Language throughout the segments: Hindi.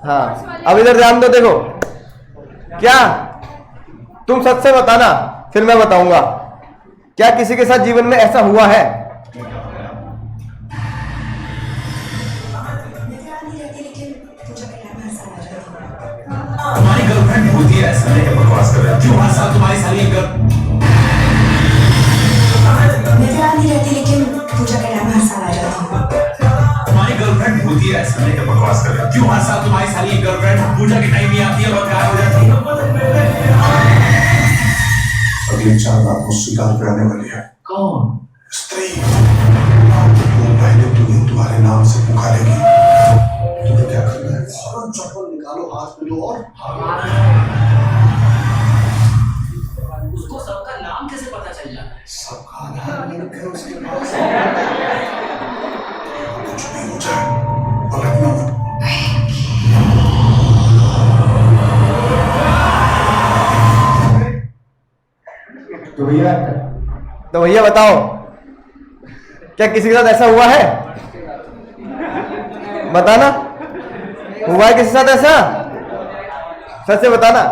हाँ, अब इधर ध्यान दो, देखो क्या, तुम सच से बताना फिर मैं बताऊंगा। क्या किसी के साथ जीवन में ऐसा हुआ है? तुम्हारी गर्लफ्रेंड होती है ऐसा नहीं, बकवास कर रहे हो क्यों? हर साल तुम्हारी साली रहती लेकिन पूजा के टाइम हर साल आ जाती है। तुम्हारी गर्लफ्रेंड होती है ऐसा नहीं, बकवास कर रहे हो क्यों? हर साल तुम्हारी साली गर्लफ्रेंड पूजा के टाइम ही आती है और गायब हो जाती है। अगले 4 रात को स्वीकार कराने वाली है। कौन? स्त्री। पहले तुम्हें तुम्हारे नाम से पुकारेगी। तुम्हें क्या करना है? फौरन चप्पल निकालो, हाथ में लो और उसको सबका नाम कैसे पता चल जाता है? सबका आधार लिंक है उसके पास। कुछ भी हो जाए पलटना मत। तो भैया बताओ, क्या किसी के साथ ऐसा हुआ है? बताना, हुआ है किसी के साथ ऐसा? सच से बताना।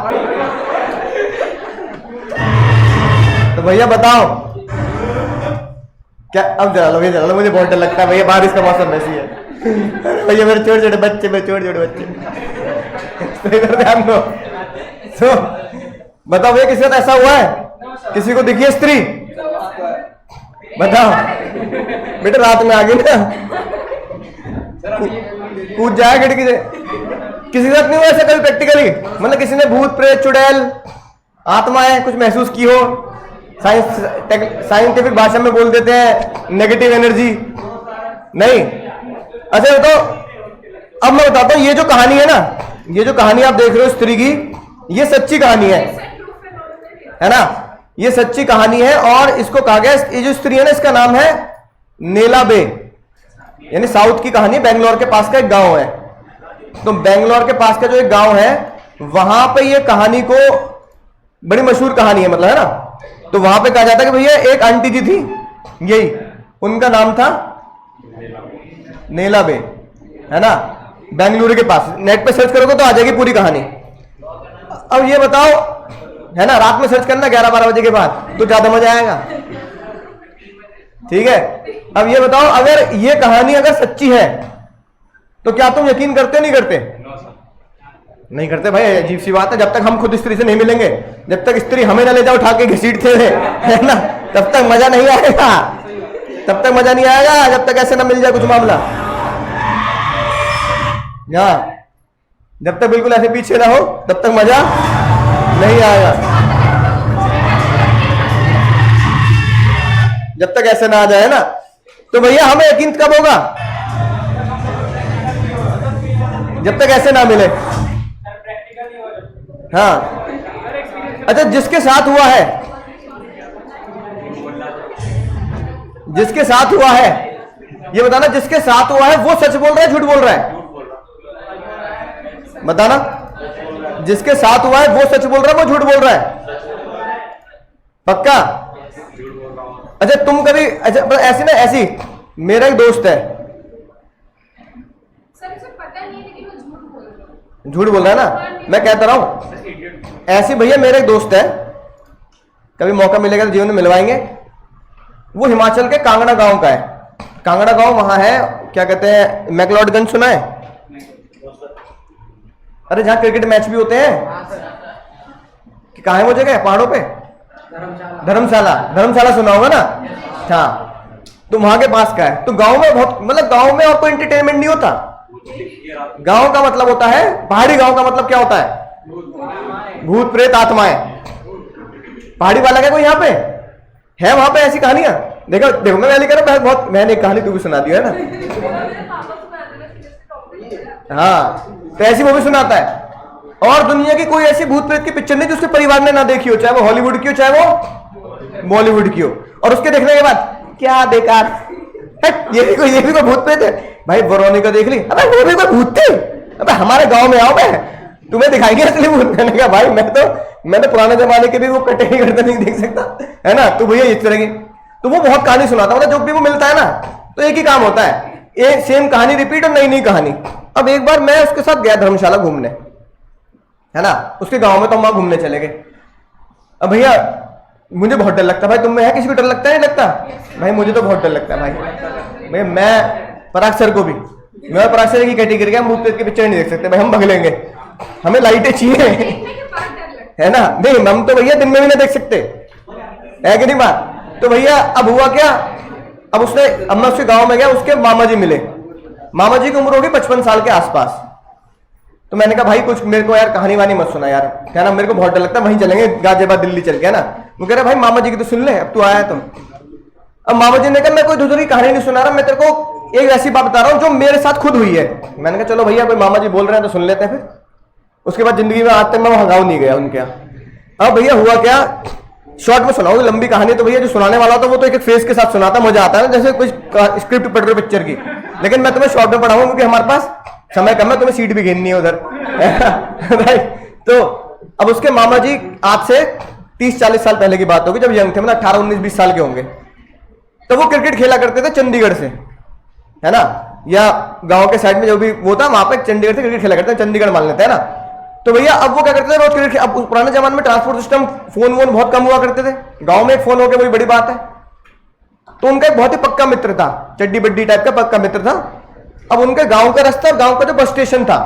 तो भैया बताओ क्या? अब जला लो, जला लो, मुझे बहुत डर लगता है भैया, बारिश का मौसम ऐसी है। भैया मेरे छोटे छोटे बच्चे, मेरे छोटे छोटे बच्चे, तो इधर ध्यान दो। तो बताओ भैया किसी के साथ ऐसा हुआ है? किसी को दिखी है स्त्री? बताओ बेटा, रात में आ गई ना, कूद जाए खिड़की से। किसी के साथ नहीं हुआ ऐसा कभी प्रैक्टिकली? मतलब किसी ने भूत प्रेत चुड़ैल आत्माएं कुछ महसूस की हो? साइंटिफिक भाषा में बोल देते हैं नेगेटिव एनर्जी। नहीं? अच्छा तो अब मैं बताता हूं, ये जो कहानी है ना, ये जो कहानी आप देख रहे हो स्त्री की, ये सच्ची कहानी है ना? ये सच्ची कहानी है और इसको कहा गया, ये जो स्त्री है ना, इसका नाम है नेला बे, यानी साउथ की कहानी। बेंगलोर के पास का एक गांव है। तो बेंगलोर के पास का जो एक गांव है, वहां पे ये कहानी को, बड़ी मशहूर कहानी है मतलब, है ना? तो वहां पे कहा जाता है कि भैया एक आंटी जी थी, यही उनका नाम था नेला बे, है ना? बेंगलुरु के पास। नेट पे सर्च करोगे तो आ जाएगी पूरी कहानी। अब ये बताओ, है ना, रात में सर्च करना 11-12 बजे के बाद, तो ज्यादा मजा आएगा। ठीक है? अब ये बताओ, अगर ये कहानी अगर सच्ची है तो क्या तुम यकीन करते हो? नहीं करते? नहीं करते भाई, अजीब सी बात है। जब तक हम खुद स्त्री से नहीं मिलेंगे, जब तक स्त्री हमें ना ले जाओ उठा के घसीटते हुए, है ना, तब तक मजा नहीं आएगा। तब तक मजा नहीं आएगा जब तक ऐसे ना मिल जाए कुछ मामला। जब तक बिल्कुल ऐसे पीछे ना हो तब तक मजा नहीं आएगा। जब तक ऐसे ना आ जाए ना। तो भैया हमें यकीन कब होगा? जब तक ऐसे ना मिले। हाँ, अच्छा, जिसके साथ हुआ है, जिसके साथ हुआ है, ये बताना, जिसके साथ हुआ है वो सच बोल रहा है झूठ बोल रहा है? बताना, जिसके साथ हुआ है वो सच बोल रहा है वो झूठ बोल रहा है? पक्का? अच्छा तुम कभी, अच्छा ऐसी ना, ऐसी मेरा एक दोस्त है, झूठ बोल रहा है ना, मैं कहता रहा हूं। ऐसे भैया मेरा एक दोस्त है, कभी मौका मिलेगा तो जीवन में मिलवाएंगे। वो हिमाचल के कांगड़ा गांव का है। कांगड़ा गांव वहां है, क्या कहते हैं, मैक्लोडगंज सुना है? अरे जहां क्रिकेट मैच भी होते हैं, कि कहां है वो जगह? पहाड़ों पे? धर्मशाला। धर्मशाला सुना होगा ना? हाँ, तो वहां के पास का है। तो गांव में बहुत, मतलब गांव में और कोई एंटरटेनमेंट नहीं होता। गांव का मतलब होता है, पहाड़ी गांव का मतलब क्या होता है? भूत प्रेत आत्माएं। पहाड़ी वाला क्या कोई यहाँ पे है? वहां पे ऐसी कहानियां देखो, देखो मैं पहले कह रहा हूं, बहुत मैंने एक कहानी तू भी सुना दी है ना। हाँ, तो ऐसी वो भी सुनाता है। और दुनिया की कोई ऐसी भूत प्रेत की पिक्चर नहीं जो उसके परिवार ने ना देखी हो, चाहे वो हॉलीवुड की हो चाहे वो बॉलीवुड की हो। और उसके देखने के बाद क्या बेकार, ये भी कोई भूत प्रेत है भाई? वेरोनिका देख ली, अबे वो भी कोई भूत थे? अबे हमारे गांव में आओ, मैं तुम्हें दिखाएंगे असली भूत। मैंने कहा भाई मैं तो पुराने जमाने के भी वो कटे नहीं करते नहीं देख सकता, है ना? तो भैया इस तरह की, तो वो बहुत कहानी सुनाता, मतलब जो भी वो मिलता है ना, तो एक ही काम होता है, ये सेम कहानी रिपीट और नई नई कहानी। अब एक बार मैं उसके साथ गया धर्मशाला घूमने, है ना, उसके गांव में, तो हम वहां घूमने चले गए। अब भैया मुझे बहुत डर लगता है भाई, तुम में है किसी को डर लगता है नहीं लगता? भाई मुझे तो बहुत डर लगता है भाई। मैं पराग सर को भी, मैं पराग सर की कैटेगरी का, भूत प्रेत की पिक्चर नहीं देख सकते भाई, हम भग लेंगे, हमें लाइटें चाहिए, है ना। नहीं हम तो भैया दिन में भी नहीं देख सकते, है कि नहीं बात। तो भैया अब हुआ क्या, अब मैं उसके गांव में गया, उसके मामा जी मिले। मामा जी की उम्र होगी 55 साल के आसपास। तो मैंने कहा भाई कुछ मेरे को यार कहानी वानी मत सुना यार, क्या ना, मेरे को बहुत डर लगता है, वहीं चलेंगे गाजियाबाद दिल्ली चल के, ना। वो कह रहा भाई मामा जी की तो सुन ले, अब तू आया तो। अब मामा जी ने कहा मैं कोई दूसरी कहानी नहीं सुना रहा, मैं तेरे को एक ऐसी बात बता रहा हूँ जो मेरे साथ खुद हुई है। मैंने कहा चलो भैया कोई मामा जी बोल रहे हैं तो सुन लेते हैं फिर। उसके बाद जिंदगी में आज तक मैं वहां गाँव नहीं गया उनके यहाँ। अब भैया हुआ क्या, शॉर्ट में सुनाऊं, लंबी कहानी तो भैया जो सुनाने वाला था वो तो एक फेस के साथ सुनाता, मजा आता है ना, जैसे कुछ स्क्रिप्ट पढ़ रहे हो पिक्चर की। लेकिन मैं तुम्हें शॉर्ट में पढ़ाऊंगा क्योंकि हमारे पास समय कम है, तुम्हें सीट भी घेरनी है उधर। राइट। तो अब उसके मामा जी आज से 30-40 साल पहले की बात होगी, जब यंग थे, मतलब 18-19-20 साल के होंगे। तो वो क्रिकेट खेला करते थे चंडीगढ़ से, है ना, या गांव के साइड में जो भी वो था वहां पे चंडीगढ़ से क्रिकेट खेला करते हैं, चंडीगढ़ मान लेते हैं ना। तो भैया अब वो क्या करते थे रोज क्रिकेट, अब पुराने जमाने में ट्रांसपोर्ट सिस्टम फोन वोन बहुत कम हुआ करते थे, गांव में एक फोन हो गया वही बड़ी बात है। तो उनका एक बहुत ही पक्का मित्र था, चड्डी बड्डी टाइप का पक्का मित्र था। अब उनके गांव का रास्ता, गांव का जो बस स्टेशन था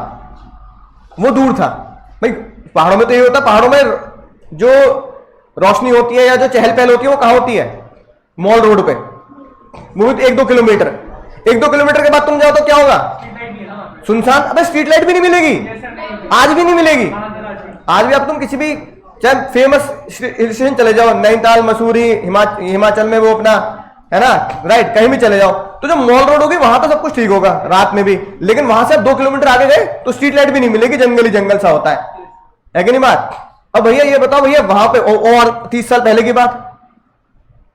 वो दूर था भाई। पहाड़ों में तो ये होता, पहाड़ों में जो रोशनी होती है या जो चहल पहल होती है वो कहां होती है, मॉल रोड पे, वो भी 1-2 किलोमीटर। 1-2 किलोमीटर के बाद तुम जाओ तो क्या होगा, सुनसान। अबे स्ट्रीट लाइट भी नहीं मिलेगी, आज भी नहीं मिलेगी। आज भी आप तुम किसी भी चाहे फेमस हिल स्टेशन चले जाओ, नैनीताल, मसूरी, हिमाचल में वो अपना, है ना, राइट, कहीं भी चले जाओ, तो जो मॉल रोड होगी वहां तो सब कुछ ठीक होगा रात में भी, लेकिन वहां से आप 2 किलोमीटर आगे गए तो स्ट्रीट लाइट भी नहीं मिलेगी, जंगल ही जंगल सा होता है कि नहीं बात। अब भैया ये बताओ भैया वहां पे और 30 साल पहले की बात।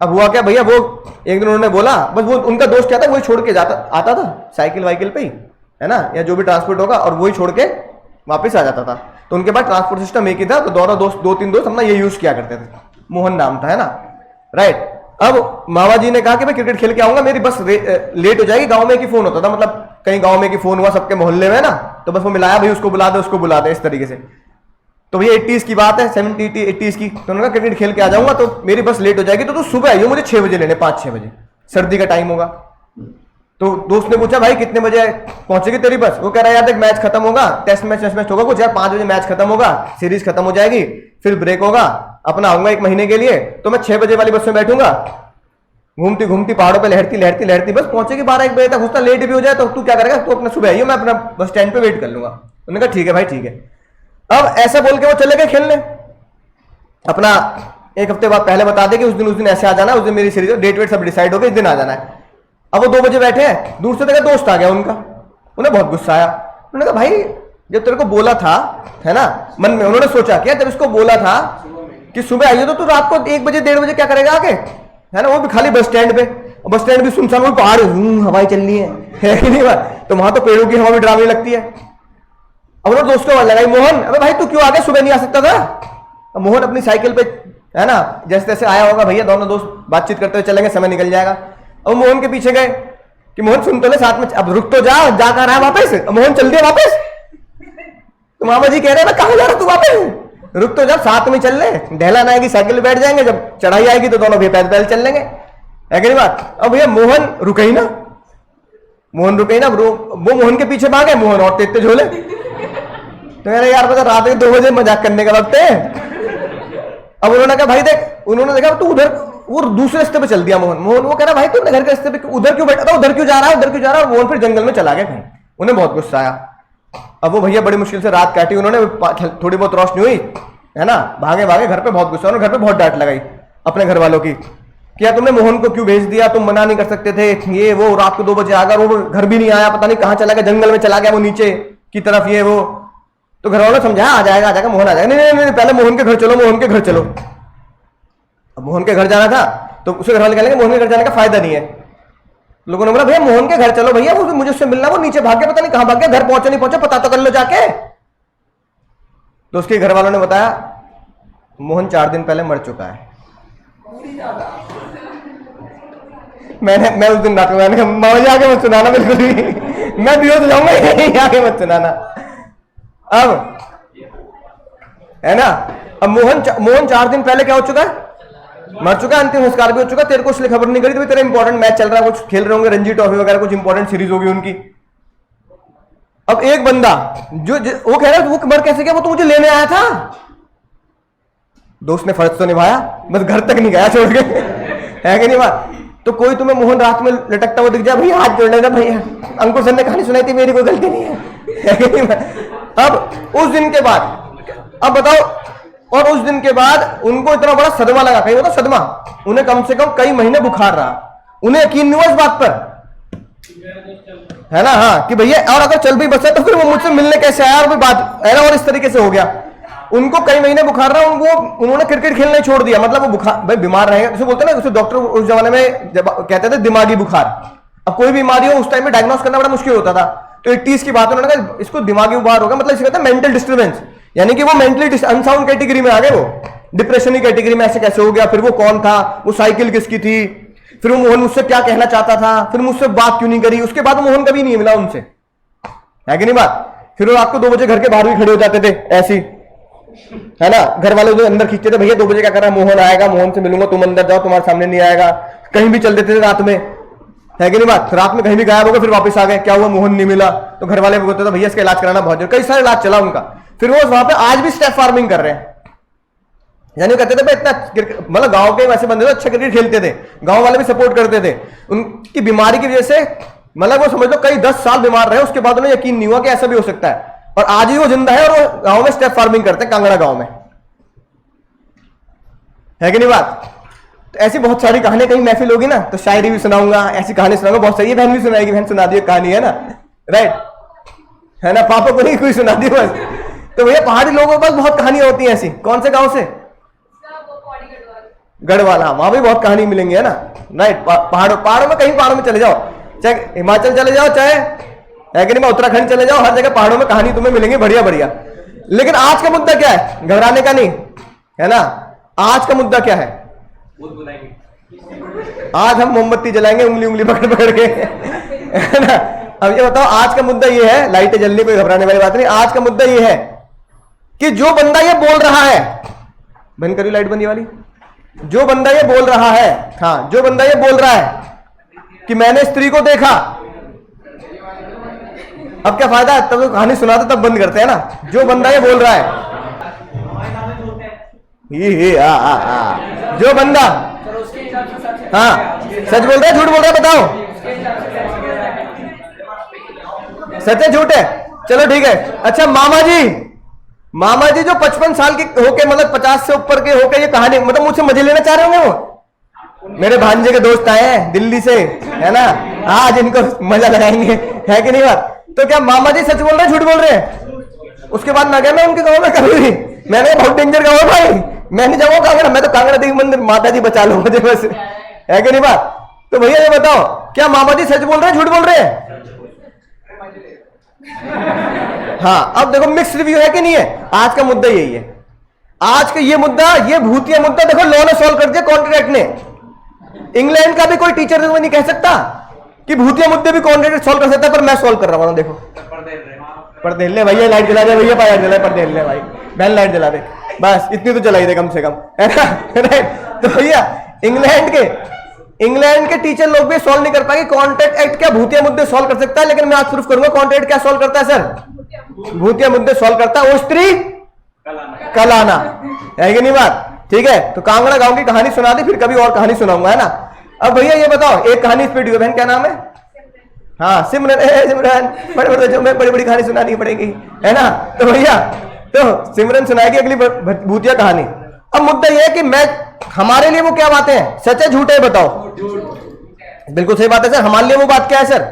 अब हुआ क्या भैया, वो एक दिन उन्होंने बोला, बस वो उनका दोस्त क्या था, वही छोड़ के जाता आता था साइकिल वाइकिल पे ही, है ना, या जो भी ट्रांसपोर्ट होगा, और वही छोड़ के वापस आ जाता था। तो उनके पास ट्रांसपोर्ट सिस्टम एक ही था, तो दोनों दोस्त, 2-3 दोस्त अपना ये यूज किया करते थे। मोहन नाम था, है ना, राइट। अब मामा जी ने कहा कि मैं क्रिकेट खेल के आऊंगा, मेरी बस लेट हो जाएगी। गांव में की फोन होता था, मतलब कहीं गांव में की फोन हुआ सबके मोहल्ले में ना, तो बस वो मिलाया भाई उसको बुला दे, उसको बुला दे, इस तरीके से। तो भैया 80s की बात है, 70-80s की। तो उन्होंने कहा क्रिकेट खेल के आ जाऊंगा तो मेरी बस लेट हो जाएगी, तो तू सुबह आइयो मुझे 6 बजे लेने, 5-6 बजे, सर्दी का टाइम होगा। तो दोस्त ने पूछा भाई कितने बजे पहुंचेगी तेरी बस? वो कह रहा है यार देख मैच खत्म होगा, टेस्ट मैच होगा कुछ यार, 5 बजे मैच खत्म होगा, सीरीज खत्म हो जाएगी, फिर ब्रेक होगा, अपना आऊंगा 1 महीने के लिए, तो मैं 6 बजे वाली बस में बैठूंगा, घूमती घूमती पहाड़ों पे लहरती बस पहुंचेगी 12-1 बजे तक। उसका लेट भी हो जाए तो तू क्या करेगा, तू अपना सुबह आइयो, मैं अपना बस स्टैंड पे वेट कर लूंगा। उन्होंने कहा ठीक है भाई ठीक है। अब ऐसा बोल के वो चले गए खेलने। अपना 1 हफ्ते बाद पहले बता दे कि उस दिन ऐसे आ जाना, उस दिन मेरी सीरीज डेट वेट सब डिसाइड हो गया, इस दिन आ जाना है। अब वो 2 बजे बैठे हैं, दूर से देखा दोस्त आ गया उनका, उन्हें बहुत गुस्सा आया। उन्होंने कहा भाई जब तेरे को बोला था, है ना, मन में उन्होंने सोचा क्या, जब इसको बोला था कि सुबह आइए तो तू रात को 1 बजे 1:30 बजे क्या करेगा आके, है ना, वो भी खाली बस स्टैंड पे, बस स्टैंड भी सुनसान, वो पहाड़ हवाई चल रही है कि नहीं बात, तो वहां तो पेड़ों की हवा भी डरावनी लगती है। अब उन्होंने दोस्त को लगाई, मोहन अबे भाई तू क्यों आ गया, सुबह नहीं आ सकता था? अब मोहन अपनी साइकिल पे, है ना, जैसे तैसे आया होगा, भैया दोनों दोस्त बातचीत करते हुए चलेंगे, समय निकल जाएगा। अब मोहन के पीछे गए कि मोहन सुन तो ले साथ में, अब रुक तो जा कर रहा है वापस, मोहन चल दिया वापस। तो मामा जी कह रहे हैं कहां जा रहा तू वापस, रुक तो जा, साथ में चल ले, ढेला आएगी साइकिल पे बैठ जाएंगे, जब चढ़ाई आएगी तो दोनों भी पैदल चल लेंगे, है कि नहीं बात। अब भैया मोहन रुके ही ना, वो मोहन के पीछे भागे, मोहन और तेज झोले। तो मैंने यार पता रात के 2 बजे मजाक करने का वक्त है। अब उन्होंने कहा भाई देख, उन्होंने देखा तू उधर, वो दूसरे रास्ते पे चल दिया मोहन। वो कह रहा भाई तू घर के रास्ते पे उधर क्यों बैठा था, उधर क्यों जा रहा है, और मोहन फिर जंगल में चला गया कहीं। उन्हें बहुत गुस्सा आया। अब वो भैया बड़ी मुश्किल से रात काटी उन्होंने, थोड़ी बहुत रोशनी हुई, है ना, भागे घर पे बहुत गुस्सा, उन्होंने घर पे बहुत डांट लगाई अपने घर वालों की, क्या तुमने मोहन को क्यों भेज दिया, तुम मना नहीं कर सकते थे, ये वो रात को 2 बजे आ गया, वो घर भी नहीं आया, पता नहीं कहां चला गया, जंगल में चला गया वो नीचे की तरफ, ये वो। तो घर वालों ने समझाया आ जाएगा मोहन आ जाएगा, नहीं पहले मोहन के घर चलो। अब मोहन के घर जाना था तो उसे घर वाले कहेंगे मोहन के घर जाने का फायदा नहीं है। लोगों ने बोला भैया मोहन के घर चलो भैया, वो मुझे उससे मिलना, वो नीचे भाग गया, पता नहीं कहां भाग गया, घर पहुंचे नहीं पहुंचे पता तो कर लो जाके। तो उसके घर वालों ने बताया मोहन 4 दिन पहले मर चुका है। मैं उस दिन रात में मैंने कहा मामा जी आगे मत सुनाना बिल्कुल भी, मैं भी हो जाऊंगा, यहीं आगे मत सुनाना। अब है ना, अब मोहन 4 दिन पहले क्या हो चुका है, मर चुका है, अंतिम संस्कार भी हो चुका। तेरे को इसलिए खबर नहीं करी तो तेरा इंपॉर्टेंट मैच चल रहा है, कुछ खेल रहे होंगे रणजी ट्रॉफी वगैरह, कुछ इंपॉर्टेंट सीरीज होगी उनकी। अब एक बंदा जो वो कह रहा है वो मर कैसे गया, वो तो मुझे लेने आया था। दोस्त ने फर्ज तो निभाया, बस घर तक नहीं गया छोड़ के, है कि नहीं बात। तो कोई तुम्हें मोहन रात में लटकता हुआ दिख जाए, भैया हाथ जोड़ लेना भैया, अंकुर सर ने कहानी सुनाई थी, मेरी कोई गलती नहीं है कि नहीं बात। अब उस दिन के बाद, अब बताओ, और उस दिन के बाद उनको इतना बड़ा सदमा लगा, कहीं होता सदमा, उन्हें कम से कम कई महीने बुखार रहा, उन्हें यकीन नहीं हुआ इस बात पर, है ना। हाँ कि भैया, और अगर चल भी बचा तो फिर वो मुझसे मिलने कैसे आया, और भी बात है ना, और इस तरीके से हो गया। उनको कई महीने बुखार रहा, उन्होंने क्रिकेट खेलना छोड़ दिया, मतलब वो बुखार, भाई बीमार रहेगा, उसे बोलते हैं ना, उसे डॉक्टर उस जमाने में जब कहते थे दिमागी बुखार। अब कोई बीमारी हो उस टाइम में डायग्नोस करना बड़ा मुश्किल होता था, तो 80s की बात, उन्होंने कहा इसको दिमागी बुखार होगा, मतलब इसे कहते हैं मेंटल डिस्टर्बेंस, यानी कि वो मेंटली अनसाउंड कैटेगरी में आ गए, वो डिप्रेशन की कैटेगरी में ऐसे कैसे हो गया। फिर वो कौन था, वो साइकिल किसकी थी, फिर वो मोहन मुझसे क्या कहना चाहता था, फिर मुझसे बात क्यों नहीं करी। उसके बाद मोहन कभी नहीं मिला उनसे, है कि नहीं बात। फिर वो रात को 2 बजे घर के बाहर भी खड़े हो जाते थे ऐसी, है ना, घर वाले जो अंदर खींचते थे, भैया 2 बजे क्या कर रहा है, मोहन आएगा, मोहन से मिलूंगा, तुम अंदर जाओ, तुम्हारे सामने नहीं आएगा। कहीं भी चल देते थे रात में, है कि नहीं बात, रात में कहीं भी गायब हो गए, फिर वापस आ गए, क्या हुआ, मोहन नहीं मिला, तो घर वाले बोलते थे भैया इसका इलाज कराना बहुत जरूरी, कई सारे इलाज चला उनका। फिर वो वहां पे आज भी स्टेप फार्मिंग कर रहे हैं, यानी कहते थे भाई इतना, मतलब गांव के वैसे बंदे थे, अच्छा क्रिकेट खेलते थे, गांव वाले भी सपोर्ट करते थे। उनकी बीमारी की वजह से, मतलब वो समझ लो कई 10 साल बीमार रहे, उसके बाद उन्हें यकीन नहीं हुआ कि ऐसा भी हो सकता है, और आज ही वो जिंदा है, और वो गांव में स्टेप फार्मिंग करते हैं, कांगड़ा गांव में, है कि नहीं बात। तो ऐसी बहुत सारी कहानी, कहीं महफिल होगी ना तो शायरी भी सुनाऊंगा, ऐसी कहानी सुनाऊंगा बहुत सारी, बहन भी सुनाएगी, बहन सुना दी कहानी, है ना, राइट, है ना, पापा को नहीं कोई सुना दी बस। तो भैया पहाड़ी लोगों के पास बहुत कहानियां होती हैं ऐसी। कौन से गांव से, गढ़वाला, वहां भी बहुत कहानी मिलेंगी, है ना, राइट। पहाड़ों में, कहीं पहाड़ों में चले जाओ, चाहे हिमाचल चले जाओ, चाहे है कि नहीं, उत्तराखंड चले जाओ, हर जगह पहाड़ों में कहानी तुम्हें मिलेंगी बढ़िया बढ़िया। लेकिन आज का मुद्दा क्या है, घबराने का नहीं, है ना। आज का मुद्दा क्या है, आज हम मोमबत्ती जलाएंगे उंगली उंगली पकड़ पकड़ के, है ना। अब ये बताओ, आज का मुद्दा ये है, लाइटें जलनी कोई घबराने वाली बात नहीं, आज का मुद्दा ये है कि जो बंदा ये बोल रहा है, बंद करिए लाइट बंदी वाली, जो बंदा ये बोल रहा है, हाँ, जो बंदा ये बोल रहा है कि मैंने स्त्री को देखा, अब क्या फायदा है, तब तो कहानी सुनाते तब बंद करते हैं ना। जो बंदा ये बोल रहा है, जो बंदा, हाँ, सच बोल रहा है झूठ बोल रहा है, बताओ, सच है झूठ है, चलो ठीक है। अच्छा मामा जी जो 55 साल के होके, मतलब 50 से ऊपर के होके, ये कहानी मतलब मुझसे मजे लेना चाह रहे होंगे, वो मेरे भांजे के दोस्त आए हैं दिल्ली से, है ना, आज इनको मजा लगाएंगे, है कि नहीं बात। तो क्या मामा जी सच बोल रहे हैं झूठ बोल रहे हैं। उसके बाद ना गया मैं उनके गाँव में कभी भी, मैंने बहुत डेंजर गाँव है भाई, मैं नहीं जाऊंगा कांगड़ा, मैं तो कांगड़ा देवी मंदिर, माता जी बचा लो मुझे बस, है कि नहीं बात। तो भैया ये बताओ, क्या मामा जी सच बोल रहे हैं झूठ बोल रहे हैं। हाँ, अब देखो मिक्स रिव्यू है कि नहीं है। आज का मुद्दा यही है, आज का ये मुद्दा, ये भूतिया मुद्दा देखो लॉ ने सॉल्व कर दिया, कॉन्ट्रैक्ट ने। इंग्लैंड का भी कोई टीचर नहीं कह सकता कि भूतिया मुद्दे भी कॉन्ट्रैक्ट सॉल्व कर सकता है, पर मैं सॉल्व कर रहा हूं। देखो पर्दे ले भैया, लाइट जला दे भैया, लाइट जला, पर्दे ले भाई, बहन लाइट जला दे, बस इतनी तो जलाई दे कम से कम, है ना। तो भैया इंग्लैंड के टीचर लोग भी सॉल्व नहीं कर पाएंगे कॉन्ट्रैक्ट एक्ट, क्या भूतिया मुद्दे सॉल्व कर सकता है, लेकिन मैं आज प्रूफ करूंगा कॉन्ट्रैक्ट क्या सॉल्व करता है सर, भूतिया मुद्दे सॉल्व करता है, वो स्त्री कलाना, है कि नहीं बात। ठीक है, तो कांगड़ा गांव की कहानी सुना दी, फिर कभी और कहानी सुनाऊंगा, है ना। अब भैया ये बताओ, एक कहानी इस पे वीडियो, बहन क्या नाम है, हाँ सिमरन, बड़ी बड़ी कहानी सुनानी पड़ेगी, है ना। तो भैया तो सिमरन सुनाएगी अगली भूतिया कहानी। अब मुद्दा यह है कि मैं, हमारे लिए वो क्या बातें हैं, सच है झूठ है, बताओ। बिल्कुल सही बात है सर, हमारे लिए वो बात क्या है सर,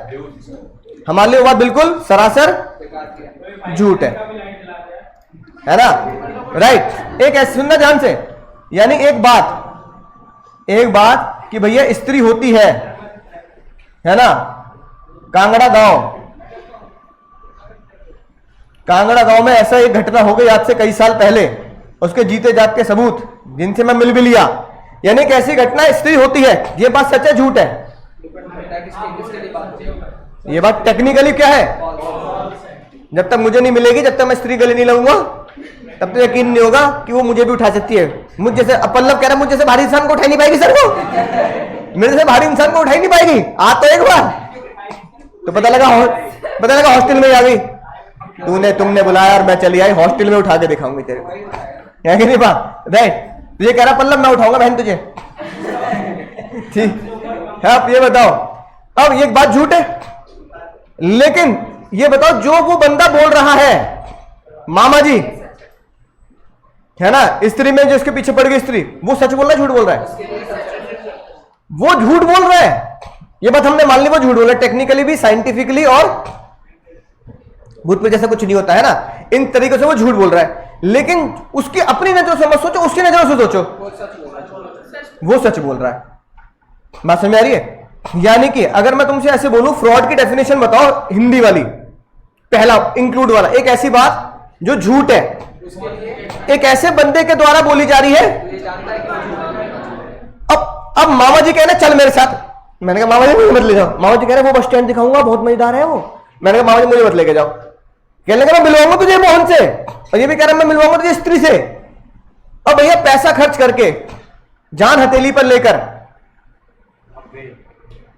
हमारे लिए वो बात बिल्कुल सरासर झूठ है ना, राइट। एक ऐसे सुनना ध्यान से, यानी एक बात कि भैया स्त्री होती है ना। कांगड़ा गांव में ऐसा एक घटना हो गई आज से कई साल पहले, उसके जीते जागते सबूत जिनसे मैं मिल भी लिया, यानी कैसी घटना, स्त्री होती है, ये बात सच है झूठ है, ये बात टेक्निकली क्या है, जब तक मुझे नहीं मिलेगी, जब तक मैं स्त्री गले नहीं लगूंगा, तब तो यकीन नहीं होगा कि वो मुझे भी उठा सकती है। मुझ जैसे पल्लव कह रहा है, मुझ जैसे भारी इंसान को उठा नहीं पाएगी सर वो, मेरे से भारी इंसान को उठा ही नहीं पाएगी। आ तो एक बार तो पता लगा हॉस्टल में आ गई, तुमने बुलाया और मैं चली आई, हॉस्टल में उठा के दिखाऊंगी तेरे को, है कि नहीं बात, राइट। तुझे कह रहा पल्लव मैं उठाऊंगा बहन तुझे, ठीक है। आप ये बताओ, अब ये बात झूठ है, लेकिन ये बताओ जो वो बंदा बोल रहा है मामा जी, है ना, स्त्री में जो इसके पीछे पड़ गई स्त्री, वो सच बोल रहा है झूठ बोल रहा है? वो झूठ बोल रहा है, ये बात हमने मान ली, वो झूठ बोल रहा है टेक्निकली भी, साइंटिफिकली, और भूत प्रेत जैसा कुछ नहीं होता है ना, इन तरीकों से वो झूठ बोल रहा है। लेकिन उसकी अपनी नजरों से मत सोचो, उसकी नजरों से सोचो, वो सच बोल रहा है। बात समझ आ रही है? यानी कि अगर मैं तुमसे ऐसे बोलूं, फ्रॉड की डेफिनेशन बताओ हिंदी वाली, पहला इंक्लूड वाला, एक ऐसी बात जो झूठ है, एक ऐसे बंदे के द्वारा बोली जा रही है। अब मामा जी कह रहे चल मेरे साथ, मैंने कहा मामा जी मुझे मत ले जाओ। मामा जी कह रहे वो बस स्टैंड दिखाऊंगा, बहुत मजेदार है वो। मैंने कहा मामा जी मुझे मत लेके जाओ। कहने लगा मैं मिलवाऊंगा तुझे मोहन से, और ये भी कह रहा मैं मिलवाऊंगा तुझे स्त्री से। अब भैया पैसा खर्च करके जान हथेली पर लेकर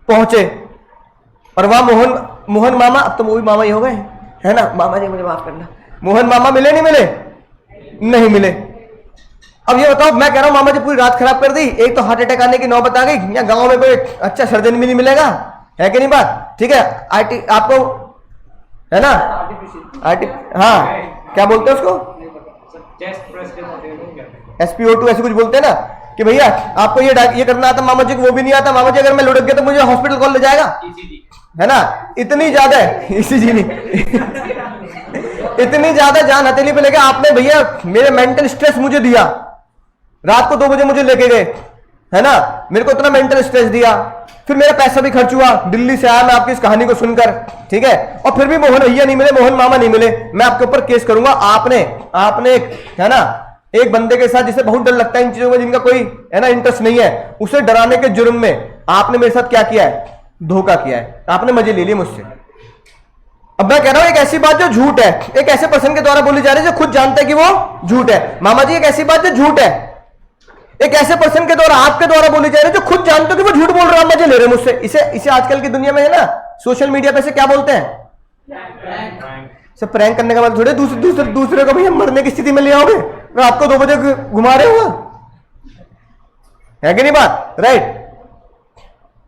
पहुंचे, और वहां मोहन मामा, अब तो वो भी मामा ही हो गए, है ना, मामा जी मुझे माफ करना, मोहन मामा मिले नहीं मिले? नहीं मिले। अब ये बताओ, मैं कह रहा हूं मामा जी पूरी रात खराब कर दी, एक तो हार्ट अटैक आने की नौबत आ गई, या गांव में कोई अच्छा सर्जन भी नहीं मिलेगा, है कि नहीं बात, ठीक है। आरटी आपको है ना, हाँ क्या बोलते हैं उसको, SpO2 ऐसे कुछ बोलते हैं ना, कि भैया आपको ये करना आता, मामा जी को वो भी नहीं आता, मामा जी अगर मैं लुढ़क गया तो मुझे हॉस्पिटल कौन ले जाएगा, है ना, इतनी ज्यादा ECG नहीं इतनी ज्यादा जान हथेली पे लेके आपने भैया मेरे मेंटल स्ट्रेस मुझे दिया, रात को 2 बजे मुझे लेके गए, है ना, मेरे को इतना मेंटल स्ट्रेस दिया, फिर मेरा पैसा भी खर्च हुआ, दिल्ली से आया मैं आपकी इस कहानी को सुनकर, ठीक है, और फिर भी मोहन भैया नहीं मिले, मोहन मामा नहीं मिले, मैं आपके ऊपर केस करूंगा। आपने एक, है ना, एक बंदे के साथ जिसे बहुत डर लगता है इन चीजों में, जिनका कोई, है ना, इंटरेस्ट नहीं है, उसे डराने के जुर्म में आपने मेरे साथ क्या किया है, धोखा किया है, आपने मजे ले लिए मुझसे। अब मैं कह रहा हूं एक ऐसी बात जो झूठ है, एक ऐसे पर्सन के द्वारा बोली जा रही है जो खुद जानता है कि वो झूठ है। मामा जी एक ऐसी बात जो झूठ है, एक ऐसे पर्सन के द्वारा, आपके द्वारा बोली जा रही है जो खुद जानते हो कि वो झूठ बोल रहा है, मजे ले रहे मुझसे। इसे आजकल की दुनिया में, है ना, सोशल मीडिया पे से क्या बोलते हैं, सब प्रैंक करने का मतलब थोड़े दूसरे को भैया मरने की स्थिति में ले आओगे, तो आपको 2 बजे घुमा रहे हो, है कि नहीं बात, राइट।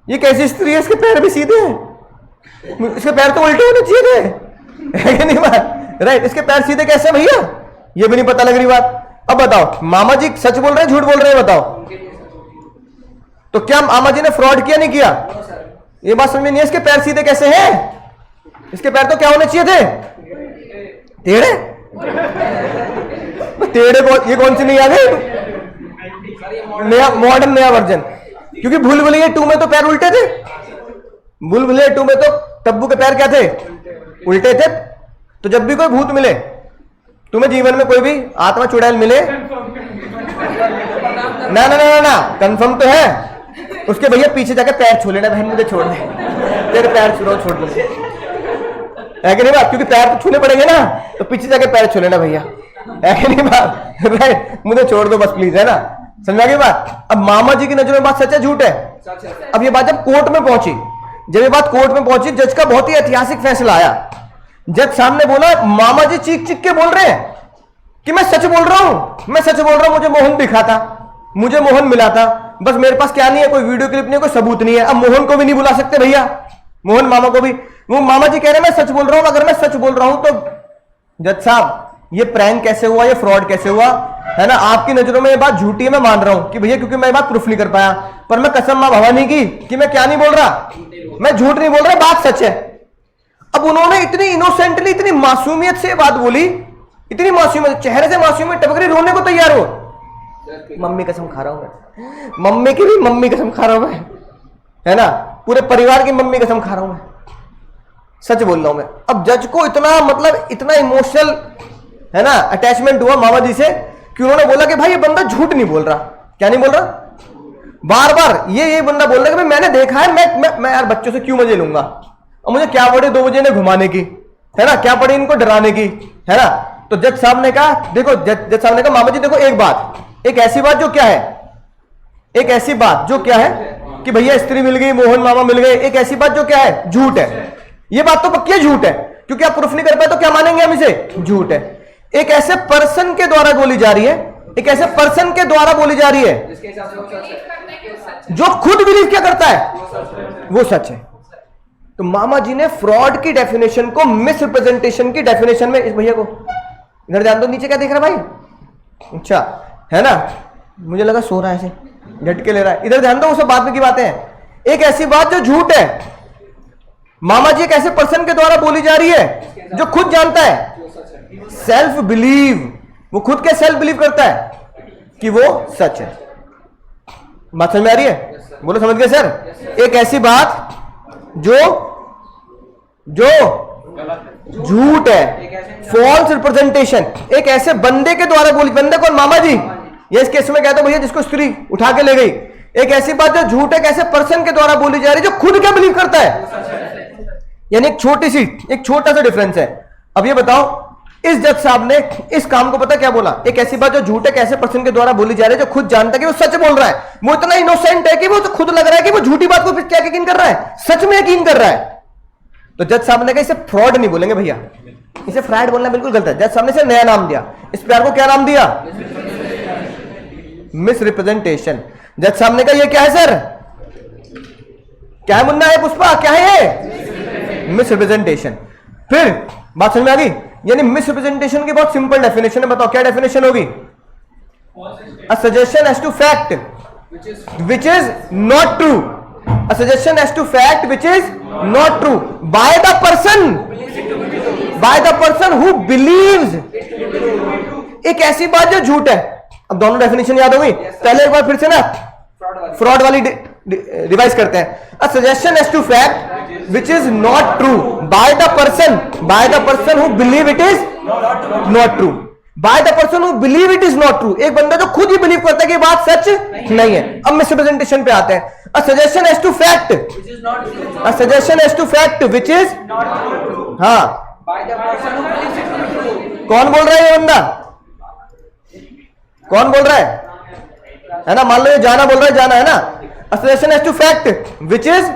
ये कैसी स्त्री है, इसके पैर भी सीधे हैं, इसके पैर तो उल्टे होने चाहिए थे, है कि नहीं बात, राइट। इसके पैर सीधे कैसे भैया, ये भी नहीं पता लग रही बात। अब बताओ मामा जी सच बोल रहे हैं झूठ बोल रहे हैं, बताओ। तो क्या मामा जी ने फ्रॉड किया, नहीं किया, ये बात समझ में नहीं है। इसके पैर सीधे कैसे हैं, इसके पैर तो क्या होने चाहिए थे, टेढ़े। ये कौन सी नहीं आ गई, नया मॉडर्न नया वर्जन, क्योंकि भूल-भुलैया 2 में तो पैर उल्टे थे, भूल-भुलैया 2 में तो टब्बू के पैर क्या थे, उल्टे थे। तो जब भी कोई भूत मिले तुम्हें, जीवन में कोई भी आत्मा चुड़ैल मिले, ना ना ना ना कंफर्म तो है, उसके भैया पीछे जाके पैर छू लेना, बहन मुझे छोड़ दे, तेरे पैर छोड़ दे, है कि नहीं बात, क्योंकि पैर तो छूने पड़ेंगे ना, तो पीछे जाके पैर छू लेना भैया, है कि नहीं बात, राइट, मुझे छोड़ दो बस प्लीज, है ना, समझा गई बात। अब मामा जी की नजरों में बात सच है झूठ है? अब ये बात जब कोर्ट में पहुंची, जज का बहुत ही ऐतिहासिक फैसला आया। जज सामने बोला, मामा जी चीख चीख के बोल रहे हैं कि मैं सच बोल रहा हूं, मुझे मोहन दिखा था, मुझे मोहन मिला था, बस मेरे पास क्या नहीं है, कोई वीडियो क्लिप नहीं है, कोई सबूत नहीं है। अब मोहन को भी नहीं बुला सकते भैया, मोहन मामा को भी, वो मामा जी कह रहे हैं मैं सच बोल रहा हूं। अगर मैं सच बोल रहा हूं तो जज साहब ये प्रैंक कैसे हुआ, ये फ्रॉड कैसे हुआ, है ना, आपकी नजरों में ये बात झूठी है, मैं मान रहा हूं कि भैया, क्योंकि मैं बात प्रूफ नहीं कर पाया, पर मैं कसम मां भवानी की कि मैं क्या नहीं बोल रहा, मैं झूठ नहीं बोल रहा, बात सच है। अब उन्होंने इतनी इनोसेंटली, इतनी मासूमियत से बात बोली, इतनी मासूमियत, चेहरे से मासूमियत टपक रही, रोने को तैयार हो। मम्मी कसम खा रहा हूं मैं, मम्मी की भी मम्मी कसम खा रहा हूं मैं, है ना, पूरे परिवार की मम्मी कसम खा रहा हूं मैं, सच बोल रहा हूं मैं। अब जज को इतना, मतलब इतना इमोशनल, है ना, अटैचमेंट हुआ मामा जी से कि उन्होंने बोला कि भाई ये बंदा झूठ नहीं बोल रहा। क्या नहीं बोल रहा? बार बार ये बंदा बोल रहा है कि भाई मैंने देखा है, मैं यार बच्चों से क्यों मजे लूंगा, और मुझे क्या पड़े 2 बजे ने घुमाने की, है ना, क्या पड़े इनको डराने की, है ना। तो जज साहब ने कहा, देखो जज साहब ने कहा मामा जी देखो एक ऐसी बात जो क्या है, एक ऐसी बात जो क्या है कि भैया स्त्री मिल गई, मोहन मामा मिल गए, एक ऐसी बात जो क्या है, झूठ है। ये बात तो पक्की झूठ है, क्योंकि आप प्रूफ नहीं कर पाए तो क्या मानेंगे हम इसे, झूठ है। एक ऐसे पर्सन के द्वारा बोली जा रही है, एक ऐसे पर्सन के द्वारा बोली जा रही है जो खुद बिलीव क्या करता है, वो सच है। तो मामा जी ने फ्रॉड की डेफिनेशन को मिस रिप्रेजेंटेशन की डेफिनेशन में, इस भैया को इधर ध्यान दो, नीचे क्या देख रहा है भाई, अच्छा है ना, मुझे लगा सो रहा है ऐसे झटके ले रहा है, इधर ध्यान दो, वो सब बाद में की बातें हैं। एक ऐसी बात जो झूठ है, मामा जी एक ऐसे पर्सन के द्वारा बोली जा रही है जो खुद जानता है, सेल्फ बिलीव, वो खुद के सेल्फ बिलीव करता है कि वो सच है। बात समझ में आ रही है, बोलो समझ गए सर। एक ऐसी बात जो झूठ है, फॉल्स रिप्रेजेंटेशन, एक ऐसे बंदे के द्वारा बोली, बंदे कौन, मामा जी, ये इस केस में कहता भैया जिसको स्त्री उठा के ले गई। एक ऐसी बात जो झूठ है, एक ऐसे पर्सन के द्वारा बोली जा रही है जो खुद क्या बिलीव करता है, यानी एक छोटा सा डिफरेंस है। अब ये बताओ, इस जज साहब ने इस काम को पता क्या बोला, एक ऐसी बात जो झूठ है, कैसे पर्सन के द्वारा बोली जा रही है जो खुद जानता है कि वो सच बोल रहा है, वो इतना इनोसेंट है कि वो तो खुद लग रहा है कि वो झूठी बात को फिर क्या यकीन कर रहा है, सच में यकीन कर रहा है। तो जज साहब ने कहा इसे फ्रॉड नहीं बोलेंगे भैया, इसे फ्रॉड बोलना बिल्कुल गलत है। जज साहब ने इसे नया नाम दिया, इस प्यार को क्या नाम दिया, मिस रिप्रेजेंटेशन। जज साहब ने कहा ये क्या है सर, क्या है मुन्ना, है पुष्पा, क्या है ये, मिस रिप्रेजेंटेशन। फिर बात समझ में आ गई, यानी मिस रिप्रेजेंटेशन की बहुत सिंपल डेफिनेशन है, बताओ क्या डेफिनेशन होगी, a suggestion as to fact which is not true, a suggestion as to fact which is not true by the person who believes, एक ऐसी बात जो झूठ है। अब दोनों डेफिनेशन याद हो गई, पहले एक बार फिर से ना फ्रॉड वाली रिवाइज करते हैं। A suggestion as to fact which is not true by the person who believe it is not true, by the person who believe it is not true, एक बंदा जो खुद ही बिलीव करता है कि बात सच नहीं है। अब मिसरिप्रेजेंटेशन पे आते हैं। A suggestion as to fact, a suggestion as to fact which is, हाँ कौन बोल रहा है ये बंदा, कौन बोल रहा है ना, मान लो ये जाना बोल रहा है, जाना है ना। A suggestion as to fact which is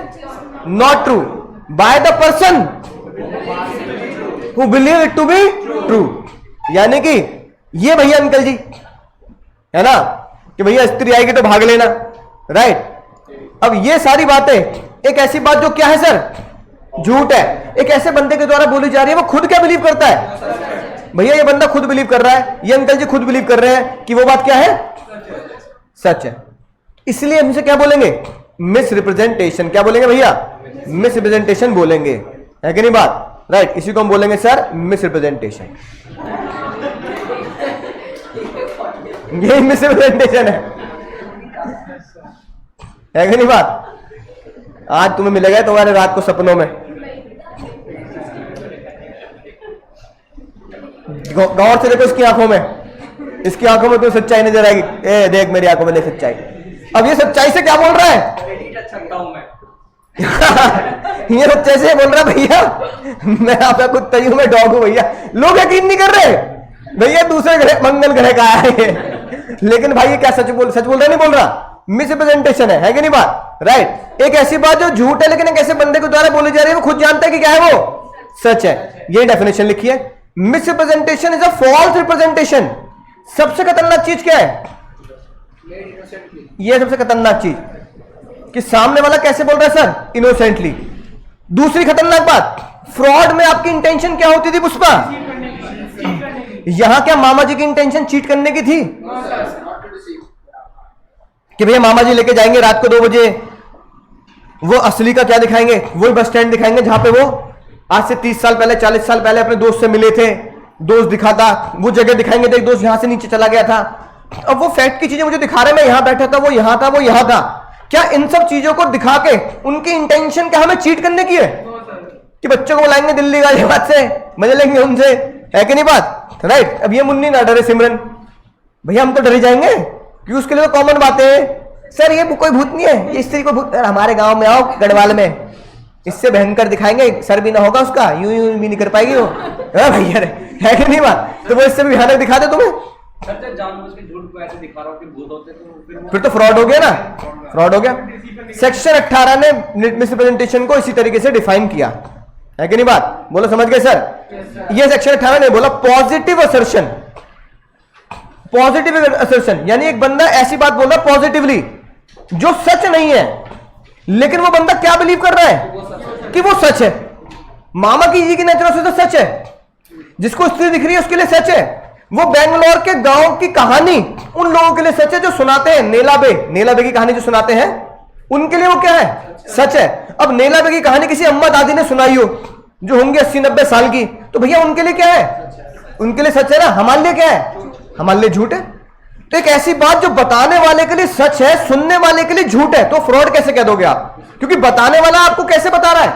not true by the person who believe it to be true, यानी कि ये भैया अंकल जी है ना कि भैया स्त्री आएगी तो भाग लेना, राइट। अब ये सारी बातें, एक ऐसी बात जो क्या है सर, झूठ है, एक ऐसे बंदे के द्वारा बोली जा रही है, वो खुद क्या बिलीव करता है, भैया ये बंदा खुद बिलीव कर रहा है, ये अंकल जी खुद बिलीव कर रहे हैं कि वो बात क्या है, सच है। इसलिए हमसे क्या बोलेंगे, मिस रिप्रेजेंटेशन। क्या बोलेंगे भैया, मिस रिप्रेजेंटेशन बोलेंगे, है कि नहीं बात, राइट। इसी को हम बोलेंगे सर मिस रिप्रेजेंटेशन, यही मिस रिप्रेजेंटेशन है कि नहीं बात। आज तुम्हें मिलेगा तुम्हारे रात को सपनों में, गौर से देखो इसकी आंखों में, इसकी आंखों में तो सच्चाई नजर आएगी, ए देख मेरी आंखों में देख सच्चाई। अब ये सच्चाई से क्या बोल रहा है ये सच्चाई से बोल रहा है भैया मैं आपका कुत्ता हूं, मैं डॉग हूं भैया। लोग यकीन नहीं कर रहे भैया, दूसरे ग्रह मंगल ग्रह का है ये, लेकिन भाई ये क्या सच बोल रहा, नहीं बोल रहा, मिस रिप्रेजेंटेशन है कि नहीं बात, राइट। एक ऐसी बात जो झूठ है लेकिन एक ऐसे बंदे के द्वारा बोली जा रही है, वो खुद जानता है कि क्या है वो सच है। ये डेफिनेशन लिखी है, misrepresentation is a false representation. सबसे खतरनाक चीज क्या है, ये सबसे खतरनाक चीज कि सामने वाला कैसे बोल रहा है सर, इनोसेंटली। दूसरी खतरनाक बात, फ्रॉड में आपकी इंटेंशन क्या होती थी पुष्पा, यहां क्या मामा जी की इंटेंशन चीट करने की थी कि भैया मामा जी लेके जाएंगे रात को 2 बजे, वो असली का क्या दिखाएंगे, वही बस स्टैंड दिखाएंगे जहां पे वो आज से 30 साल पहले 40 साल पहले अपने दोस्त से मिले थे, दोस्त दिखाता, वो जगह दिखाएंगे, देख दोस्त यहां से नीचे चला गया था। अब वो फैक्ट की चीजें मुझे दिखा रहे, मैं यहां बैठा था, वो यहां था, वो यहां था। क्या इन सब चीजों को दिखा के उनकी इंटेंशन क्या हमें चीट करने की है कि बच्चों को बुलाएंगे दिल्ली गाजियाबाद से, मजे लेंगे उनसे, है कि नहीं बात, राइट। अब ये मुन्नी ना डरे सिमरन, भैया हम तो डरे जाएंगे क्योंकि उसके लिए तो कॉमन बात है, सर ये कोई भूत नहीं है, ये स्त्री को भूत, हमारे गांव में आओ गढ़वाल में, इससे भयंकर दिखाएंगे, सर भी ना होगा उसका, यूं यूं भी नहीं कर पाएगी वो, भैया है कि नहीं बात, तो वो इससे भी भयानक दिखा दे तुम्हें। जानबूझ के झूठ को ऐसे दिखा रहा हूं कि भूत होते तो फिर तो फ्रॉड हो गया ना, फ्रॉड हो गया। सेक्शन 18 ने मिसरिप्रेजेंटेशन को इसी तरीके से डिफाइन किया है कि नहीं बात, बोलो समझ गए सर। ये सेक्शन 18 ने बोला पॉजिटिव असर्शन, पॉजिटिव असर्शन यानी एक बंदा ऐसी बात बोल रहा है पॉजिटिवली जो सच नहीं है, लेकिन वो बंदा क्या बिलीव कर रहा है कि वो सच है। मामा की जी की नेचर से तो सच है, जिसको स्त्री दिख रही है उसके लिए सच है। वो बेंगलोर के गांव की कहानी उन लोगों के लिए सच है जो सुनाते हैं, नेलाबे की कहानी जो सुनाते हैं उनके लिए वो क्या है, सच है। अब नेलाबे की कहानी किसी अम्मा दादी ने सुनाई हो जो होंगे 80-90 साल की, तो भैया उनके लिए क्या है, उनके लिए सच है ना, हमारे लिए क्या है, हमारे लिए झूठ है। तो एक ऐसी बात जो बताने वाले के लिए सच है, सुनने वाले के लिए झूठ है, तो फ्रॉड कैसे कह दोगे आप, क्योंकि बताने वाला आपको कैसे बता रहा है,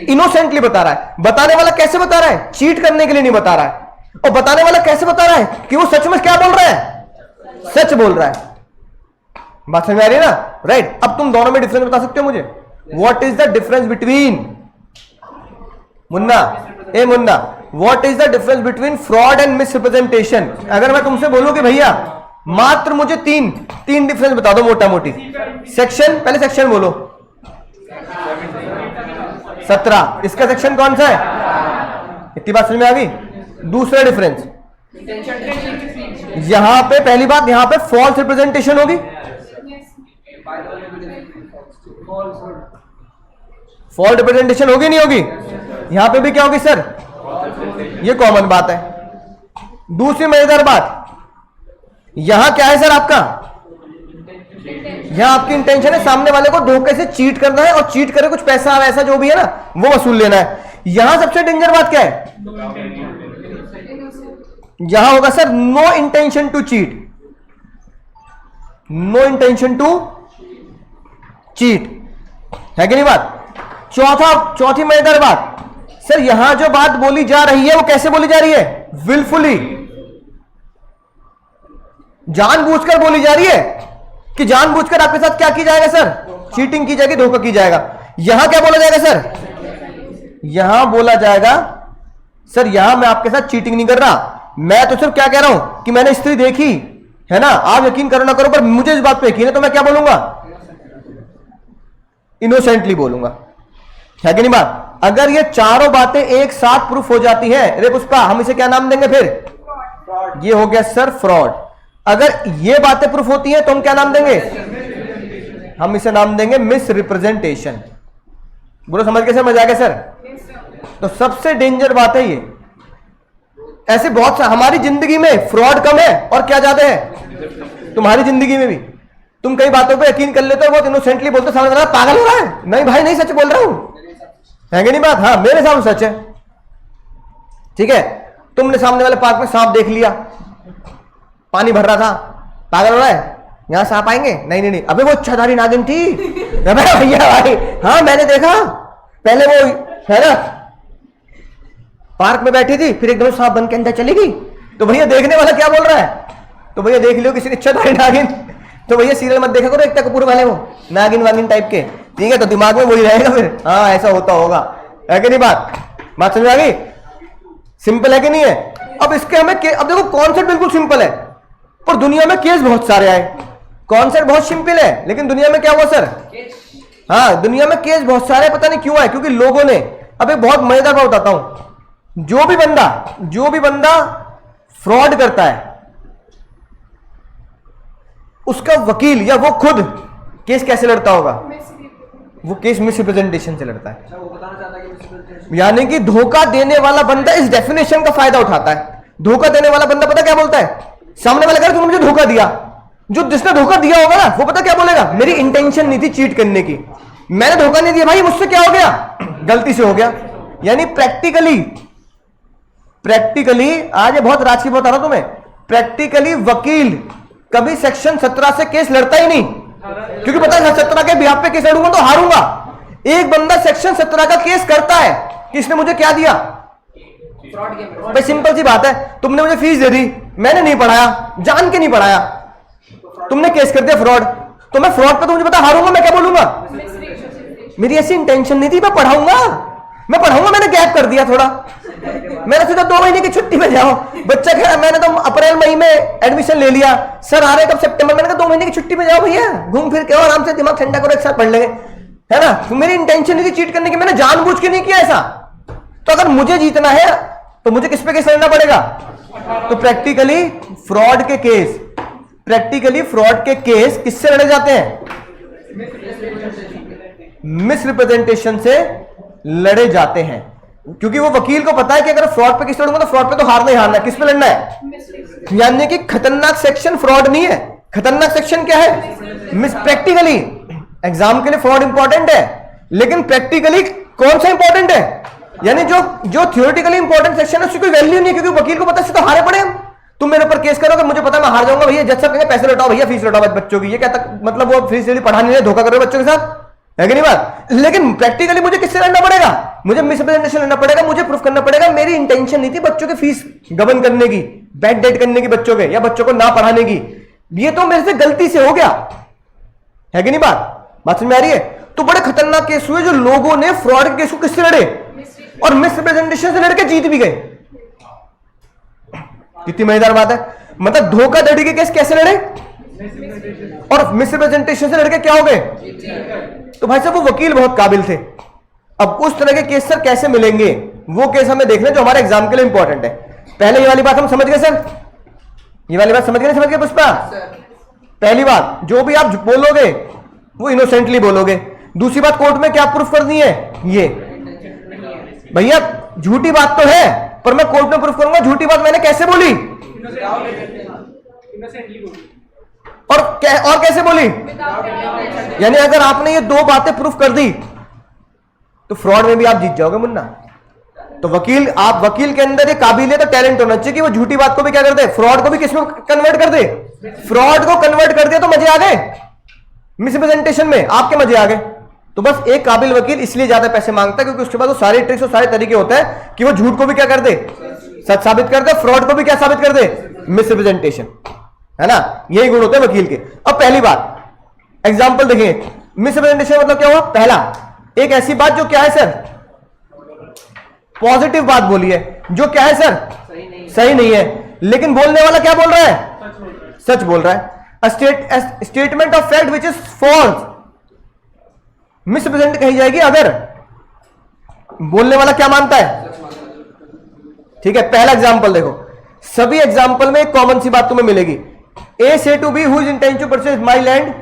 इनोसेंटली बता रहा है। बताने वाला कैसे बता रहा है, चीट करने के लिए नहीं बता रहा है। और बताने वाला कैसे बता रहा है कि वो सच में क्या बोल रहा है, सच बोल रहा है। बात समझ आ रही है ना, राइट। अब तुम दोनों में डिफरेंस बता सकते हो मुझे, what is the difference between, Munna A Munna, what is the difference between fraud and misrepresentation. अगर मैं तुमसे बोलूं कि भैया मात्र मुझे तीन डिफरेंस बता दो मोटा मोटी, सेक्शन, पहले सेक्शन बोलो 17, इसका सेक्शन कौन सा है, इतनी बात समझ में आ गई। दूसरा डिफरेंस, यहां पे पहली बात, यहां पे फॉल्स रिप्रेजेंटेशन होगी, फॉल्स रिप्रेजेंटेशन होगी नहीं होगी, यहां पे भी क्या होगी सर, ये कॉमन बात है। दूसरी मजेदार बात, यहां क्या है सर आपका, यहां आपकी इंटेंशन है सामने वाले को धोखे से चीट करना है, और चीट करे कुछ पैसा वैसा जो भी है ना वो वसूल लेना है। यहां सबसे डेंजर बात क्या है, यहां होगा sir no intention to cheat, no intention to cheat, है कि नहीं बात। चौथी मजेदार बात, सर यहां जो बात बोली जा रही है वो कैसे बोली जा रही है, विलफुली, जानबूझकर बोली जा रही है, कि जानबूझकर आपके साथ क्या की जाएगा सर, चीटिंग की जाएगी, धोखा की जाएगा। यहां क्या बोला जाएगा सर, यहां बोला जाएगा सर यहां मैं आपके साथ चीटिंग नहीं कर रहा, मैं तो सिर्फ क्या कह रहा हूं कि मैंने स्त्री देखी है ना, आप यकीन करो ना करो पर मुझे इस बात पे यकीन है, तो मैं क्या बोलूंगा, इनोसेंटली बोलूंगा, है कि नहीं बात। अगर ये चारों बातें एक साथ प्रूफ हो जाती है, रे पुष्पा हम इसे क्या नाम देंगे फिर, ये हो गया सर फ्रॉड। अगर ये बातें प्रूफ होती हैं तो हम क्या नाम देंगे, हम इसे नाम देंगे मिस रिप्रेजेंटेशन। बोलो समझ के समझ आ गया सर। तो सबसे डेंजर बात है ये, ऐसे बहुत हमारी जिंदगी में फ्रॉड कम है और क्या ज्यादा है, तुम्हारी जिंदगी में भी तुम कई बातों पे यकीन कर लेते हो, बहुत इनोसेंटली बोलते, सामने वाला पागल हो रहा है, नहीं भाई नहीं सच बोल रहा हूं, है कि नहीं बात, हाँ मेरे सामने सच है, ठीक है। तुमने सामने वाले पार्क में सांप देख लिया, पानी भर रहा था, पागल हो रहा है, यहां सांप आएंगे, नहीं नहीं, अबे वो इच्छाधारी नागिन थी, भैया भाई हाँ मैंने देखा, पहले वो है ना पार्क में बैठी थी, फिर एकदम सांप बन के अंदर चली गई, तो भैया देखने वाला क्या बोल रहा है, तो भैया देख लियो किसी ने इच्छाधारी नागिन, तो भैया सीरियल मत देखा करो एकता कपूर वाले वो नागिन वागिन टाइप के, ठीक है, तो दिमाग में वही रहेगा फिर, हाँ ऐसा होता होगा, है कि नहीं बात समझ आ गई। सिंपल है कि नहीं है। अब इसके हमें अब देखो कॉन्सेप्ट बिल्कुल सिंपल है, पर दुनिया में केस बहुत सारे आए। कॉन्सेप्ट बहुत सिंपल है, लेकिन दुनिया में क्या हुआ सर, हाँ दुनिया में केस बहुत सारे, पता नहीं क्यों आए, क्योंकि लोगों ने, अब एक बहुत मजेदार बात बताता हूं, जो भी बंदा फ्रॉड करता है उसका वकील या वो खुद केस कैसे लड़ता होगा, वो केस मिसरिप्रेजेंटेशन से लड़ता है। यानी कि धोखा देने वाला बंदा इस डेफिनेशन का फायदा उठाता है। धोखा देने वाला बंदा पता क्या बोलता है, सामने वाला कह रहा तुमने मुझे धोखा दिया, जो जिसने धोखा दिया होगा ना वो पता क्या बोलेगा, मेरी इंटेंशन नहीं थी चीट करने की, मैंने धोखा नहीं दिया भाई, मुझसे क्या हो गया, गलती से हो गया। यानी प्रैक्टिकली आज ये बहुत राजकीय बता रहा हूं तुम्हें, प्रैक्टिकली वकील कभी सेक्शन 17 से केस लड़ता ही नहीं, क्योंकि पता है 17 के बिहाफ पे केस लड़ूंगा तो हारूंगा। एक बंदा सेक्शन 17 का केस करता है कि इसने मुझे क्या दिया, भाई सिंपल सी बात है, तुमने मुझे फीस दे दी, मैंने नहीं पढ़ाया, जान के नहीं पढ़ाया, तुमने केस कर दिया फ्रॉड, तो मैं फ्रॉड पे तो मुझे पता हारूंगा, मैं क्या बोलूंगा? मेरी ऐसी इंटेंशन नहीं थी, मैं पढ़ाऊंगा, मैंने गैप कर दिया थोड़ा, मैंने सोचा 2 महीने की छुट्टी में जाओ, बच्चा कह रहा मैंने तो अप्रैल मई में एडमिशन ले लिया, सर आ रहे कब सितंबर, मैंने कहा 2 महीने की छुट्टी में जाओ भैया, घूम फिर के और आराम से दिमाग ठंडा करो, एक साथ पढ़ लेंगे, है ना? तो मेरी इंटेंशन नहीं थी चीट करने की, मैंने जानबूझ के नहीं किया ऐसा। तो अगर मुझे जीतना है तो मुझे किस पे केस लड़ना पड़ेगा? तो प्रैक्टिकली फ्रॉड के केस किससे लड़े जाते हैं? मिसरिप्रेजेंटेशन से लड़े जाते हैं, क्योंकि वो वकील को पता है कि अगर फ्रॉड पे केस लड़ूंगा तो फ्रॉड पे तो हारना ही हारना है, किस पे लड़ना है? यानी कि खतरनाक सेक्शन फ्रॉड नहीं है, खतरनाक सेक्शन क्या है? प्रैक्टिकली एग्जाम के लिए फ्रॉड इंपॉर्टेंट है, लेकिन प्रैक्टिकली कौन सा इंपॉर्टेंट है? यानी जो थियोरेटिकली इंपॉर्टेंट सेक्शन है उसकी कोई वैल्यू नहीं है, क्योंकि वकील को पता है तो हारे पड़े हम। तुम मेरे ऊपर केस करोगे, मुझे पता है मैं हार जाऊंगा, भैया जज साहब कहेंगे पैसे लौटाओ, भैया फीस लौटाओ बच्चों की, ये क्या तक मतलब वो फीस पढ़ा नहीं रहे, धोखा कर रहे हो बच्चों के साथ, है कि नहीं बात? लेकिन प्रैक्टिकली मुझे किससे लड़ना पड़ेगा? मुझे मिसरिप्रेजेंटेशन लड़ना पड़ेगा, मुझे प्रूफ करना पड़ेगा मेरी इंटेंशन नहीं थी बच्चों की फीस गबन करने की, बैड डेट करने की बच्चों के, या बच्चों को ना पढ़ाने की, ये तो मेरे से गलती से हो गया, है कि नहीं बात समझ में आ रही है? तो बड़े खतरनाक केस हुए जो लोगों ने फ्रॉड के केस को किससे लड़े और मिसरिप्रेजेंटेशन से लड़के जीत भी गए। कितनी मजेदार बात है, मतलब धोखाधड़ी के केस कैसे लड़े और मिसरिप्रेजेंटेशन से लड़के क्या हो गए? तो भाई साहब वो वकील बहुत काबिल थे। अब उस तरह के केस सर कैसे मिलेंगे, वो केस हमें देखना जो हमारे एग्जाम के लिए इंपॉर्टेंट है। पहले ये वाली बात हम समझ गए सर, ये वाली बात समझ गए पुष्पा? पहली बात, जो भी आप बोलोगे वो इनोसेंटली बोलोगे। दूसरी बात, कोर्ट में क्या प्रूफ करनी है? ये भैया झूठी बात तो है पर मैं कोर्ट में प्रूफ करूंगा झूठी बात मैंने कैसे बोली और कैसे बोली। यानी अगर आपने ये 2 बातें प्रूफ कर दी तो फ्रॉड में भी आप जीत जाओगे मुन्ना। तो वकील के अंदर ये काबिलियत और टैलेंट होना चाहिए कि वो झूठी बात को भी क्या कर दे, फ्रॉड को भी किसमें कन्वर्ट कर दे, फ्रॉड को कन्वर्ट कर दिया तो मजे आ गए, मिसप्रेजेंटेशन में आपके मजे आ गए। तो बस एक काबिल वकील इसलिए ज्यादा पैसे मांगता है क्योंकि उसके पास वो सारे ट्रिक्स और सारे तरीके होते हैं कि वो झूठ को भी क्या कर दे, सच साबित कर दे, फ्रॉड को भी क्या साबित कर दे, मिसरिप्रेजेंटेशन, है ना? यही गुण होते हैं वकील के। अब पहली बात एग्जांपल देखिए, मिसरिप्रेजेंटेशन मतलब क्या हुआ? पहला, एक ऐसी बात जो क्या है सर, पॉजिटिव बात बोली है, जो क्या है सर, सही नहीं है, लेकिन बोलने वाला क्या बोल रहा है, सच बोल रहा है। Statement of fact which is false misrepresent कही जाएगी अगर बोलने वाला क्या मानता है, ठीक है। पहला एग्जांपल देखो, सभी एग्जांपल में एक कॉमन सी बात तुम्हें मिलेगी, ए से to B who is intention to purchase my land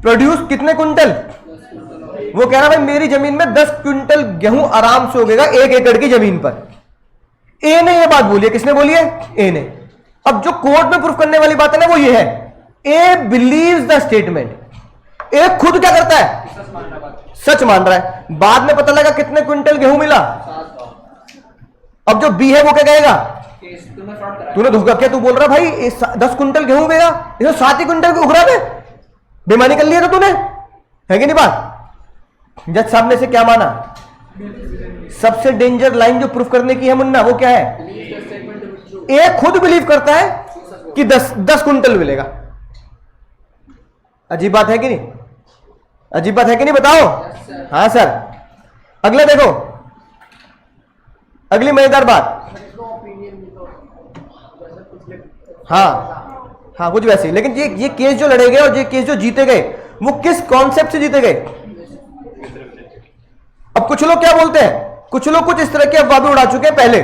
produce कितने कुंटल, वो कह रहा भाई मेरी जमीन में 10 क्विंटल गेहूं आराम से उगेगा 1 एकड़ की जमीन पर। ए ने ये बात बोली है, किसने बोली है, ए ने। अब जो कोर्ट में प्रूफ करने वाली बात है ना वो ये है, ए बिलीव्स द स्टेटमेंट, ए खुद क्या करता है, सच मान रहा है। बाद में पता लगा कितने क्विंटल गेहूं मिला, अब जो बी है वो क्या कहेगा, तूने धोखा किया, तू बोल रहा भाई 10 क्विंटल गेहूं उगेगा, इसे 7 ही क्विंटल उग रहा है, बेईमानी कर लिया था तूने, है कि नहीं बात। जज साहब ने से क्या माना, सबसे डेंजर लाइन जो प्रूफ करने की है मुन्ना वो क्या है, ए खुद बिलीव करता है कि 10 क्विंटल मिलेगा। अजीब बात है कि नहीं, अजीब बात है कि नहीं, बताओ। हाँ सर, अगला देखो, अगली मजेदार बात, हाँ कुछ वैसे ही, लेकिन ये केस जो लड़े गए और ये केस जो जीते गए वो किस कॉन्सेप्ट से जीते गए। अब कुछ लोग क्या बोलते हैं, कुछ लोग कुछ इस तरह के अफवाह भी उड़ा चुके हैं पहले,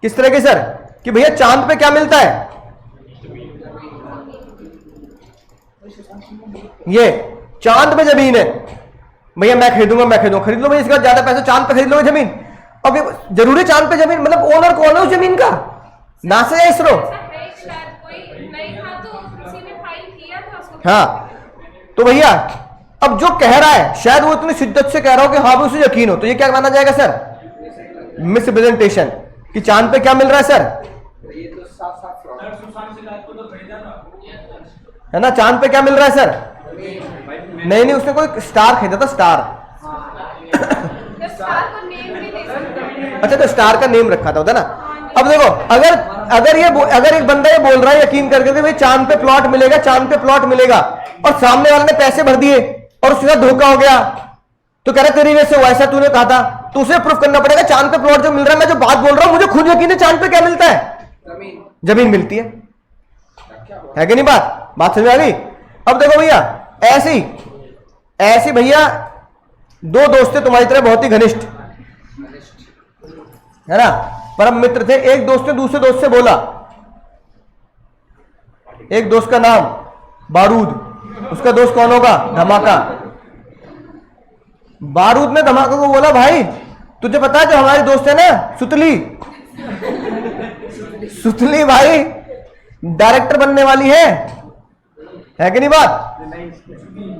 किस तरह के सर, कि भैया चांद पे क्या मिलता है, ये चांद पे जमीन है, भैया मैं खरीदूंगा, खरीद लो भैया, इसके बाद ज्यादा पैसे चांद पे खरीद लो जमीन। अब ये जरूरी चांद पे जमीन, मतलब ओनर कौन है उस जमीन का, नासा या इसरो, हाँ। तो भैया अब जो कह रहा है शायद वो इतनी शिद्दत से कह रहा हो कि हाँ भी उसे यकीन हो, तो ये क्या माना जाएगा सर, मिसप्रेजेंटेशन, कि चांद पे क्या मिल रहा है सर, है ना, चांद पे क्या मिल रहा है सर, नहीं उसने कोई स्टार खरीदा था, स्टार अच्छा तो स्टार का नेम रखा था ना, अब देखो, अगर एक बंदा ये बोल रहा है यकीन करके कि भाई चांद पे प्लॉट मिलेगा, चांद पे प्लॉट मिलेगा, और सामने वाले ने पैसे भर दिए और उसके साथ धोखा हो गया, तो कह रहा तेरी वजह से हुआ, ऐसा तूने कहा था, तो उसे प्रूफ करना पड़ेगा चांद पे प्लॉट जो मिल रहा है, मैं जो बात बोल रहा हूं मुझे खुद यकीन है चांद पे क्या मिलता है, जमीन मिलती है कि नहीं? बात समझ आ गई? अब देखो भैया, ऐसी भैया दो दोस्त थे तुम्हारी तरह बहुत ही घनिष्ठ, है ना, परम मित्र थे। एक दोस्त ने दूसरे दोस्त से बोला, एक दोस्त का नाम बारूद, उसका दोस्त कौन होगा? धमाका। बारूद ने धमाका को बोला, भाई तुझे पता है जो हमारी दोस्त है ना सुतली, सुतली भाई डायरेक्टर बनने वाली है कि नहीं बात?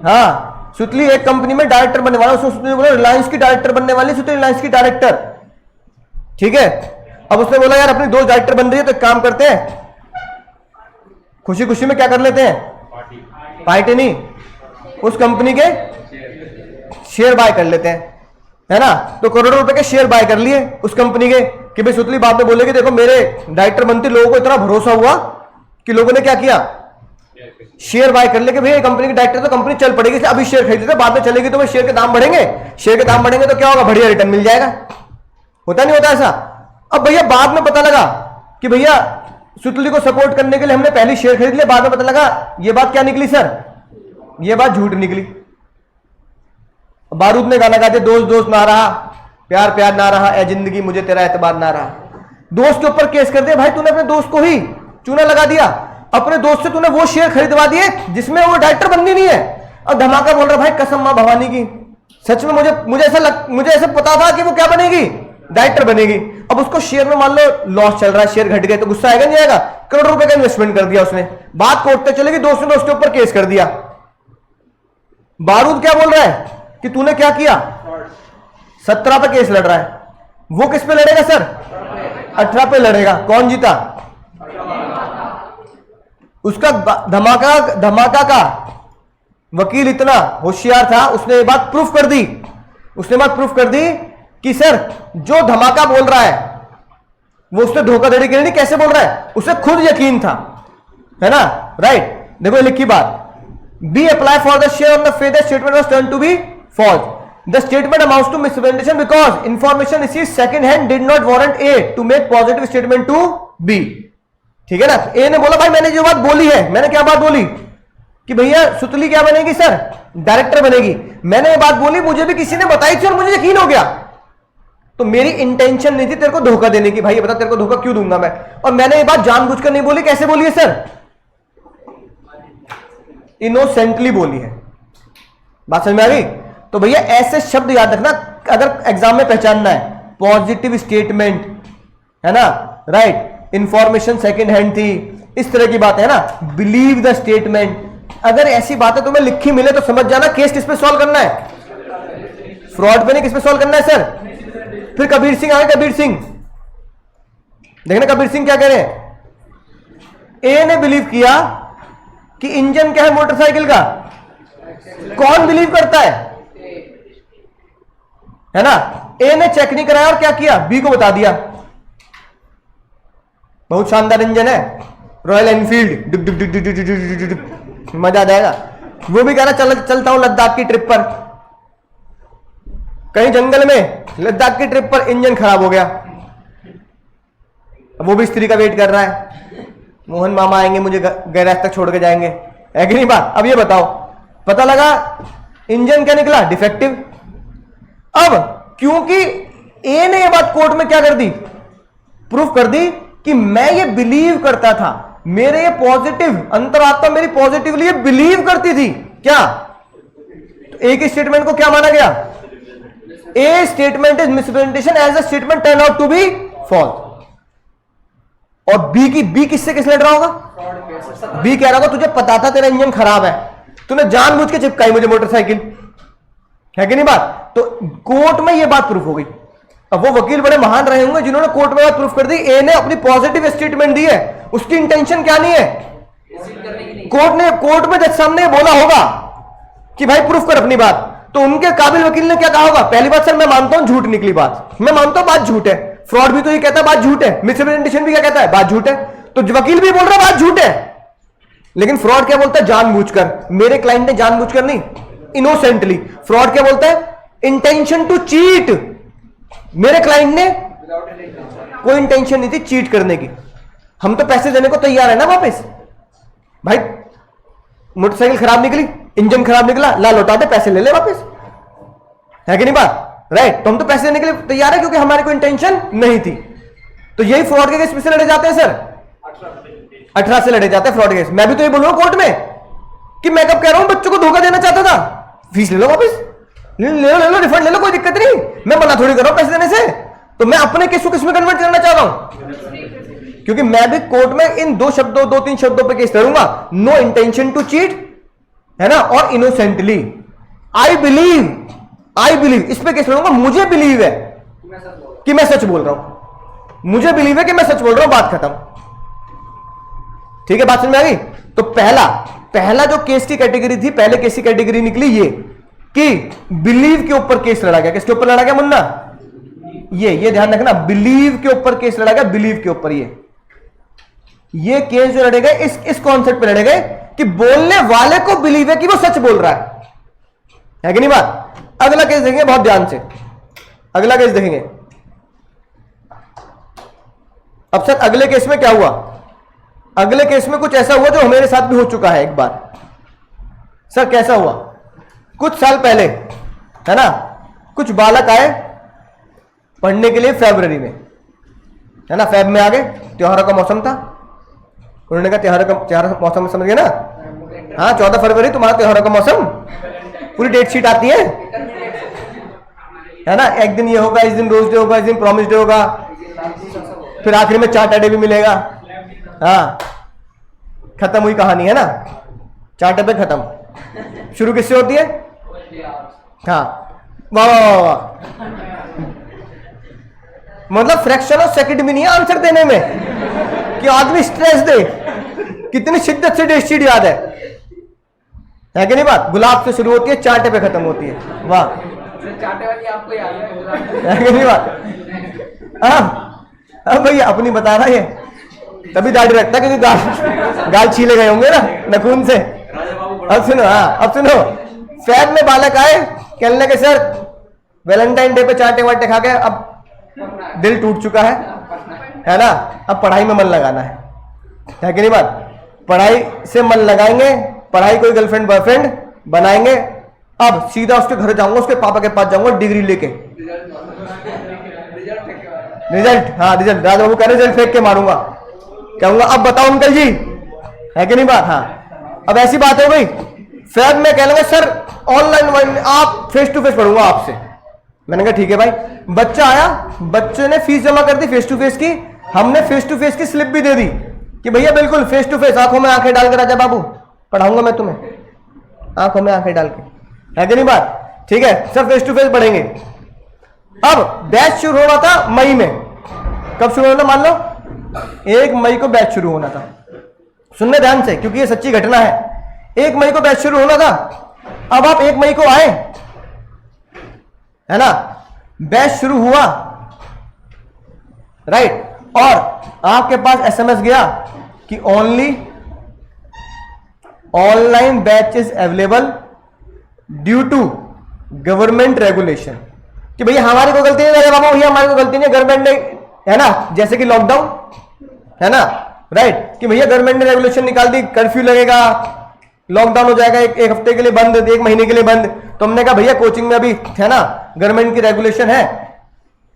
हाँ, सुतली एक कंपनी में डायरेक्टर बनने वाला, उसने बोला रिलायंस की डायरेक्टर बनने वाली, सुतली रिलायंस की डायरेक्टर, ठीक है। अब उसने बोला यार अपनी दोस्त डायरेक्टर बन रही है तो एक काम करते हैं, खुशी खुशी में क्या कर लेते हैं, पार्टी नहीं, उस कंपनी के शेयर बाय कर लेते हैं, है ना। तो करोड़ों रुपए के शेयर बाय कर लिए उस कंपनी के, कि भाई सुतली बाद में बोलेगी देखो मेरे डायरेक्टर बनते, लोगों को इतना भरोसा हुआ कि लोगों ने क्या किया, शेयर बाय कर ले कि भाई कंपनी के डायरेक्टर, तो कंपनी चल पड़ेगी, अभी शेयर खरीद लेते, बाद में चलेगी तो भाई शेयर के दाम बढ़ेंगे, शेयर के दाम बढ़ेंगे तो क्या होगा, बढ़िया रिटर्न मिल जाएगा। होता नहीं होता ऐसा? अब भैया बाद में पता लगा कि भैया सुतली को सपोर्ट करने के लिए हमने पहले शेयर खरीद लिया, बाद में पता लगा ये बात क्या निकली सर, ये बात झूठ निकली। बारूद ने गाना गा दिया, दोस्त दोस्त ना रहा, प्यार प्यार ना रहा, ए जिंदगी मुझे तेरा एतबार ना रहा। दोस्त के ऊपर केस कर दिया, भाई तूने अपने दोस्त को ही चूना लगा दिया, अपने दोस्त से तूने वो शेयर खरीदवा दिए जिसमें वो डायरेक्टर बननी नहीं है। और धमाका बोल रहा भाई कसम मां भवानी की, सच में मुझे ऐसा पता था कि वो क्या बनेगी, डायरेक्टर बनेगी। अब उसको शेयर में मान लो लॉस चल रहा है, शेयर घट गए तो गुस्सा आएगा नहीं आएगा? करोड़ों रुपए का इन्वेस्टमेंट कर दिया उसने, बात कोर्ट तक चलेगी, दोस्त ने दोस्त के ऊपर केस कर दिया। बारूद क्या बोल रहा है कि तूने क्या किया, 17 पे केस लड़ रहा है, वो किस पे लड़ेगा सर, 18 पे लड़ेगा। कौन जीता? उसका धमाका का वकील इतना होशियार था, उसने ये बात प्रूफ कर दी, कि सर जो धमाका बोल रहा है वो उसने धोखाधड़ी की नहीं, कैसे बोल रहा है, उसे खुद यकीन था, है ना, राइट। देखो लिखी बात, B apply for the share on the faith that statement was turn to be false, the statement amounts to misrepresentation because information received second hand did not warrant A to make positive statement to be. ठीक है ना, ए ने बोला भाई मैंने जो बात बोली है, मैंने क्या बात बोली कि भैया सुतली क्या बनेगी सर, डायरेक्टर बनेगी, मैंने ये बात बोली, मुझे भी किसी ने बताई थी और मुझे यकीन हो गया, तो मेरी इंटेंशन नहीं थी तेरे को धोखा देने की, भाई ये बता तेरे को धोखा क्यों दूंगा मैं, और मैंने ये बात जानबूझकर नहीं बोली, कैसे बोली है सर, इनोसेंटली बोली है। बात समझ में आ गई? तो भैया ऐसे शब्द याद रखना अगर एग्जाम में पहचानना है, पॉजिटिव स्टेटमेंट, है ना, राइट, इंफॉर्मेशन सेकंड हैंड थी, इस तरह की बात है ना, बिलीव द स्टेटमेंट, अगर ऐसी बातें तुम्हें लिखी मिले तो समझ जाना केस किस पे सॉल्व करना है, फ्रॉड पे नहीं, किस पे सॉल्व करना है सर। फिर कबीर सिंह आए, कबीर सिंह देखना कबीर सिंह क्या कह रहे हैं, ए ने बिलीव किया कि इंजन क्या है मोटरसाइकिल का, कौन बिलीव करता है ना, ए ने चेक नहीं कराया और क्या किया, बी को बता दिया बहुत शानदार इंजन है, royal Enfield, Dick Dick Dick Dick Dick Dick Dick Dick, मजा आ जाएगा। वो भी कह रहा चलता हूं लद्दाख की ट्रिप पर, कहीं जंगल में लद्दाख की ट्रिप पर इंजन खराब हो गया, अब वो भी स्त्री का वेट कर रहा है, मोहन मामा आएंगे मुझे गैराज तक छोड़ के जाएंगे, है कि नहीं बात। अब ये बताओ, पता लगा इंजन क्या निकला, डिफेक्टिव। अब क्योंकि ए ने ये बात कोर्ट में क्या कर दी, प्रूफ कर दी कि मैं ये बिलीव करता था, मेरे ये पॉजिटिव अंतरात्मा मेरी पॉजिटिवली ये बिलीव करती थी, क्या, तो ए की स्टेटमेंट को क्या माना गया, A statement is misrepresentation as a statement turn out to be false. और बी किससे किस लड़ रहा होगा, बी कह रहा होगा तुझे पता था तेरा इंजन खराब है, तूने जानबूझ के चिपकाई मुझे मोटरसाइकिल, है कि नहीं बात। तो कोर्ट में ये बात प्रूफ हो गई। अब वो वकील बड़े महान रहे होंगे जिन्होंने कोर्ट में बात प्रूफ कर दी, ए ने अपनी पॉजिटिव स्टेटमेंट दी है, उसकी इंटेंशन क्या नहीं है, कोर्ट में जज सामने बोला होगा कि भाई प्रूफ कर अपनी बात, तो उनके काबिल वकील ने क्या कहा होगा, पहली बात सर मैं मानता हूं झूठ निकली बात, मैं मानता हूं बात झूठ है, फ्रॉड भी तो ये कहता है बात झूठ है, मिसरिप्रेजेंटेशन भी क्या कहता है, बात झूठ है। तो वकील भी बोल रहा है बात झूठ है, लेकिन फ्रॉड क्या बोलता है, जानबूझकर। मेरे क्लाइंट ने जानबूझकर नहीं, इनोसेंटली। फ्रॉड क्या बोलता है, इंटेंशन टू चीट। मेरे क्लाइंट ने कोई इंटेंशन नहीं थी चीट करने की, हम तो पैसे देने को तैयार है ना वापस। भाई मोटरसाइकिल खराब निकली, इंजन खराब निकला, ला लौटा दे, पैसे ले ले वापस, है कि नहीं बात, राइट। तो हम तो पैसे देने के लिए तैयार है क्योंकि हमारी कोई इंटेंशन नहीं थी। तो यही फ्रॉड के केस से लड़े जाते हैं सर, 18 से लड़े जाते हैं फ्रॉड केस। मैं भी तो ये बोल रहा हूं कोर्ट में कि मैं कब कह रहा हूं बच्चों को धोखा देना चाहता था, फीस ले लो वापस, ले लो रिफंड ले लो, कोई दिक्कत नहीं, मैं मना थोड़ी कर रहा हूं पैसे देने से। तो मैं अपने केस को किस में कन्वर्ट करना चाह रहा हूं, क्योंकि मैं भी कोर्ट में इन 2-3 शब्दों पे केस लड़ूंगा, नो इंटेंशन टू चीट, है ना, और इनोसेंटली। आई बिलीव इस पे केस लड़ूंगा। मुझे बिलीव है कि मैं सच बोल रहा हूं, मुझे बिलीव है कि मैं सच बोल रहा हूं, बात खत्म। ठीक है, बात समझ में आ गई। तो पहला जो केस की कैटेगरी थी, पहले केस की कैटेगरी निकली ये कि बिलीव के ऊपर केस लड़ा गया। किसके ऊपर लड़ा गया मुन्ना, ये ध्यान रखना, बिलीव के ऊपर केस लड़ा गया, बिलीव के ऊपर। ये केस जो लड़े गए इस कॉन्सेप्ट पे लड़े गए कि बोलने वाले को बिलीव है कि वो सच बोल रहा है कि नहीं बात। अगला केस देखेंगे बहुत ध्यान से, अगला केस देखेंगे। अब सर अगले केस में क्या हुआ, अगले केस में कुछ ऐसा हुआ जो हमारे साथ भी हो चुका है एक बार। सर कैसा हुआ, कुछ साल पहले, है ना, कुछ बालक आए पढ़ने के लिए फरवरी में, है ना, फेब में आ गए, त्योहारों का मौसम था। उन्होंने कहा त्योहारों का मौसम समझ गए ना, हाँ 14 फरवरी तुम्हारा त्योहारों का मौसम, पूरी डेट शीट आती है ना, एक दिन ये होगा, इस दिन रोज डे होगा, इस दिन प्रॉमिस डे होगा, फिर आखिर में चार्टर डे भी मिलेगा। हाँ खत्म हुई कहानी, है ना, चार्टर पे खत्म। शुरू किससे होती है, हाँ वाह वाह वाह, मतलब फ्रैक्शन ऑफ सेकंड भी नहीं है आंसर देने में कि आदमी स्ट्रेस दे, कितनी शिद्दत से डेट शीट याद है कि नहीं बात। गुलाब से शुरू होती है, चार्टे पे खत्म होती है, वाह, चाटे वाली आपको याद है कि नहीं बात। हाँ भैया अपनी बता रहा है, तभी दाढ़ी रखता क्योंकि गाल छीले गए होंगे ना नखून से। अब सुनो, हाँ अब सुनो, फैब में बालक आए, कहने लगे सर वैलेंटाइन डे पे चाटे वाटे खा के अब दिल टूट चुका है ना, अब पढ़ाई में मन लगाना है कि नहीं बात। पढ़ाई से मन लगाएंगे, पढ़ाई कोई गर्लफ्रेंड बॉयफ्रेंड बनाएंगे। अब सीधा उसके घर जाऊंगा, उसके पापा के पास जाऊंगा डिग्री लेके, रिजल्ट, हाँ रिजल्ट, राजा बाबू कह रहे रिजल्ट फेंक के मारूंगा, कहूंगा अब बताओ अंकल जी, है कि नहीं बात। हाँ अब ऐसी बात हो गई, फैब में कह लूंगा सर ऑनलाइन आप फेस टू फेस पढ़ूंगा आपसे। मैंने कहा ठीक है भाई। बच्चा आया, बच्चे ने फीस जमा कर दी फेस टू फेस की, हमने फेस टू फेस की स्लिप भी दे दी कि भैया बिल्कुल फेस टू फेस, आंखों में आंखें डाल कर राजा बाबू पढ़ाऊंगा मैं तुम्हें, आंखों में आंखें डाल के, है कि नहीं बात। ठीक है सर फेस टू फेस पढ़ेंगे। अब बैच शुरू होना था मई में, कब शुरू होना, मान लो 1 मई को बैच शुरू होना था। सुनने ध्यान से क्योंकि ये सच्ची घटना है, 1 मई को बैच शुरू होना था। अब आप 1 मई को आए, है ना, बैच शुरू हुआ, राइट, और आपके पास एसएमएस गया कि only online batch is available due to government regulation. कि भैया हमारी कोई गलती नहीं है बाबा, भैया हमारी कोई गलती नहीं है, गवर्नमेंट ने, है ना, जैसे कि लॉकडाउन, है ना, राइट, कि भैया गवर्नमेंट ने रेगुलेशन निकाल दी, कर्फ्यू लगेगा, लॉकडाउन हो जाएगा, एक हफ्ते के लिए बंद, 1 महीने के लिए बंद। तो हमने कहा भैया कोचिंग में अभी, है ना, गवर्नमेंट की रेगुलेशन है,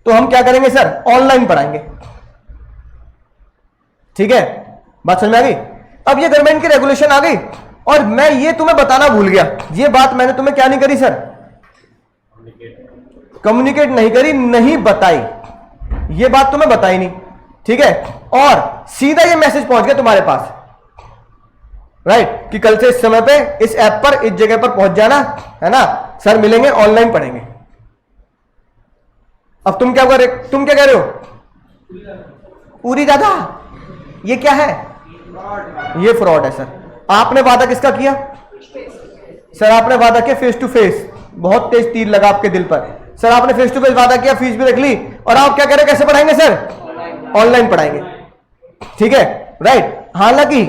तो हम क्या करेंगे सर, ऑनलाइन पढ़ाएंगे। ठीक है, बात समझ में आ गई। अब ये गवर्नमेंट की रेगुलेशन आ गई और मैं ये तुम्हें बताना भूल गया, ये बात मैंने तुम्हें क्या नहीं करी सर, कम्युनिकेट नहीं करी, नहीं बताई, ये बात तुम्हें बताई नहीं। ठीक है, और सीधा ये मैसेज पहुंच गया तुम्हारे पास, राइट, कि कल से इस समय पे इस ऐप पर इस जगह पर पहुंच जाना, है ना, सर मिलेंगे, ऑनलाइन पढ़ेंगे। अब तुम क्या कह रहे हो, पूरी दादा ये क्या है, ये फ्रॉड है सर। आपने वादा किसका किया सर, आपने वादा किया फेस टू फेस, बहुत तेज तीर लगा आपके दिल पर, सर आपने फेस टू फेस वादा किया, फीस भी रख ली, और आप क्या कह रहे हैं, कैसे पढ़ाएंगे सर? ऑनलाइन पढ़ाएंगे, ठीक है, राइट। हालांकि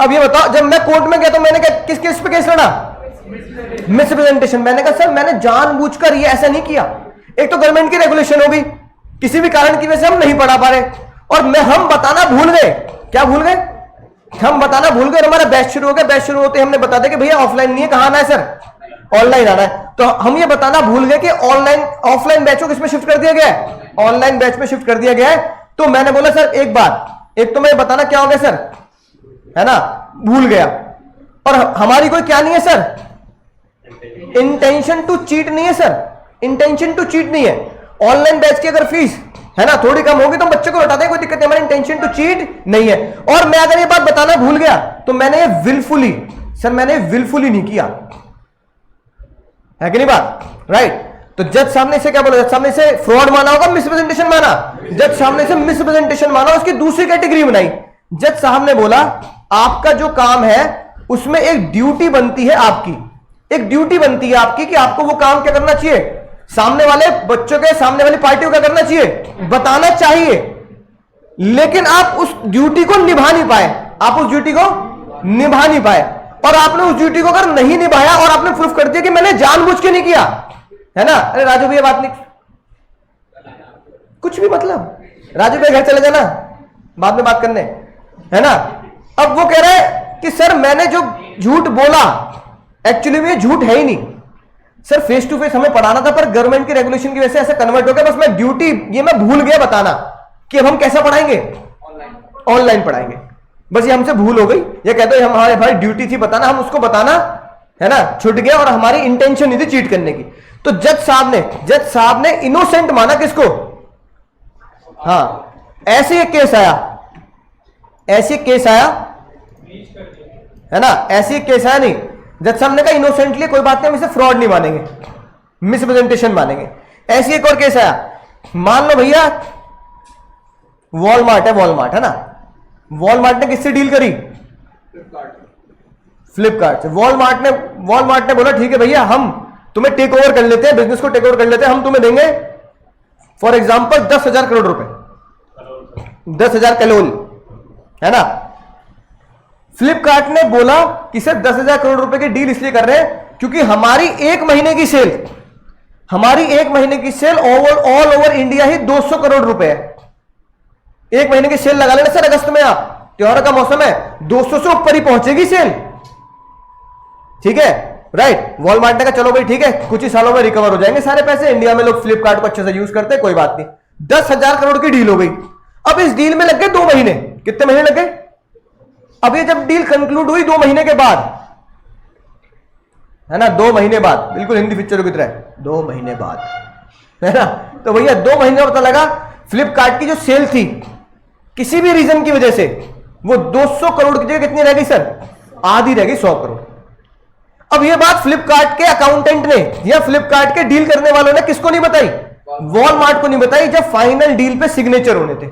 अब ये बताओ, जब मैं कोर्ट में गया तो मैंने किस केस पे केस लड़ा? मिसप्रेजेंटेशन। मैंने कहा सर मैंने जानबूझकर ये ऐसा नहीं किया, एक तो गवर्नमेंट की रेगुलेशन होगी, किसी भी कारण की वजह से हम नहीं पढ़ा पा रहे, और हम बताना भूल गए। क्या भूल गए? हम बताना भूल गए। हमारा बैच शुरू हो गया, बैच शुरू होते हमने बता दिया कि भैया ऑफलाइन नहीं है, कहां आना है सर? ऑनलाइन आना है। तो हम ये बताना भूल गए कि ऑनलाइन ऑफलाइन बैच को किसमें शिफ्ट कर दिया गया है? ऑनलाइन बैच में शिफ्ट कर दिया गया है। तो मैंने बोला सर एक बात, एक तो मैं बताना क्या हो गया सर, है ना, भूल गया, और हमारी कोई क्या नहीं है सर, इंटेंशन टू चीट नहीं है सर, इंटेंशन टू चीट नहीं है। ऑनलाइन बैच की अगर फीस है ना थोड़ी कम होगी तो बच्चे को लौटा दें, कोई दिक्कत नहीं, हमारी इंटेंशन टू चीट नहीं है। और मैं अगर ये बात बताना भूल गया तो मैंने ये विलफुली, सर मैंने विलफुली नहीं किया, है कि नहीं बात, राइट। तो जज सामने से क्या बोला? जज सामने से फ्रॉड माना होगा, मिसप्रेजेंटेशन माना? जज सामने से मिसप्रेजेंटेशन माना, उसकी दूसरी कैटेगरी बनाई। जज साहब ने बोला आपका जो काम है उसमें एक ड्यूटी बनती है आपकी, एक ड्यूटी बनती है आपकी कि आपको वो काम क्या करना चाहिए, सामने वाले बच्चों के, सामने वाली पार्टी को क्या करना चाहिए, बताना चाहिए, लेकिन आप उस ड्यूटी को निभा नहीं पाए, आप उस ड्यूटी को निभा नहीं पाए, और आपने उस ड्यूटी को अगर नहीं निभाया और आपने प्रूफ कर दिया कि मैंने जानबूझ के नहीं किया, है ना, अरे राजू भैया बात नहीं, कुछ भी मतलब, राजू भैया घर चले जाना, बाद में बात करने, है ना। अब वो कह रहे हैं कि सर मैंने जो झूठ बोला एक्चुअली में झूठ है ही नहीं सर, फेस टू फेस हमें पढ़ाना था पर गवर्नमेंट की रेगुलेशन की वजह से ऐसा कन्वर्ट हो गया, बस मैं ड्यूटी ये मैं भूल गया बताना कि अब हम कैसा पढ़ाएंगे, ऑनलाइन पढ़ाएंगे, बस ये हमसे भूल हो गई। ये कहते हैं हमारे भाई ड्यूटी थी बताना, हम उसको बताना, है ना, छूट गया, और हमारी इंटेंशन नहीं थी चीट करने की। तो जज साहब ने इनोसेंट माना किसको? हाँ, ऐसे एक केस आया, ऐसे केस आया, है ना, ऐसे एक केस आया, नहीं, जज साहब ने कहा इनोसेंटली कोई बात नहीं, हम इसे फ्रॉड नहीं मानेंगे, मिसप्रेजेंटेशन मानेंगे। ऐसे एक और केस आया, मान लो भैया वॉलमार्ट है, वॉलमार्ट है ना, वॉलमार्ट ने किससे डील करी? फ्लिपकार्ट से। वॉलमार्ट ने बोला ठीक है भैया हम तुम्हें टेक ओवर कर लेते हैं, बिजनेस को टेक ओवर कर लेते हैं, हम तुम्हें देंगे फॉर एग्जांपल 10,000 करोड़ रुपए, 10,000 कलोल, है ना। फ्लिपकार्ट ने बोला कि सर 10,000 करोड़ रुपए की डील इसलिए कर रहे हैं क्योंकि हमारी एक महीने की सेल, हमारी एक महीने की सेल ऑल ओवर इंडिया ही 200 करोड़ रुपए है। एक महीने की सेल लगा लेना सर, अगस्त में आप, त्योहार का मौसम है, 200 से ऊपर ही पहुंचेगी सेल, ठीक है, राइट। वॉलमार्ट ने कहा चलो भाई ठीक है, कुछ ही सालों में रिकवर हो जाएंगे सारे पैसे, इंडिया में लोग फ्लिपकार्ट को अच्छे से यूज करते हैं, कोई बात नहीं। 10,000 करोड़ की डील हो गई। अब इस डील में लग गए 2 महीने, कितने महीने लग गए? अब ये जब डील कंक्लूड हुई 2 महीने के बाद, है ना, 2 महीने बाद, बिल्कुल हिंदी पिक्चरों की तरह, 2 महीने बाद, है ना। तो भैया 2 महीने में पता लगा फ्लिपकार्ट की जो सेल थी किसी भी रीजन की वजह से वो 200 करोड़ की जगह कितनी रह गई सर? आधी रह गई, 100 करोड़। अब ये बात फ्लिपकार्ट के अकाउंटेंट ने या फ्लिपकार्ट के डील करने वालों ने किसको नहीं बताई? वॉलमार्ट को नहीं बताई, जब फाइनल डील पे सिग्नेचर होने थे।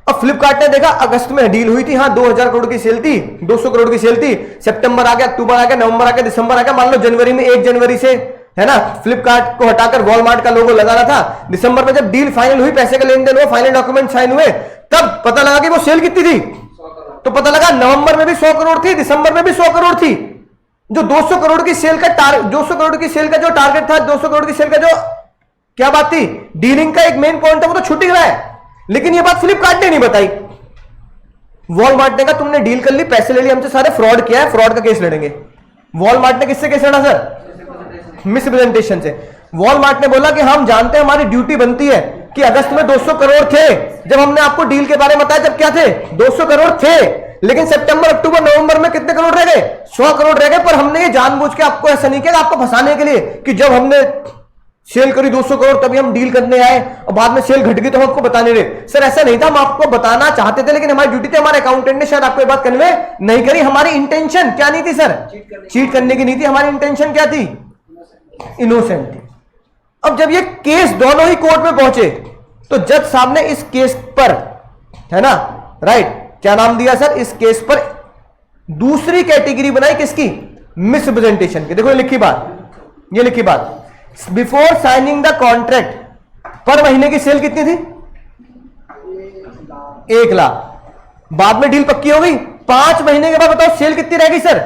अब फ्लिपकार्ट ने देखा अगस्त में डील हुई थी, हाँ 2,000 करोड़ की सेल थी, 200 करोड़ की सेल थी, सितंबर आ गया, अक्टूबर आ गया, नवंबर आ गया, दिसंबर आ गया, मान लो जनवरी में 1 जनवरी से, है ना, फ्लिपकार्ट को हटाकर वॉलमार्ट का लोगो लगाना था। दिसंबर में जब डील फाइनल हुई, पैसे का लेन देन हुआ, फाइनल डॉक्यूमेंट साइन हुए, तब पता लगा कि वो सेल कितनी थी। तो पता लगा नवंबर में भी 100 करोड़ थी, दिसंबर में भी 100 करोड़ थी। जो 200 करोड़ की सेल का 200 करोड़ की सेल का जो टारगेट था, 200 करोड़ की सेल का जो क्या बात थी, डीलिंग का एक मेन पॉइंट था, वो तो छूट ही रहा है। लेकिन ये बात फ्लिपकार्ट ने नहीं बताई। वॉलमार्ट ने कहा तुमने डील कर ली, पैसे ले लिए हमसे सारे, फ्रॉड किया है, फ्रॉड का केस लड़ेंगे। वॉलमार्ट ने किससे केस लड़ा सर? मिसप्रेजेंटेशन से। वॉलमार्ट ने बोला कि हम जानते हैं हमारी ड्यूटी बनती है कि अगस्त में 200 करोड़ थे, जब हमने आपको डील के बारे में बताया, जब क्या थे, 200 करोड़ थे, लेकिन सितंबर, अक्टूबर, नवंबर में कितने करोड़ रह गए? 100 करोड़ रह गए। पर हमने ये जानबूझ के आपको ऐसा नहीं किया, आपको फंसाने के लिए, कि जब हमने सेल करी 200 करोड़ तभी हम डील करने आए, और बाद में सेल घट गई तो हम आपको बता नहीं रहे। सर ऐसा नहीं था, हम आपको बताना चाहते थे, लेकिन हमारी ड्यूटी थी, हमारे अकाउंटेंट ने शायद आपको ये बात कन्वे नहीं करी। हमारी इंटेंशन क्या नहीं थी सर? चीट करने की नहीं थी, हमारी इंटेंशन क्या थी? इनोसेंट थी। अब जब ये केस दोनों ही कोर्ट में पहुंचे तो जज साहब ने इस केस पर, है ना, राइट, क्या नाम दिया सर? इस केस पर दूसरी कैटेगरी बनाई, किसकी? मिसप्रेजेंटेशन की। देखो ये लिखी बात, ये लिखी बात, बिफोर साइनिंग द कॉन्ट्रैक्ट पर महीने की सेल कितनी थी? 1 लाख। बाद में डील पक्की हो गई, 5 महीने के बाद बताओ सेल कितनी रहेगी सर?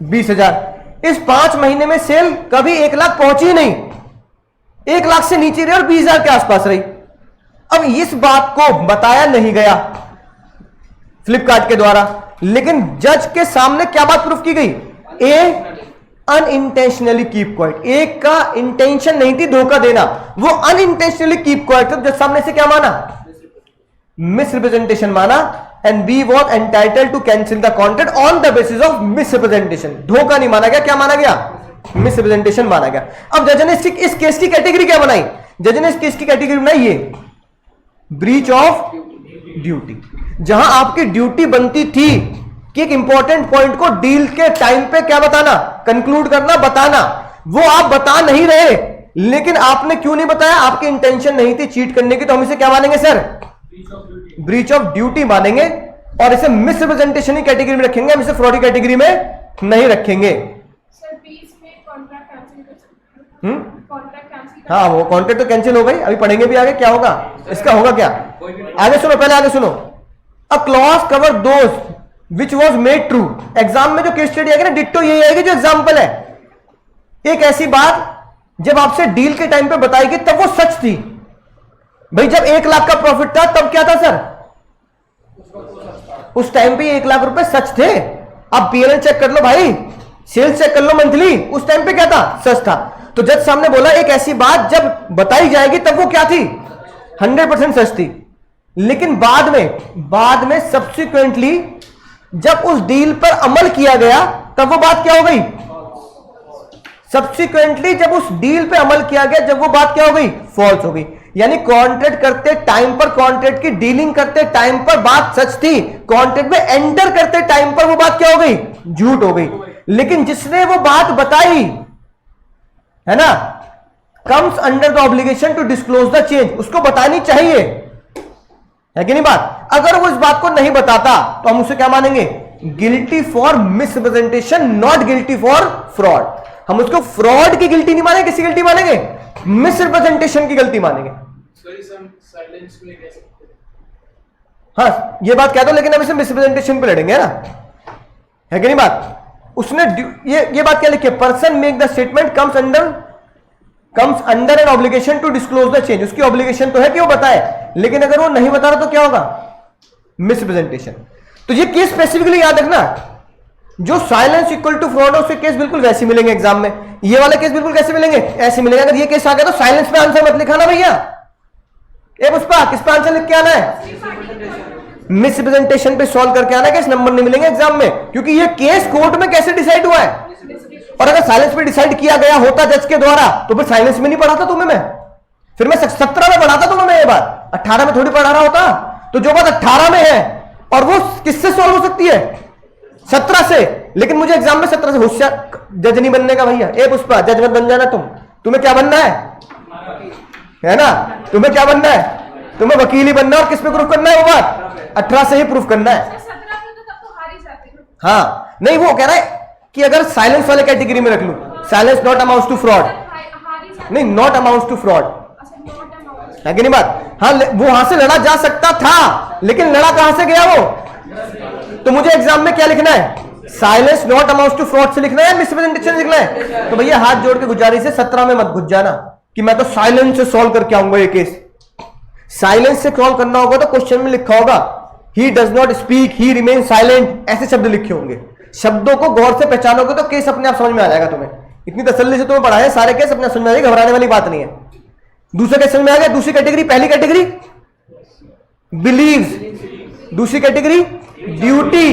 20,000। इस 5 महीने में सेल कभी 1 लाख पहुंची नहीं, 1 लाख से नीचे रही और 20,000 के आसपास रही। अब इस बात को बताया नहीं गया फ्लिपकार्ट के द्वारा, लेकिन जज के सामने क्या बात प्रूफ की गई? ए अनइंटेंशनली कीप क्वाइट। एक का इंटेंशन नहीं थी धोखा देना, वो अनइंटेंशनली कीप क्वाइट। तो जज सामने से क्या माना? मिसरिप्रेजेंटेशन माना। And B was entitled to cancel the contract on the basis of misrepresentation. धोखा नहीं माना गया, क्या माना गया? मिसरिप्रेजेंटेशन माना गया। अब जज ने इस केस की कैटेगरी क्या बनाई? जज ने इस केस की कैटेगरी बनाई ये ब्रीच ऑफ ड्यूटी, जहां आपकी ड्यूटी बनती थी कि एक इंपॉर्टेंट पॉइंट को डील के टाइम पे क्या बताना, कंक्लूड करना, बताना। वो आप बता नहीं रहे, लेकिन आपने क्यों नहीं बताया? आपकी इंटेंशन नहीं थी चीट करने की, तो हम इसे क्या मानेंगे सर? ब्रीच ऑफ ड्यूटी मानेंगे, और इसे मिसरिप्रेजेंटेशन की कैटेगरी में रखेंगे, हम इसे फ्रॉड की कैटेगरी में नहीं रखेंगे। सर बीच में कॉन्ट्रैक्ट कैंसिल कर सकते हैं? Contract cancel? हाँ, वो कॉन्ट्रैक्ट तो कैंसिल हो गई, अभी पढ़ेंगे भी आगे क्या होगा इसका। होगा क्या आगे सुनो, पहले आगे सुनो। A clause cover those which was made true. Exam में जो केस स्टडी आएगी ना, डिट्टो यही आएगी जो एग्जाम्पल है। एक ऐसी बात जब आपसे डील के टाइम पे बताई गई तब वो सच थी। भाई जब 1 लाख का प्रॉफिट था तब क्या था सर? उस टाइम पे 1 लाख रुपए सच थे। आप पीएनएल चेक कर लो भाई, सेल्स चेक कर लो मंथली, उस टाइम पे क्या था? सच था। तो जज सामने बोला एक ऐसी बात जब बताई जाएगी तब वो क्या थी? 100% सच थी। लेकिन बाद में सब्सिक्वेंटली जब उस डील पर अमल किया गया तब वो बात क्या हो गई? सब्सिक्वेंटली जब उस डील पे अमल किया गया, जब वो बात क्या हो गई? फॉल्स हो गई। यानी कॉन्ट्रैक्ट करते टाइम पर, कॉन्ट्रैक्ट की डीलिंग करते टाइम पर बात सच थी, कॉन्ट्रैक्ट में एंटर करते टाइम पर वो बात क्या हो गई? झूठ हो गई। लेकिन जिसने वो बात बताई है ना, comes under the obligation to disclose the change. उसको बतानी चाहिए, है कि नहीं बात? अगर वो इस बात को नहीं बताता तो हम उसे क्या मानेंगे? Guilty for misrepresentation, not guilty for fraud. हम उसको फ्रॉड की गिल्टी नहीं मानेंगे, किसी गिल्टी मानेंगे? मिसरिप्रेजेंटेशन की गलती मानेंगे। हाँ, ये बात कह दो, लेकिन हम इसे मिसरिप्रेजेंटेशन पे लड़ेंगे, है ना, है कि नहीं बात? उसने ये बात क्या लिखी है? Person make the statement comes under an obligation to disclose the change. उसकी ऑब्लिगेशन तो है कि वो बताए, लेकिन अगर वो नहीं बता रहा तो क्या होगा? मिसरिप्रेजेंटेशन। तो ये केस स्पेसिफिकली याद रखना, जो साइलेंस इक्वल टू फ्रॉड है उसके केस बिल्कुल वैसे मिलेंगे एग्जाम में। ये वाले केस बिल्कुल कैसे मिलेंगे? ऐसे मिलेंगे। अगर ये केस आ गया तो साइलेंस पे आंसर मत लिखाना भैया। ए पुष्पा, किस पे आंसर लिख के आना है? मिसरिप्रेजेंटेशन पे सॉल्व करके आना है, केस नंबर नहीं मिलेंगे एग्जाम में, क्योंकि ये केस कोर्ट में कैसे डिसाइड हुआ है। और अगर साइलेंस पे डिसाइड किया गया होता जज के द्वारा तो फिर साइलेंस में नहीं पढ़ाता तुम्हें मैं, फिर मैं 17 में पढ़ाता तुम्हें मैं। ये बात 18 में थोड़ी पढ़ा रहा होता। तो जो बात 18 में है और वो किससे सॉल्व हो सकती है? 17 से। लेकिन मुझे एग्जाम में 17 से होशियार जज नहीं बनने का भैया। ए पुष्पा, जज मत बन जाना तुम। तुम्हें क्या बनना है ना? तुम्हें क्या बनना है? तुम्हें वकील ही बनना है। और किस पे प्रूफ करना है? वो बात 18 से ही प्रूफ करना है। हाँ, नहीं, वो कह रहा है कि अगर साइलेंस वाले कैटेगरी में रख लूं, silence not amounts to fraud, नहीं, नॉट अमाउंट्स टू फ्रॉड, है कि नहीं बात? हाँ, वो वहां से लड़ा जा सकता था, लेकिन लड़ा कहां से गया वो? तो मुझे एग्जाम में क्या लिखना है? Silence not amounts to fraud से लिखना है, मिसरिप्रेजेंटेशन लिखना है। तो भैया हाथ जोड़ के गुजारिश है 17 में मत घुस जाना कि मैं तो साइलेंस से सॉल्व करके आऊंगा ये केस। साइलेंस से सॉल्व करना होगा तो क्वेश्चन में लिखा होगा he does not speak, he remain silent, ऐसे शब्द लिखे होंगे। शब्दों को गौर से पहचानोगे तो केस अपने आप समझ में आ जाएगा तुम्हें। इतनी तसल्ली से तुम्हें पढ़ाया, सारे केस अपने समझ में आ जाएगा, घबराने वाली बात नहीं है। दूसरा केस समझ में आ गया? दूसरी कैटेगरी, पहली कैटेगरी बिलीव्स, दूसरी कैटेगरी ड्यूटी,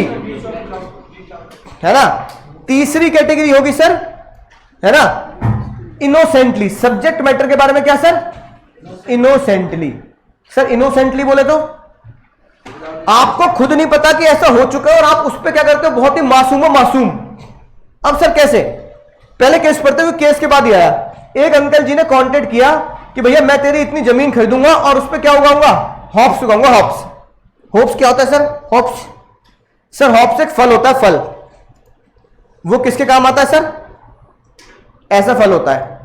है ना। तीसरी कैटेगरी होगी सर, है ना, इनोसेंटली। सब्जेक्ट मैटर के बारे में क्या सर? इनोसेंटली। सर इनोसेंटली बोले तो आपको खुद नहीं पता कि ऐसा हो चुका है और आप उस पर क्या करते हो? बहुत ही मासूम हो मासूम। अब सर कैसे? पहले केस पढ़ते हुए केस के बाद ही आया, एक अंकल जी ने कॉन्टेक्ट किया कि भैया मैं तेरी इतनी जमीन खरीदूंगा और उस पर क्या उगाऊंगा? हॉप्स उगाऊंगा। हॉप्स, होप्स क्या होता है सर? हॉप्स, सर हॉप्स एक फल होता है, फल। वो किसके काम आता है सर? ऐसा फल होता है,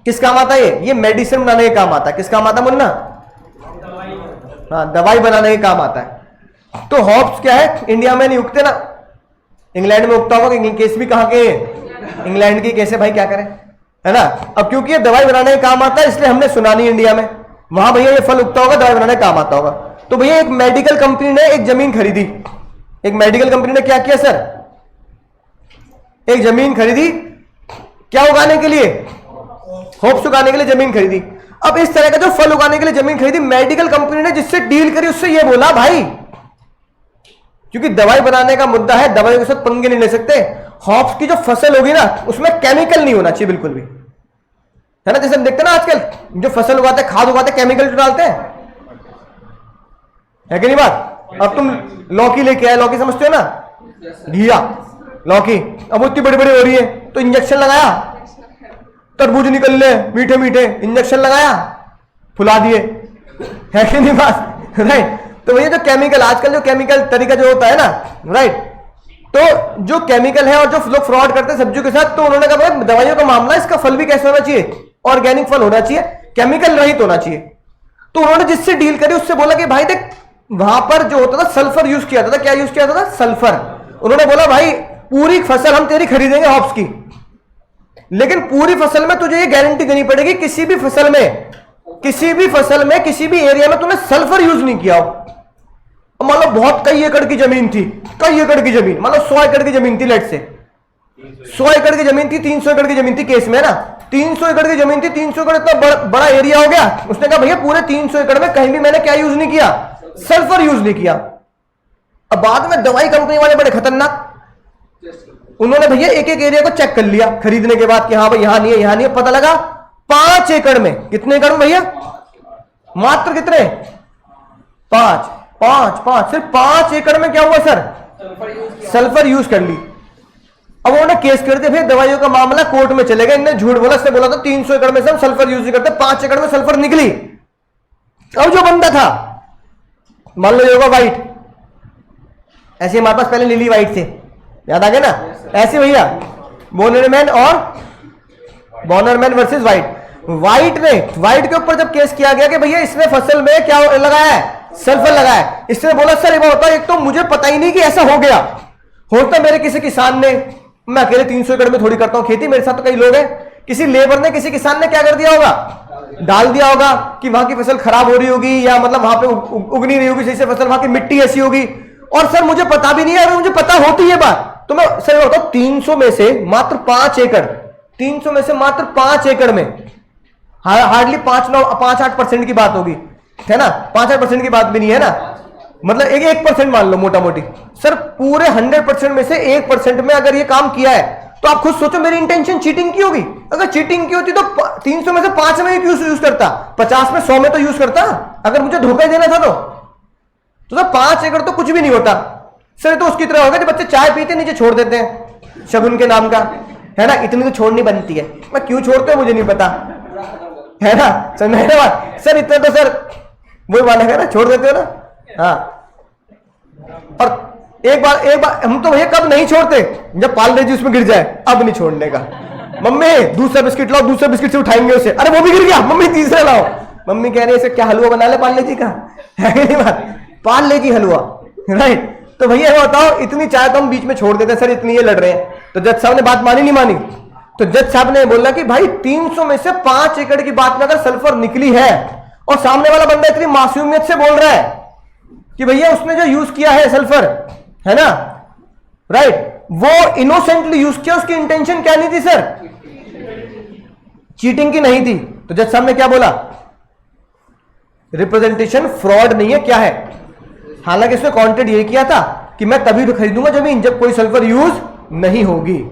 किस काम आता है ये मेडिसिन बनाने के काम आता है। किस काम आता है मुन्ना? हाँ, दवाई बनाने के काम आता है। तो हॉप्स क्या है, इंडिया में नहीं उगते ना, इंग्लैंड में उगता होगा। केस भी कहाँ के? इंग्लैंड की। कैसे भाई, क्या करें, है ना। अब क्योंकि ये दवाई बनाने के काम आता है इसलिए हमने सुना नहीं इंडिया में, वहां भैया ये फल उगता होगा, दवाई बनाने का काम आता होगा। तो भैया एक मेडिकल कंपनी ने एक जमीन खरीदी। एक मेडिकल कंपनी ने क्या किया सर? एक जमीन खरीदी, क्या उगाने के लिए? होप्स उगाने के लिए जमीन खरीदी। अब इस तरह का जो फल उगाने के लिए जमीन खरीदी, मेडिकल कंपनी ने जिससे डील करी उससे ये बोला भाई, क्योंकि दवाई बनाने का मुद्दा है, दवाई के साथ पंगे नहीं ले सकते। हॉप्स की जो फसल होगी ना उसमें केमिकल नहीं होना चाहिए बिल्कुल भी, है ना। जैसे हम देखते हैं ना आजकल जो फसल उगाते हैं, खाद उगाते हैं, केमिकल जो डालते हैं, है कि नहीं बात। अब तुम लौकी लेके आए, लौकी समझते हो ना, घिया लौकी, अब वो इतनी बड़ी बड़ी हो रही है तो इंजेक्शन लगाया, तरबूज निकल ले मीठे मीठे, इंजेक्शन लगाया, फुला दिए, है कि नहीं बात, राइट। तो भैया जो केमिकल, आजकल जो केमिकल तरीका जो होता है ना, राइट, तो जो केमिकल है और जो लोग फ्रॉड करते हैं सब्जियों के साथ, तो उन्होंने कहा भाई दवाइयों का मामला, इसका फल भी कैसे होना चाहिए, ऑर्गेनिक फल होना चाहिए, केमिकल रहित होना चाहिए। तो उन्होंने जिससे डील करी उससे बोला कि भाई देख, वहां पर जो होता था सल्फर यूज किया था, क्या यूज किया था? सल्फर। उन्होंने बोला भाई पूरी फसल हम तेरी खरीदेंगे हॉप्स की, लेकिन पूरी फसल में तुझे ये गारंटी देनी पड़ेगी किसी भी फसल में, किसी भी एरिया में तूने सल्फर यूज नहीं किया हो। मान लो बहुत कई एकड़ की जमीन थी, कई एकड़ की जमीन, मान लो 100 एकड़ की जमीन थी, लेट से 100 एकड़ की जमीन थी, 300 एकड़ की जमीन थी केस में ना, 300 एकड़ की जमीन थी, 300 एकड़ इतना बड़ा एरिया हो गया। उसने कहा भैया पूरे 300 एकड़ में कहीं भी मैंने क्या यूज नहीं किया? सल्फर यूज नहीं किया। अब बाद में दवाई कंपनी वाले बड़े खतरनाक, उन्होंने भैया एक एक एरिया को चेक कर लिया खरीदने के बाद कि हाँ भाई यहां नहीं है, यहां नहीं है। पता लगा 5 एकड़ में, कितने एकड़ में भैया? मात्र कितने? 5 सिर्फ 5 एकड़ में क्या हुआ सर? सल्फर यूज कर ली। अब उन्होंने केस कर दिया, फिर दवाइयों का मामला कोर्ट में चले गए। इन्होंने झूठ बोला, इसने बोला था 300 एकड़ में से हम सल्फर यूज नहीं करते, 5 एकड़ में सल्फर निकली। अब जो बंदा था, मान लो ये होगा व्हाइट, ऐसे हमारे पास पहले लिली व्हाइट थे, याद आ गया ना, ऐसे भैया बॉनरमैन वर्सेस व्हाइट। व्हाइट के ऊपर जब केस किया गया कि भैया इसने फसल में क्या लगाया है? सल्फर लगाया है। इसने बोला सर ये होता है, एक तो मुझे पता ही नहीं कि ऐसा हो गया, होता मेरे किसी किसान ने, मैं अकेले 300 एकड़ में थोड़ी करता हूं खेती, मेरे साथ तो कई लोग हैं, किसी लेबर ने, किसी किसान ने क्या कर दिया होगा? डाल दिया होगा कि वहां की फसल खराब हो रही होगी, या मतलब वहां पे उग नहीं रही होगी सही से फसल, वहां की मिट्टी ऐसी होगी, और सर मुझे पता भी नहीं है। अगर मुझे पता होती है बात तो मैं सर बताऊं, 300 में से मात्र 5 एकड़, 300 में से मात्र 5 एकड़ में हार्डली 5-8% की बात होगी, है ना, 5-8% की बात भी नहीं है ना, मतलब 1% मान लो मोटा मोटी। सर पूरे 100% में से 1% में अगर ये काम किया है तो आप खुद सोचो मेरी इंटेंशन चीटिंग की होगी। अगर चीटिंग की होती तो 300 में से 5 में क्यों यूज करता, 50 में 100 में तो यूज करता, अगर मुझे धोखा ही देना था तो सर 5 एकड़ तो कुछ भी नहीं होता। सर तो उसकी तरह होगा जो बच्चे चाय पीते नीचे छोड़ देते हैं शगुन के नाम का, है ना, इतनी तो छोड़नी बनती है, मैं क्यों छोड़ते हैं मुझे नहीं पता, है ना, समझ रहे बात। सर इतना तो सर वही वाला है ना, छोड़ देते हो ना। हाँ, और एक बार हम तो भैया कब नहीं छोड़ते, जब पार्ले जी उसमें गिर जाए, अब नहीं छोड़ने का। मम्मी दूसरा बिस्किट लाओ, दूसरे बिस्किट से उठाएंगे उसे, अरे वो भी गिर गया, मम्मी तीसरा लाओ। मम्मी कह रही है इसे क्या हलवा बना ले पार्ले जी का, है नहीं बात, पार्ले जी हलवा, राइट। तो भैया बताओ इतनी चाय तो हम बीच में छोड़ देते हैं, सर इतनी ये लड़ रहे हैं। तो जज साहब ने बात मानी नहीं मानी, तो जज साहब ने बोला कि भाई 300 में से 5 एकड़ की बात में अगर सल्फर निकली है और सामने वाला बंदा इतनी मासूमियत से बोल रहा है कि भैया उसने जो यूज किया है सल्फर, है ना, राइट, वो इनोसेंटली यूज किया, उसकी इंटेंशन क्या नहीं थी सर, चीटिंग की नहीं थी। तो जज साहब ने क्या बोला, रिप्रेजेंटेशन फ्रॉड नहीं है, क्या है। हालांकि इसने कॉन्टेंट ये किया था कि मैं तभी तो खरीदूंगा जमीन जब कोई सल्फर यूज नहीं होगी।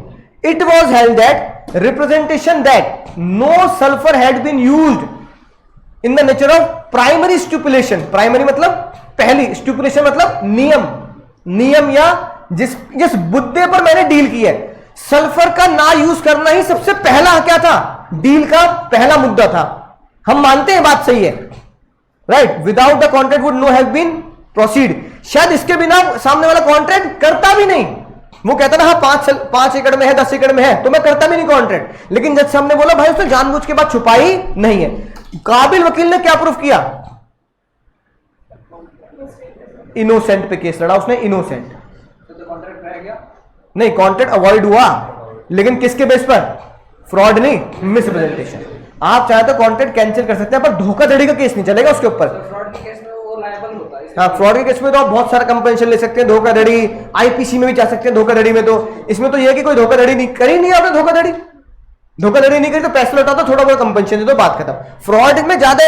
It was held that representation that no sulphur had been used in the nature of primary stipulation. Primary मतलब पहली, स्टिपुलेशन मतलब नियम या जिस मुद्दे पर मैंने डील की है, सल्फर का ना यूज करना ही सबसे पहला क्या था, डील का पहला मुद्दा था। हम मानते हैं बात सही है, right, without the contract would no have been proceed. शायद इसके बिना सामने वाला कॉन्ट्रैक्ट करता भी नहीं, वो कहता ना हाँ 5 एकड़ में है, 10 एकड़ में है, तो मैं करता भी नहीं कॉन्ट्रैक्ट। लेकिन जज साहब ने बोला भाई उसने जानबूझ के बाद छुपाई नहीं है। काबिल वकील ने क्या प्रूफ किया? इनोसेंट पे केस लड़ा उसने, इनोसेंट। तो कॉन्ट्रैक्ट रह गया नहीं, कॉन्ट्रैक्ट अवॉइड हुआ, लेकिन किसके बेस पर? फ्रॉड नहीं, मिसप्रेजेंटेशन। आप चाहे तो कॉन्ट्रैक्ट कैंसिल कर सकते हैं, पर धोखाधड़ी का केस नहीं चलेगा उसके ऊपर। फ्रॉड के केस में वो लायबल होता है। हाँ, फ्रॉड के केस में तो आप बहुत सारा कंपनसेशन ले सकते हैं, धोखाधड़ी, आईपीसी में भी जा सकते हैं धोखाधड़ी में। तो इसमें तो यह है कि कोई धोखाधड़ी नहीं करी, नहीं आपने धोखाधड़ी नहीं करी तो पैसे लौटा दो, थोड़ा बहुत कंपनसेशन दे दो, बात खत्म। फ्रॉड में ज्यादा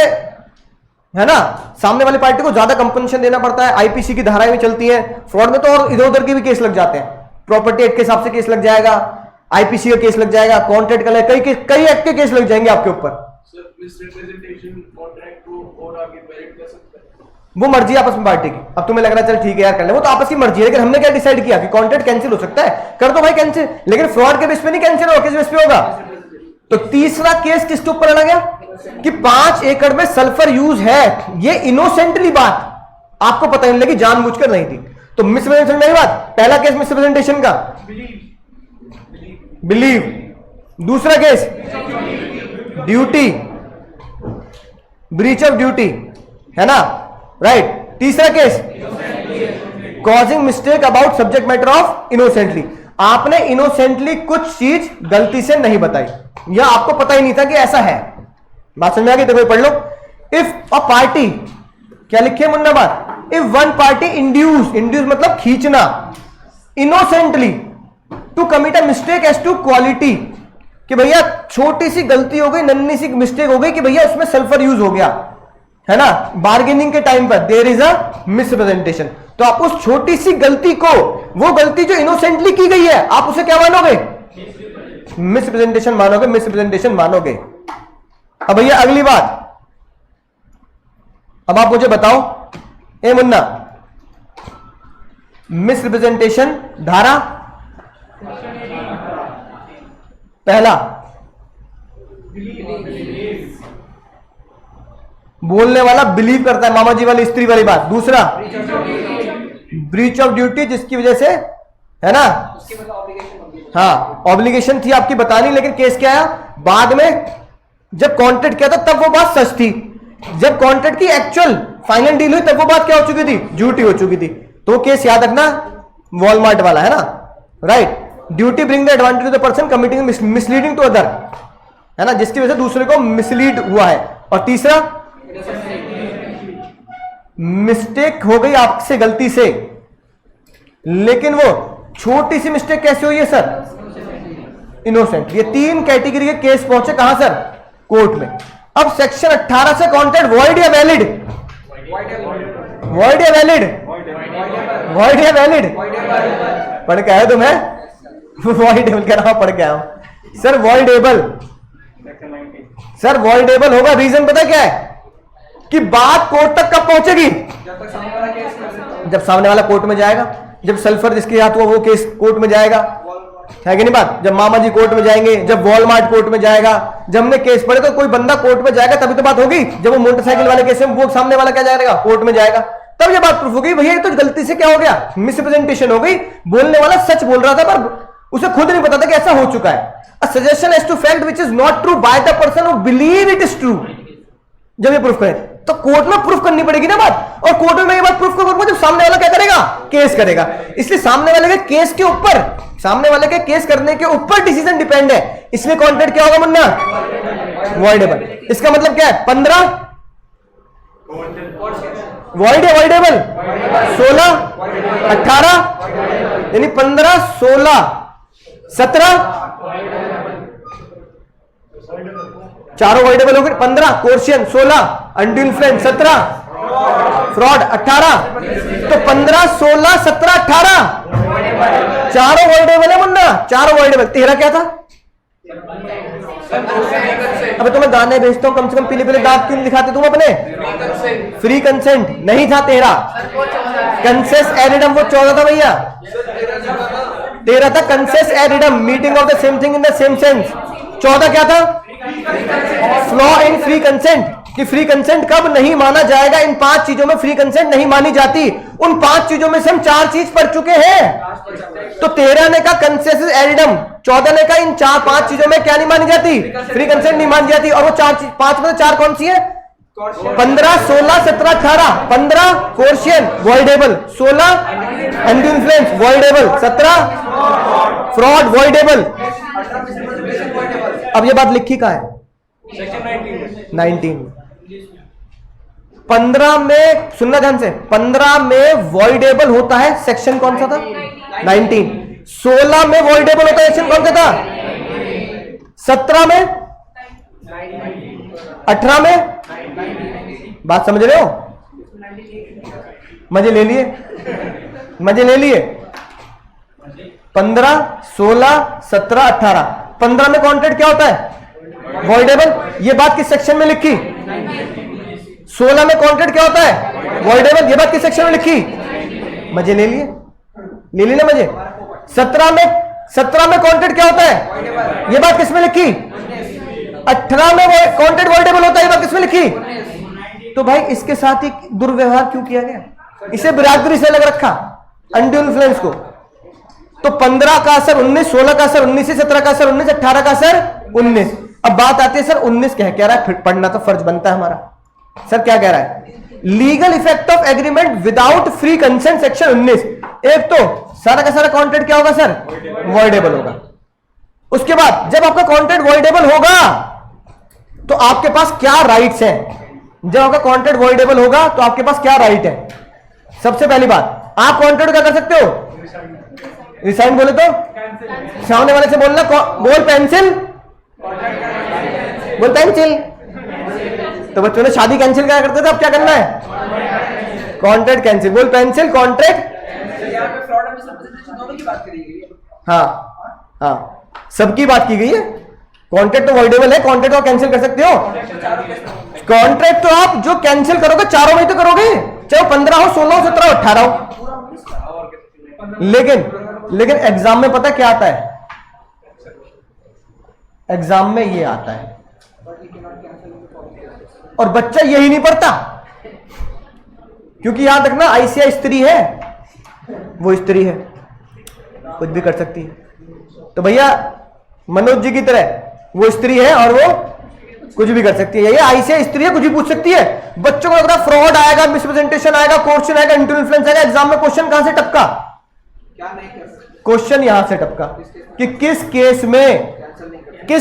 है ना, सामने वाली पार्टी को ज्यादा कंपनसेशन देना पड़ता है, आईपीसी की धाराएं भी चलती हैं। फ्रॉड में तो और इधर उधर के भी केस लग जाते हैं, प्रॉपर्टी एक्ट के हिसाब से केस लग जाएगा, आईपीसी का केस लग जाएगा, कॉन्ट्रैक्ट का कई एक्ट के केस लग जाएंगे आपके ऊपर। वो मर्जी आपस में पार्टी की। अब तुम्हें लग रहा है चल ठीक है यार कर ले, वो तो आपस की मर्जी है, लेकिन हमने क्या डिसाइड किया कि कॉन्ट्रैक्ट कैंसिल हो सकता है, कर दो भाई कैंसिल। लेकिन फ्रॉड के बेस पे नहीं कैंसिल होगा, किस बेस पे होगा? तो तीसरा केस किसके ऊपर लड़ा गया कि 5 एकड़ में सल्फर यूज है, ये इनोसेंटली बात आपको पता नहीं लगी, जानबूझकर नहीं थी, तो मिसप्रेजेंटेशन नहीं बात। पहला केस मिसप्रेजेंटेशन का बिलीव, दूसरा case duty, breach of duty, है ना, राइट। तीसरा case causing mistake about subject matter of innocently, आपने इनोसेंटली कुछ चीज गलती से नहीं बताई, या आपको पता ही नहीं था कि ऐसा है। बात समझ में आ गई? देखो पढ़ लो। इफ अ पार्टी, क्या लिखे मुन्ना बात, इफ वन पार्टी इंड्यूस मतलब खींचना, innocently to commit a mistake as to quality, कि भैया छोटी सी गलती हो गई, नन्ही सी मिस्टेक हो गई कि भैया उसमें सल्फर यूज हो गया, है ना, बार्गेनिंग के टाइम पर देयर इज अ मिसप्रेजेंटेशन। तो आप उस छोटी सी गलती को, वो गलती जो इनोसेंटली की गई है, आप उसे क्या मानोगे? मिसप्रेजेंटेशन मानोगे, मिसप्रेजेंटेशन मानोगे। अब भैया अगली बात, अब आप मुझे बताओ, ए मुन्ना, मिसरिप्रेजेंटेशन धारा पहला बोलने वाला बिलीव करता है, मामा जी वाली स्त्री वाली बात। दूसरा ब्रीच ऑफ ड्यूटी, जिसकी वजह से, है ना, हाँ ऑब्लिगेशन थी आपकी बतानी, लेकिन केस क्या आया बाद में, जब कॉन्ट्रैक्ट किया था तब वो बात सच थी, जब कॉन्ट्रैक्ट की एक्चुअल फाइनल डील हुई तब वो बात क्या हो चुकी थी? झूठी हो चुकी थी। तो केस याद रखना, वॉलमार्ट वाला, है ना, right. Duty bring the advantage to the person committing misleading to other, है ना, जिसकी वजह से दूसरे को मिसलीड हुआ है। और तीसरा मिस्टेक हो गई आपसे गलती से, लेकिन वो छोटी सी मिस्टेक कैसे हुई है सर? इनोसेंट। ये 3 कैटेगरी के केस पहुंचे कहां सर? कोर्ट में। अब सेक्शन 18 से कॉन्ट्रैक्ट वॉइड या वैलिड? वॉइड या वैलिड? वॉइड या वैलिड? पढ़ के आए तुम्हें? वॉइडेबल कह रहा हूं, पढ़ के आया हूं सर। वॉइडेबल, सर वॉइडेबल होगा, रीजन पता क्या है कि बात कोर्ट तक कब पहुंचेगी? जब सामने वाला कोर्ट में जाएगा, जब सल्फर जिसके हाथ हुआ वो केस कोर्ट में जाएगा, है कि नहीं बात? जब मामा जी कोर्ट में जाएंगे, जब वॉलमार्ट कोर्ट में जाएगा, जब हमने केस पढ़े तो कोई बंदा कोर्ट में जाएगा तभी तो बात होगी। जब वो मोटरसाइकिल वाले केस में वो सामने वाला क्या जाएगा? कोर्ट में जाएगा, तब ये बात प्रूफ होगी भैया ये तो गलती से क्या हो गया? मिसरिप्रेजेंटेशन हो गई, बोलने वाला सच बोल रहा था पर उसे खुद नहीं पता था कि ऐसा हो चुका है। A suggestion as to fact which is not true by the person who believe it is true, जब ये प्रूफ करें तो कोर्ट में प्रूफ करनी पड़ेगी ना बात, और कोर्ट में ये बात प्रूफ करूंगा जब सामने वाला क्या करेगा? केस करेगा। इसलिए सामने वाले के केस के ऊपर, सामने वाले के केस करने के ऊपर डिसीजन डिपेंड है। इसलिए कॉन्ट्रैक्ट क्या होगा मुन्ना? वॉइडेबल। इसका मतलब क्या है? 15 वॉइड है, वॉइडेबल 16 18, यानी 15 16 17 चारों वॉइडेबल हो गए। 15 कोर्शियन, 16 अनड्यू इन्फ्लुएंस, 17 फ्रॉड, 18 तो 15 16 17 18 चारों वॉइडेबल है मुन्ना, चारों वॉइडेबल। तेरा क्या था? अबे तुम्हें गाने भेजता हूं, कम से कम पीले पीले दांत क्यों दिखाते तुम अपने? फ्री कंसेंट नहीं था तेरा, कंसेस एरिडम वो 14 था भैया, तेरा था consensus ad idem, meeting of the same thing in the same sense. 14 क्या था? Flaw in free consent. कि फ्री कंसेंट कब नहीं माना जाएगा। इन 5 चीजों में फ्री कंसेंट नहीं मानी जाती। उन 5 चीजों में से हम 4 चीज पढ़ चुके हैं। तो 13 ने कहा कंसेंसस एरिडम, 14 ने कहा इन 5 चीजों में क्या नहीं मानी जाती, फ्री कंसेंट नहीं मानी जाती। और वो 5 में से 4 कौन सी है? 15, 16, 17, 18। 15 coercion voidable, 16 undue influence voidable, 17 fraud voidable. अब ये बात लिखी कहां है? 19। 15 में, सुनना ध्यान से, 15 में वॉइडेबल होता है सेक्शन कौन सा था? 19। 16 में वॉइडेबल होता है सेक्शन कौन सा था? 17 में, 18 में। बात समझ रहे हो? मजे ले लिए, मजे ले लिए। 15, 16, 17, 18। 15 में कॉन्ट्रैक्ट क्या होता है? वॉइडेबल। ये बात किस सेक्शन में लिखी? 16 में कॉन्ट्रैक्ट क्या होता है? वॉइडेबल। ये बात किस सेक्शन में लिखी? मजे ले लिए, ले लिए ना मजे। 17 में कॉन्ट्रैक्ट क्या होता है? ये बात किसमें लिखी? 18 में कॉन्ट्रैक्ट वॉइडेबल होता है। ये बात किसमें लिखी? तो भाई इसके साथ ही दुर्व्यवहार क्यों किया गया? इसे बिरादरी से लग रखा, अनड्यू इन्फ्लुएंस को। तो 15 का असर 19, 16 का असर 19, 17 का असर 19, 18 का असर 19। अब बात आती है सर 19 कह रहा है, फिर पढ़ना तो फर्ज बनता है हमारा। सर क्या कह रहा है? Legal effect of agreement without free consent section 19। एक तो सारा का सारा कॉन्ट्रैक्ट क्या होगा सर? वॉइडेबल होगा। उसके बाद जब आपका कॉन्ट्रैक्ट वॉइडेबल होगा तो आपके पास क्या राइट्स हैं? जब आपका कॉन्ट्रैक्ट वॉइडेबल होगा तो आपके पास क्या राइट है? सबसे पहली बात, आप कॉन्ट्रैक्ट क्या कर सकते हो? रिसाइन बोले तो सामने वाले से बोलना, बोल पेंसिल, बोल पेंसिल। तो बच्चों ने शादी कैंसिल क्या करते थे, अब क्या करना है? Contract cancel. बोल पेंसिल, कॉन्ट्रैक्ट। हाँ हाँ, सबकी बात की गई है। कॉन्ट्रैक्ट तो वॉइडेबल है, कॉन्ट्रैक्ट आप कैंसिल कर सकते हो। कॉन्ट्रैक्ट तो आप जो कैंसिल करोगे चारों में तो करोगे, चाहे 15 हो, 16 हो, 17 हो, 18 हो। लेकिन एग्जाम में पता क्या आता है? एग्जाम में ये आता है और बच्चा यही नहीं पढ़ता, क्योंकि याद रखना आईसीआई स्त्री है, वो स्त्री है, कुछ भी कर सकती है। तो भैया मनोज जी की तरह वो स्त्री है और वो कुछ भी कर सकती है। ये आईसीआई स्त्री है, कुछ भी पूछ सकती है। बच्चों को लगता है फ्रॉड आएगा, मिसप्रेजेंटेशन आएगा, क्वेश्चन आएगा, अनड्यू इन्फ्लुएंस आएगा। एग्जाम में क्वेश्चन कहां से टपका? क्वेश्चन यहां से टपका कि किस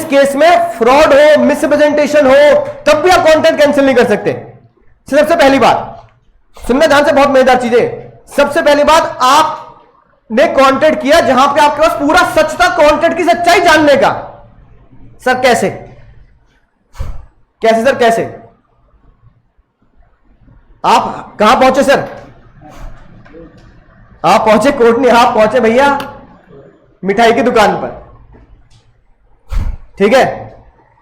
केस में फ्रॉड हो, मिसप्रेजेंटेशन हो, तब भी आप कॉन्ट्रैक्ट कैंसिल नहीं कर सकते। सबसे पहली बात सुनना ध्यान से, बहुत मजेदार चीजें। सबसे पहली बात, आपने कॉन्ट्रैक्ट किया जहां पे आपके पास पूरा सच था, कॉन्ट्रैक्ट की सच्चाई जानने का। सर कैसे सर कैसे? आप कहां पहुंचे सर? आप पहुंचे कोर्ट नहीं, आप पहुंचे भैया मिठाई की दुकान पर। ठीक है,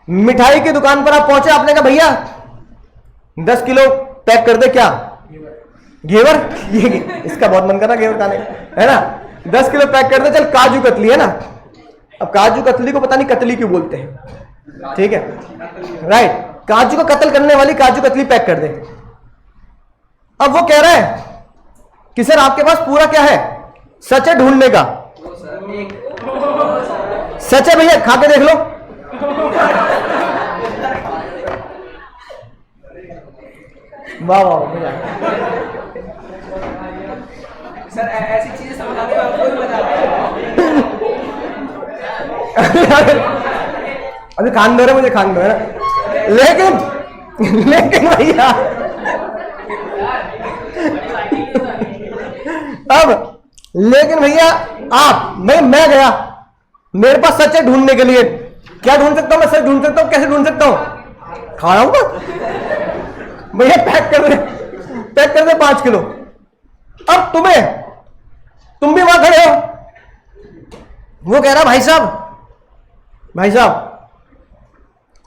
मिठाई की दुकान पर आप पहुंचे, आपने कहा भैया 10 किलो पैक कर दे। क्या घेवर? ये इसका बहुत मन कर रहा घेवर खाने का, है ना। 10 किलो पैक कर दे। चल काजू कतली है ना, अब काजू कतली को पता नहीं कतली क्यों बोलते हैं, ठीक है, राइट। काजू को कत्ल करने वाली काजू कतली पैक कर दे। अब वो कह रहा है कि सर आपके पास पूरा क्या है? सच है ढूंढने का। सच है भैया, खा के देख लो। वाह वाह भैया, सर ऐसी चीजें समझाने में कोई मजा आता है। अभी खान दो रहे, मुझे खान दो है ना। लेकिन भैया लेकिन भैया आप मैं गया, मेरे पास सच है ढूंढने के लिए। क्या ढूंढ सकता हूं मैं? सच ढूंढ सकता हूं। कैसे ढूंढ सकता हूं? खा रहा हूं भैया, पैक कर दे 5 किलो। अब तुम भी वहां खड़े हो, वो कह रहा भाई साहब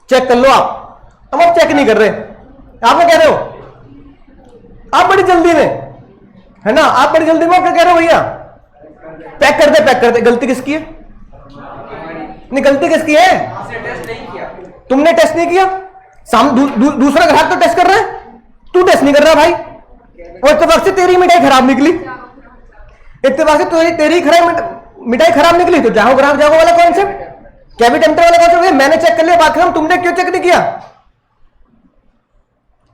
चेक कर लो आप। अब आप चेक नहीं कर रहे, आप क्या कह रहे हो? आप बड़ी जल्दी में, है ना, आप बड़ी जल्दी में आप क्या कह रहे हो? भैया पैक कर दे। गलती किसकी है? नहीं, गलती किसकी है? टेस्ट नहीं किया, तुमने टेस्ट नहीं किया। दूसरा ग्राहक तो टेस्ट कर रहा है, तू टेस्ट नहीं कर रहा भाई। और इत्तेफाक से तेरी मिठाई खराब निकली, इत्तेफाक से तेरी मिठाई खराब निकली, तो जाओ ग्राहक जाओ वाला कॉन्सेप्ट, कैबी टेम्पटर वाला कॉन्सेप्ट। मैंने चेक कर लिया, बात खत्म, तुमने क्यों चेक नहीं किया?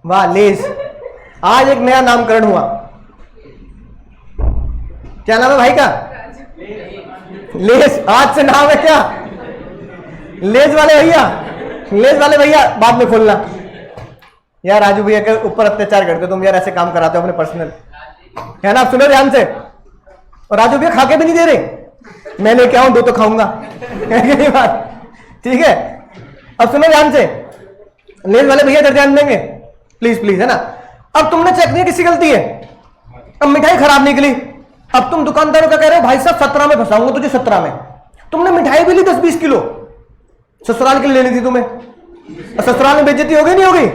वाह लेस, आज एक नया नामकरण हुआ। क्या नाम है भाई का? लेस। आज से नाम है क्या? लेस वाले भैया, लेस वाले भैया बाद में खोलना यार। राजू भैया के ऊपर अत्याचार करते हो तुम यार, ऐसे काम कराते हो अपने पर्सनल, है ना? आप सुनो ध्यान से। और राजू भैया खा के भी नहीं दे रहे, मैं लेके आऊं 2 तो खाऊंगा, है बात? ठीक है, अब सुनो ध्यान से, लेस वाले भैया इधर ध्यान देंगे प्लीज प्लीज, है ना? अब तुमने चेक नहीं, किसी गलती है, अब मिठाई खराब निकली, अब तुम दुकानदारों का कह रहे हो भाई साहब 17 में फंसाऊंगा तुझे, 17 में। तुमने मिठाई भी ली 10-20 किलो, ससुराल के लिए लेनी थी तुम्हें, और ससुराल में बेइज्जती हो गई नहीं हो गई?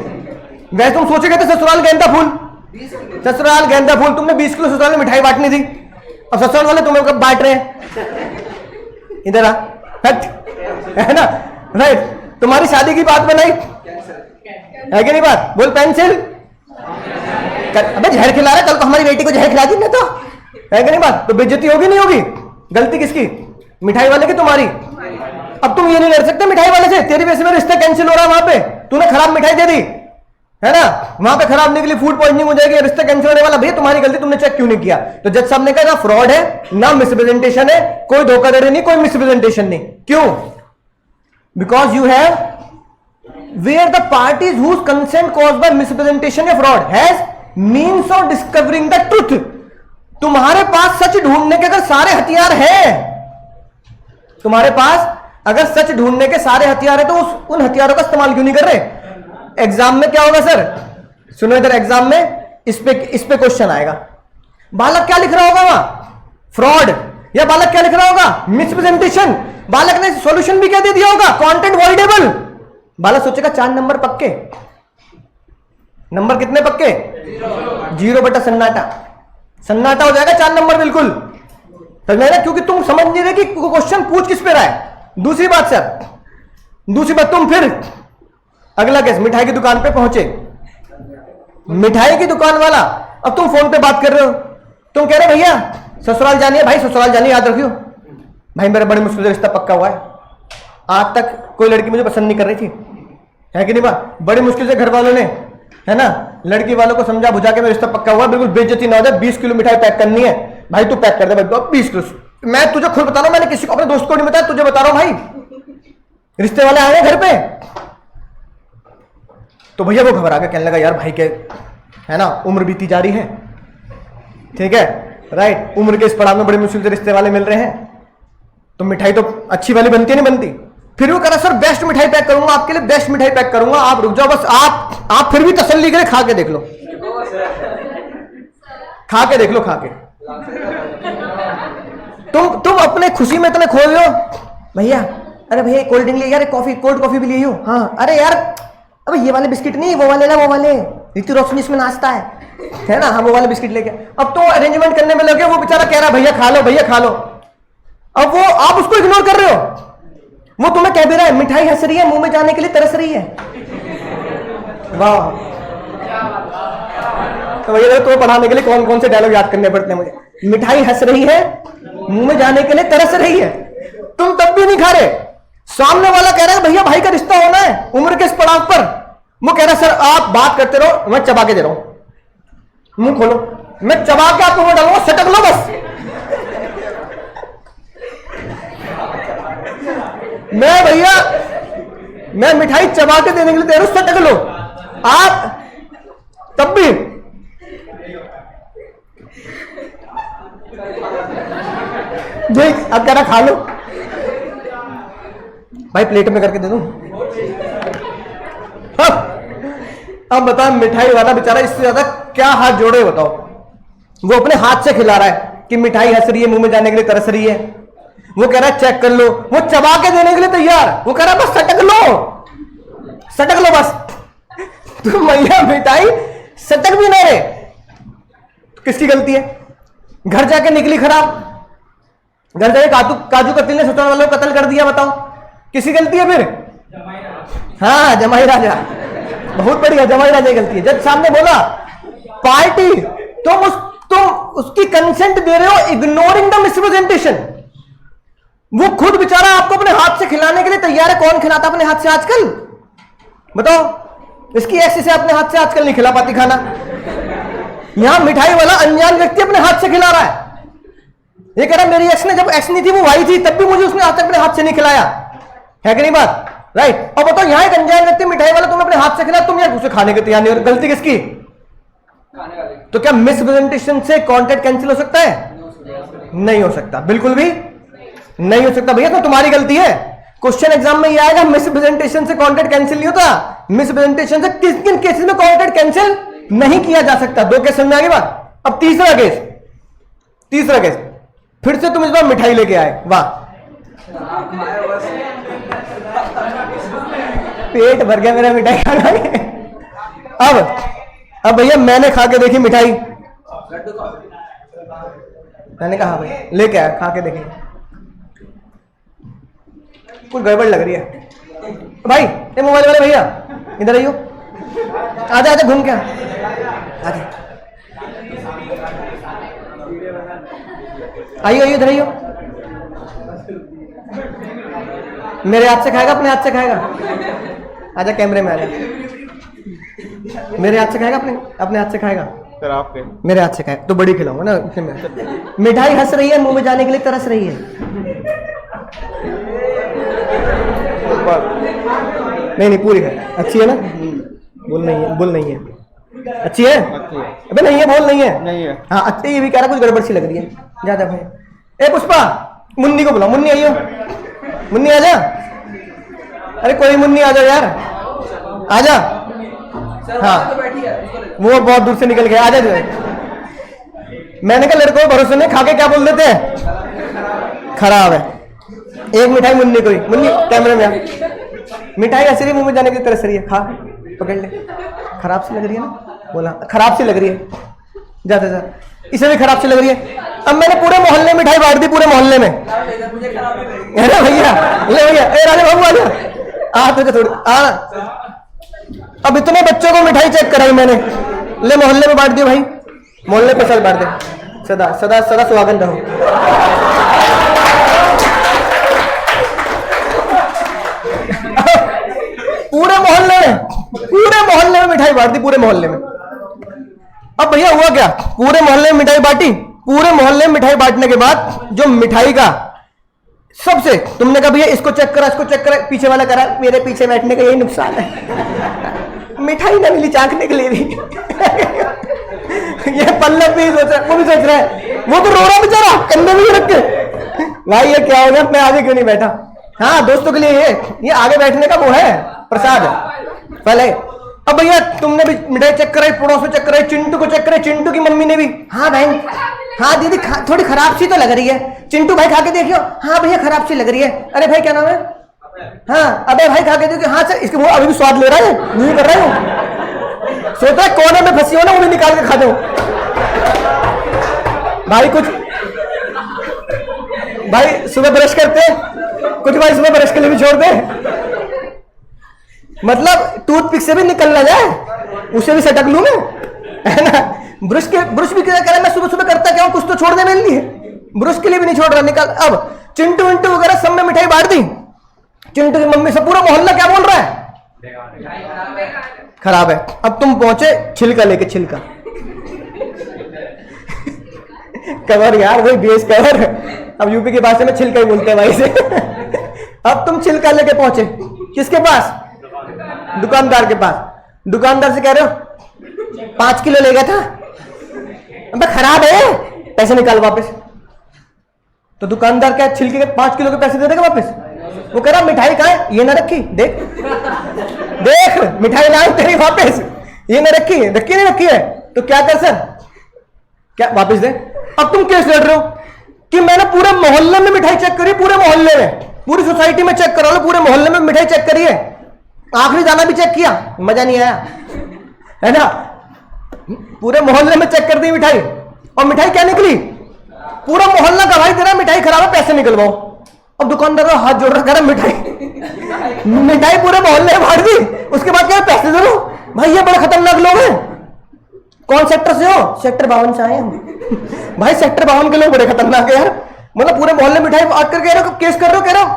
वैसे तुम सोचे गए थे ससुराल गेंदा फूल, ससुराल गेंदा फूल, तुमने 20 किलो ससुराल में मिठाई बांटनी थी, अब ससुराल वाले तुम्हें कब बांट रहे हैं? इधर आ, हट, है ना? राइट, तुम्हारी शादी की बात बनाई है कि नहीं बात? बोल पेंसिल, अबे जहर खिला रहा है, कल को हमारी बेटी को जहर खिला दी ना, तो है कि नहीं बात? तो बेइज्जती होगी नहीं होगी? गलती किसकी? मिठाई वाले की, तुम्हारी। अब तुम ये नहीं लड़ सकते मिठाई वाले से, तेरी वजह से मेरा रिश्ता कैंसिल हो रहा है, वहां पे तूने खराब मिठाई दे दी, है ना? वहां पे खराब निकली, फूड पॉइजनिंग हो जाएगी, रिश्ता कैंसिल होने वाला। भैया तुम्हारी गलती, तुमने चेक क्यों नहीं किया? तो जज साहब ने कहा ना फ्रॉड है ना मिसप्रेजेंटेशन है, कोई धोखाधड़ी नहीं, कोई मिसप्रेजेंटेशन नहीं। क्यों? Because you have where the parties whose consent caused by misrepresentation या fraud has means of discovering the truth. तुम्हारे पास सच ढूंढने के अगर सारे हथियार हैं, तुम्हारे पास अगर सच ढूंढने के सारे हथियार है, तो उन हथियारों का इस्तेमाल क्यों नहीं कर रहे? एग्जाम में क्या होगा सर? सुनो इधर, एग्जाम में इस पे क्वेश्चन आएगा, बालक क्या लिख रहा होगा वहां? फ्रॉड। या बालक क्या लिख रहा होगा? मिसप्रेजेंटेशन। बालक ने सॉल्यूशन भी क्या दे दिया होगा? Content voidable. बालक सोचेगा 4 नंबर पक्के, नंबर कितने पक्के? 0 बटा सन्नाटा, सन्नाटा हो जाएगा 4 नंबर बिल्कुल, समझ ना? क्योंकि तुम समझ नहीं रहे कि क्वेश्चन पूछ किस पे रहा है। दूसरी बात सर, दूसरी बात, तुम फिर अगला केस, मिठाई की दुकान पे पहुंचे, मिठाई की दुकान वाला, अब तुम फोन पे बात कर रहे हो, तुम कह रहे भैया ससुराल जानी है, भाई ससुराल जानी, याद रखियो भाई मेरा बड़े मुश्किल से रिश्ता पक्का हुआ है, आज तक कोई लड़की मुझे पसंद नहीं कर रही थी, है कि नहीं बात? बड़ी मुश्किल से घर वालों ने, है ना, लड़की वालों को समझा बुझा के मेरा रिश्ता पक्का हुआ, बिल्कुल बेइज्जती ना हो जाए, 20 किलो मिठाई पैक करनी है, भाई तू पैक कर दे भाई 20 किलो। मैं तुझे खुद बता रहा हूं, मैंने किसी को अपने दोस्त को नहीं बताया, तुझे बता रहा हूं भाई, रिश्ते वाले आए घर पे। तो भैया वो घबरा के कहने लगा यार भाई के, है ना, उम्र बीती जा रही है, ठीक है, राइट, उम्र के इस पड़ाव में बड़ी मुश्किल से रिश्ते वाले मिल रहे हैं, तो मिठाई तो अच्छी वाली बनती नहीं बनती। फिर वो कह रहा सर बेस्ट मिठाई पैक करूंगा आपके लिए, बेस्ट मिठाई पैक करूंगा, आप रुक जाओ बस, आप फिर भी तसल्ली करें, खा के देख लो, खा के देख लो, खा के। तुम अपने खुशी में इतने खो रहे हो, भैया अरे भैया कोल्ड ड्रिंक ले यार, कॉफी, कोल्ड कॉफी भी ले हो, हाँ अरे यार अब ये वाले बिस्किट नहीं, वो वाले ना, वो वाले ऋतु रोशनी इसमें नाचता है ना, हम वो वाले बिस्किट लेके। अब तो अरेंजमेंट करने में लगे, वो बेचारा कह रहा भैया खा लो, भैया खा लो, अब वो आप उसको इग्नोर कर रहे हो, वो तुम्हें कह भी रहा है मिठाई हंस रही है, मुंह में जाने के लिए तरस रही है। वाह, तो भैया तो पढ़ाने के लिए कौन कौन से डायलॉग याद करने पड़ते हैं मुझे? मिठाई हंस रही है, मुंह में जाने के लिए तरस रही है, तुम तब भी नहीं खा रहे। सामने वाला कह रहा है भैया भाई का रिश्ता होना है उम्र के इस पड़ाव पर, वो कह रहा है सर आप बात करते रहो, मैं चबा के दे रहा हूं, मुंह खोलो, मैं चबा के आपको मुंह डालूंगा, सटक लो बस। मैं भैया मैं मिठाई चबा के देने के लिए दे रहा हूं, सटक लो, आप तब भी देख, अब कह रहा खा लो, भाई प्लेट में करके दे दूं। अब बताओ मिठाई वाला बेचारा इससे ज्यादा क्या हाथ जोड़े बताओ? वो अपने हाथ से खिला रहा है कि मिठाई हंस रही है, मुंह में जाने के लिए तरस रही है, वो कह रहा है चेक कर लो, वो चबा के देने के लिए तैयार, वो कह रहा है बस सटक लो, सटक लो बस। तो भैया मिठाई सटक भी ना रहे, किसकी गलती है? घर जाके निकली खराब, घर जाके काजू कतली ने ससुराल वालों को कत्ल कर दिया, बताओ किसी गलती है फिर? हाँ जमाई राजा, बहुत बढ़िया, जमाई राजा गलती है। जज साहब ने बोला पार्टी, तुम उसकी कंसेंट दे रहे हो इग्नोरिंग द मिसप्रेजेंटेशन। वो खुद बेचारा आपको अपने हाथ से खिलाने के लिए तैयार है। कौन खिलाता अपने हाथ से आजकल? बताओ, इसकी एक्स से अपने हाथ से आजकल नहीं खिला पाती खाना। यहां मिठाई वाला अनजान व्यक्ति अपने हाथ से खिला रहा है। ये कह रहा मेरी एक्स ने, जब एक्स नहीं थी वो भाई थी, तब भी मुझे उसने आज तक अपने हाथ से नहीं खिलाया। है कि नहीं बात? राइट। और बताओ, यहां एक अनजान व्यक्ति मिठाई वाला तुम्हें अपने हाथ से खिला, तुम यार उसे खाने के तैयार नहीं हो। गलती किसकी? तो क्या मिसप्रेजेंटेशन से कॉन्ट्रैक्ट कैंसिल हो सकता है? नहीं हो सकता, बिल्कुल भी नहीं हो सकता भैया। तो तुम्हारी गलती है। क्वेश्चन एग्जाम में ये आएगा, मिसप्रेजेंटेशन से कॉन्ट्रैक्ट कैंसिल नहीं होता। मिसप्रेजेंटेशन से किन किन केसेस में कॉन्ट्रैक्ट कैंसिल नहीं किया जा सकता? 2 केस में आ गई बात। अब तीसरा केस फिर से तुम इस बार मिठाई लेके आए। वाह, पेट भर गया मेरा मिठाई खा के। अब भैया मैंने खा के देखी मिठाई, मैंने कहा भाई लेके आया, खा के देखी, कुछ गड़बड़ लग रही है। भाई ये मोबाइल वाले भैया इधर आइयो, आजा आजा घूम के आजा, आइयो इधर आइयो। मेरे हाथ से खाएगा, अपने हाथ से खाएगा? आजा कैमरे में आजा। मेरे हाथ से खाएगा, अपने हाथ से खाएगा? सर आपके मेरे हाथ से खाएगा तो बड़ी खिलाऊंगा ना। मिठाई हंस रही है, मुंह में जाने के लिए तरस रही है। नहीं पूरी है, अच्छी है ना? बोल नहीं है अच्छी है? अबे नहीं है, बोल नहीं है। हाँ अच्छी, ये भी कह रहा कुछ गड़बड़ सी लग रही है। ज्यादा भाई ए पुष्पा, मुन्नी को बुलाओ। मुन्नी आइयो, मुन्नी आजा। अरे कोई मुन्नी आजा यार, आजा। हाँ वो बहुत दूर से निकल गया, आजा। मैंने कहा लड़कों भरोसे नहीं, खा के क्या बोल देते हैं, खराब है। एक मिठाई मुन्नी को ही। मुन्नी कैमरे में आ। मिठाई ऐसे ही मुंह में जाने की तरह सही है, खा, पकड़ ले। खराब सी लग रही है ना? बोला खराब सी लग रही है, जा इसे भी खराब सी लग रही है। अब मैंने पूरे मोहल्ले में मिठाई बांट दी, पूरे मोहल्ले में। अरे भैया ले भैया, ए राजा बाबू आजा, आ तुझे थोड़ी आ। अब इतने बच्चों को मिठाई चेक कराई मैंने, ले मोहल्ले में बांट दी भाई, मोहल्ले पे सब बांट दे। सदा सदा सदा सुहागन रहो। पूरे मोहल्ले में मिठाई बांट दी, पूरे मोहल्ले में। अब भैया हुआ क्या, पूरे मोहल्ले में मिठाई बांटी। पूरे मोहल्ले में मिठाई बांटने के बाद जो मिठाई का सबसे, तुमने कहा भैया इसको चेक करा, इसको चेक करा, पीछे वाला करा। मेरे पीछे बैठने का यही नुकसान है, मिठाई ना मिली चाखने के लिए भी। ये पल्लव भी सोच रहा है, वो भी सोच रहा है, वो तो रो रहा बेचारा कंधे में रख के। भाई ये क्या हो गया, मैं आगे क्यों नहीं बैठा? हाँ दोस्तों के लिए ये आगे बैठने का वो है प्रसाद पहले। अब भैया तुमने भी मिठाई चेक कराई, पड़ोस में चेक कराई, चिंटू को चेक कराई, चिंटू की मम्मी ने भी। हाँ बहन, हाँ दीदी थोड़ी खराब सी तो लग रही है। चिंटू भाई खा के देखियो। हाँ भैया खराब सी लग रही है। अरे भाई क्या नाम है? हाँ अबे भाई खा के देखियो। हाँ सर, इसके मुंह अभी भी स्वाद ले रहा है, नहीं कर रहा हूँ। सोचता है कोने में फंसी हो ना, वो भी निकाल के खा दो भाई। कुछ भाई सुबह ब्रश करते, कुछ भाई सुबह ब्रश के लिए भी छोड़ दे, मतलब टूथपिक से भी निकल ना जाए, उसे भी सटक लूं मैं, है ना? ब्रश भी क्या करें, मैं सुबह सुबह करता क्या हूं, कुछ तो छोड़ दे मेरे लिए। ब्रश के लिए भी नहीं छोड़ रहा, निकाल। अब चिंटू विंटू वगैरह सब में मिठाई बांट दी। चिंटू की मम्मी से पूरा मोहल्ला क्या बोल रहा है, खराब है। अब तुम पहुंचे छिलका लेके, छिलका कवर यार, वही बेस कवर। अब यूपी की भाषा में छिलका ही बोलते हैं भाई से। अब तुम छिलका लेके पहुंचे किसके पास? दुकानदार के पास। दुकानदार से कह रहे हो 5 किलो ले गया था, अबे खराब है, पैसे निकाल वापस। तो दुकानदार क्या छिलके के 5 किलो के पैसे दे देगा वापस? वो कह रहा मिठाई कहाँ है? ये ना रखी, देख देख मिठाई लाओ तेरी वापस, ये ना रखी है, रखी नहीं रखी है। तो क्या कर सर, क्या वापस दे। अब तुम केस लड़ रहे हो कि मैंने पूरे मोहल्ले में मिठाई चेक करी, पूरे मोहल्ले में, पूरी सोसाइटी में चेक करा लो, पूरे मोहल्ले में मिठाई चेक करी है, आखिरी दाना भी चेक किया, मजा नहीं आया, है ना? पूरे मोहल्ले में चेक कर दी मिठाई, और मिठाई क्या निकली? पूरा मोहल्ला का भाई तेरा मिठाई खराब है, पैसे निकलवाओ। अब दुकानदार का हाथ जोड़ रहा, कह रहा मिठाई पूरे मोहल्ले में बांट दी, उसके बाद क्या पैसे दे दो भाई ये बड़े खतरनाक लोग हैं। कौन सेक्टर से हो? सेक्टर 52 से आए हम। भाई सेक्टर 52 के लोग बड़े खतरनाक है यार। मतलब पूरे मोहल्ले मिठाई बांट कर कह रहे हो, केस कर रहे हो, कह रहे हो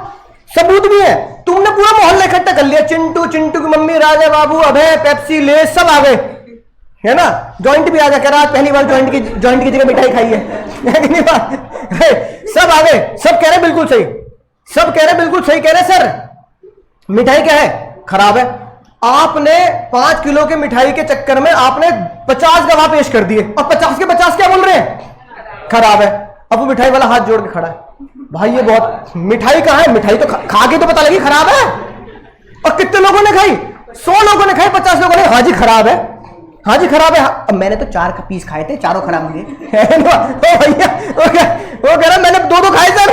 सबूत भी है। तुमने पूरा मोहल्ला इकट्ठा कर लिया, चिंटू, चिंटू की मम्मी, राजा बाबू, अभय, पेप्सी, ले सब आ गए, है ना। जॉइंट भी आ गया, कह रहा आज पहली बार जॉइंट की जगह मिठाई खाई है कि नहीं बात? सब आ गए, सब कह रहे बिल्कुल सही, सब कह रहे बिल्कुल सही कह रहे सर मिठाई क्या है, खराब है। आपने 5 किलो के मिठाई के चक्कर में आपने 50 गवाह पेश कर दिए और 50 के 50 क्या बोल रहे हैं, खराब है। अब वो मिठाई वाला हाथ जोड़ के खड़ा है, भाई ये बहुत मिठाई कहाँ है, मिठाई तो खा के तो पता लगी खराब है। और कितने लोगों ने खाई? 100 लोगों ने खाई, 50 लोगों ने हाँ जी खराब है, हाँ जी खराब है। अब मैंने तो 4 का पीस खाए थे, चारों खराब हुए। भैया वो कह रहा मैंने 2 खाए सर।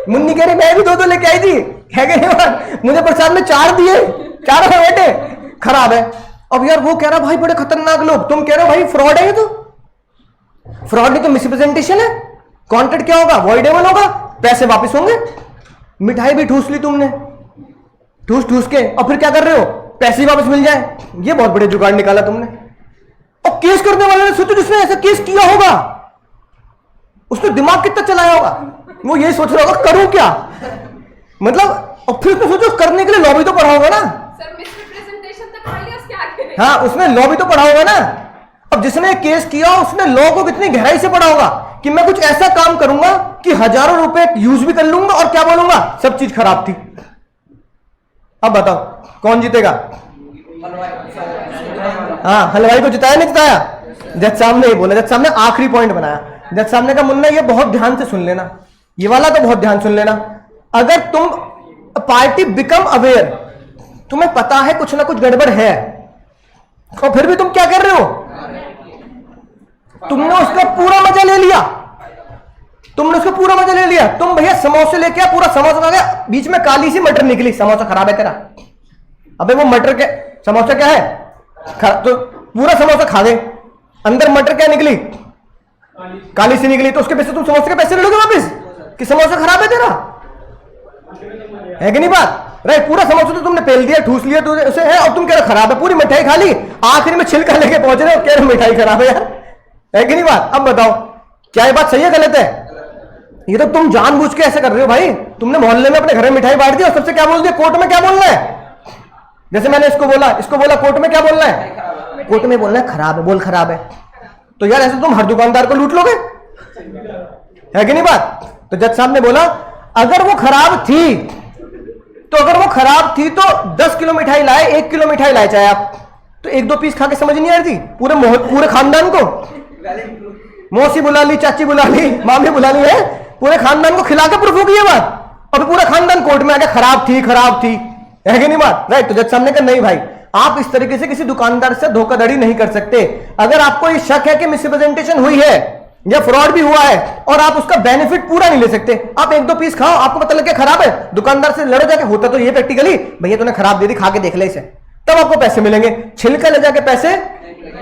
मुन्नी कह रही मैं भी 2 लेके आई थी, है कि नहीं? मुझे प्रसाद में 4 दिए, 4 बेटे खराब है। अब यार वो कह रहा भाई बड़े खतरनाक लोग, तुम कह रहे हो भाई फ्रॉड है ये, तो फ्रॉड नहीं तो मिसप्रेजेंटेशन है। कॉन्ट्रैक्ट क्या होगा, वॉइडेबल होगा, पैसे वापस होंगे। मिठाई भी ठूस ली तुमने, ठूस ठूस के, और फिर क्या कर रहे हो, पैसे वापस मिल जाए। ये बहुत बड़े जुगाड़ निकाला तुमने। और केस करने वाले ने सोचो जिसने ऐसा केस किया होगा उसने दिमाग कितना चलाया होगा, वो यही सोच रहा होगा करूं क्या, मतलब। और फिर उसने सोचो करने के लिए लॉबी तो पढ़ा होगा ना सर, मिसरिप्रेजेंटेशन तक खाली उसके आगे। हाँ उसने लॉ भी तो पढ़ा होगा ना। अब जिसने केस किया उसने लॉ को कितनी गहराई से पढ़ा होगा कि मैं कुछ ऐसा काम करूंगा कि हजारों रुपए यूज भी कर लूंगा और क्या बोलूंगा, सब चीज खराब थी। अब बताओ कौन जीतेगा? हाँ हलवाई को जिताया नहीं जिताया? जज साहब ने ये बोला, जज साहब ने आखिरी पॉइंट बनाया। जज साहब ने कहा मुन्ना ये बहुत ध्यान से सुन लेना, ये वाला तो बहुत ध्यान सुन लेना। अगर तुम पार्टी बिकम अवेयर, तुम्हें पता है कुछ ना कुछ गड़बड़ है, और फिर भी तुम क्या कर रहे हो, तुमने उसका पूरा मजा ले लिया, तुमने उसका पूरा मजा ले लिया। तुम भैया समोसे लेके आ, पूरा समोसा खा गया, बीच में काली सी मटर निकली, समोसा खराब है तेरा। अबे वो मटर के समोसा क्या है, तो पूरा समोसा खा गए, अंदर मटर क्या निकली, काली सी निकली, तो उसके पैसे तुम समोसे के पैसे ले लोगे वापस कि समोसा खराब है तेरा, है कि नहीं बात? राइट, पूरा समोसा तो तुमने पेल दिया, ठूस लिया तो उसे है, और तुम कह रहे खराब है, पूरी मिठाई खा ली, आखिर में छिलका लेके पहुंच रहे हो, कह रहे मिठाई खराब है यार, है कि नहीं बात? अब बताओ क्या ये बात सही है गलत है? ये तो तुम जानबूझ के ऐसे कर रहे हो भाई। तुमने मोहल्ले में अपने घर में मिठाई बांट दी और सबसे क्या बोल दिया, कोर्ट में क्या बोलना है। जैसे मैंने इसको बोला कोर्ट में क्या बोलना है, कोर्ट में बोलना है खराब है, बोल खराब है। तो यार ऐसे तुम हर दुकानदार को लूट लोगे, है कि नहीं बात? तो जज साहब ने बोला अगर वो खराब थी, तो अगर वो खराब थी तो 10 किलो मिठाई लाए, 1 किलो मिठाई लाए चाहे आप, तो 1-2 पीस खा के समझ नहीं आ रही थी पूरे खानदान को? मौसी बुला ली, चाची बुला ली, मामी बुला ली, है पूरे खानदान को खिला के प्रूफ हो गई ये बात, और पूरा खानदान कोर्ट में आ गया खराब थी, है कि नहीं बात? राइट, तो जज साहब ने कहा नहीं भाई, आप इस तरीके से किसी दुकानदार से धोखाधड़ी नहीं कर सकते। अगर आपको ये शक है कि मिसरिप्रेजेंटेशन हुई है या फ्रॉड भी हुआ है और आप उसका बेनिफिट पूरा नहीं ले सकते, आप 1-2 पीस खाओ, आपको पता लग गया खराब है, दुकानदार से लड़ो जाके, होता तो ये प्रैक्टिकली भैया तूने खराब दे दी, खा के देख ले इसे, तब आपको पैसे मिलेंगे, छिलका ले जाके पैसे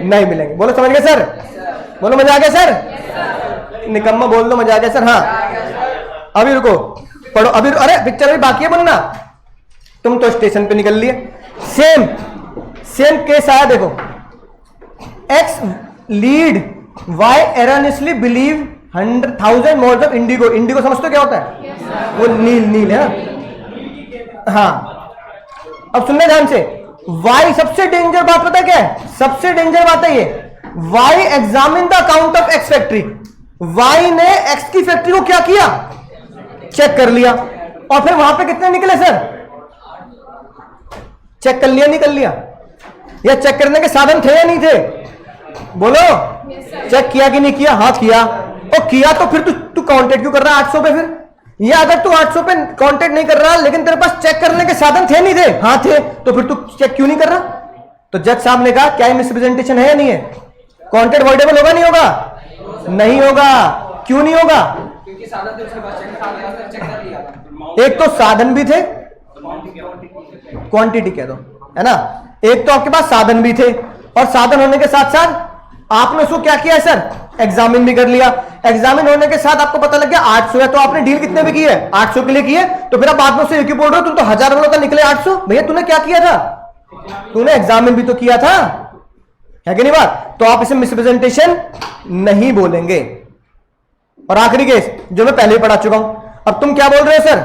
नहीं मिलेंगे। बोलो समझ गए सर? बोलो मजा आ गया सर? निकम्मा बोल दो मजा आ गया सर? हाँ अभी रुको, पढ़ो अभी, अरे पिक्चर अभी बाकी है बनना, तुम तो स्टेशन पे निकल लिए। सेम केस आया, देखो, x lead y earnestly believe 100,000 moles of indigo. Indigo समझते हो क्या होता है? वो नील है ना। हाँ अब सुनने ध्यान से, वाई सबसे डेंजर बात पता है क्या है? सबसे डेंजर बात है ये, Y examine the account of X factory. Y ने एक्स की फैक्ट्री को क्या किया, चेक कर लिया, और फिर वहां पे कितने निकले सर? चेक कर लिया, निकल लिया, या चेक करने के साधन थे या नहीं थे? बोलो, चेक किया कि नहीं किया? हाँ किया। और किया तो फिर तू काउंटेड क्यों कर रहा है 800 पे? फिर या अगर तू 800 पे काउंटेड नहीं कर रहा लेकिन तेरे पास चेक करने के साधन थे नहीं थे? हाँ थे, तो फिर तू चेक क्यों नहीं कर रहा? तो जज साहब ने कहा क्या ये मिसरिप्रेजेंटेशन है या नहीं है? काउंटेड वॉइडेबल होगा नहीं होगा? नहीं होगा। क्यों नहीं होगा? क्योंकि साधन थे उसके बाद चेक कर लिया। एक तो साधन भी थे, क्वांटिटी कह दो, है ना। एक तो आपके पास साधन भी थे, और साधन होने के साथ साथ आपने उसको क्या किया है सर? एग्जामिन भी कर लिया। एग्जामिन होने के साथ आपको पता लग गया 800 है, तो आपने डील कितने में की है? 800 के लिए की है। तो फिर आप बाद में उससे एक ही बोल रहे हो तुम तो 1000 बोलो तो निकले 800। भैया तूने क्या किया था? तूने एग्जामिन भी तो किया था, है कि नहीं बात? तो आप इसे मिसप्रेजेंटेशन नहीं बोलेंगे। और आखिरी केस जो मैं पहले ही पढ़ा चुका हूं, अब तुम क्या बोल रहे हो सर?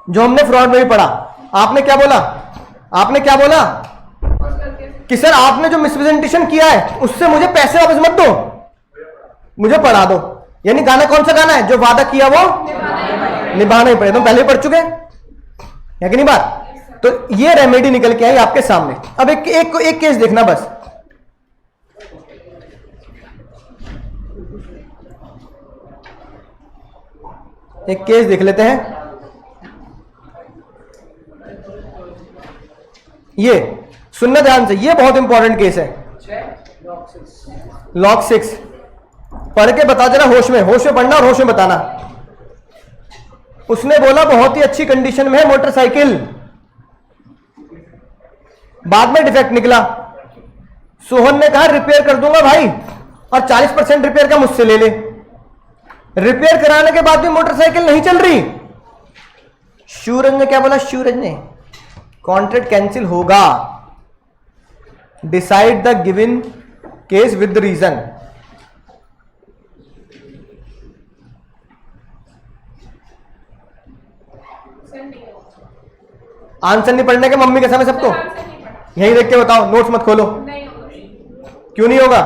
जो हमने फ्रॉड में भी पढ़ा, आपने क्या बोला? आपने क्या बोला कि सर आपने जो मिसप्रेजेंटेशन किया है उससे मुझे पैसे वापस मत दो, मुझे पढ़ा दो। यानी गाना कौन सा गाना है? जो वादा किया वो निभाना ही पड़ेगा। तुम पहले ही पढ़ चुके हैं कि नहीं बात? तो ये रेमेडी निकल के आई आपके सामने। अब एक केस देखना बस। एक केस देख लेते हैं। ये सुनना ध्यान से, ये बहुत इंपॉर्टेंट केस है। लॉक 6 पढ़ के बता देना, होश में पढ़ना और होश में बताना। उसने बोला बहुत ही अच्छी कंडीशन में है मोटरसाइकिल, बाद में डिफेक्ट निकला। सोहन ने कहा रिपेयर कर दूंगा भाई, और 40% रिपेयर का मुझसे ले ले। रिपेयर कराने के बाद भी मोटरसाइकिल नहीं चल रही। सूरज ने क्या बोला? सूरज ने कॉन्ट्रैक्ट कैंसिल होगा। Decide the given case with the reason. Answer नहीं पढ़ने के मम्मी के सामने सबको यही देख के बताओ, नोट्स मत खोलो। नहीं होगा। क्यों नहीं होगा?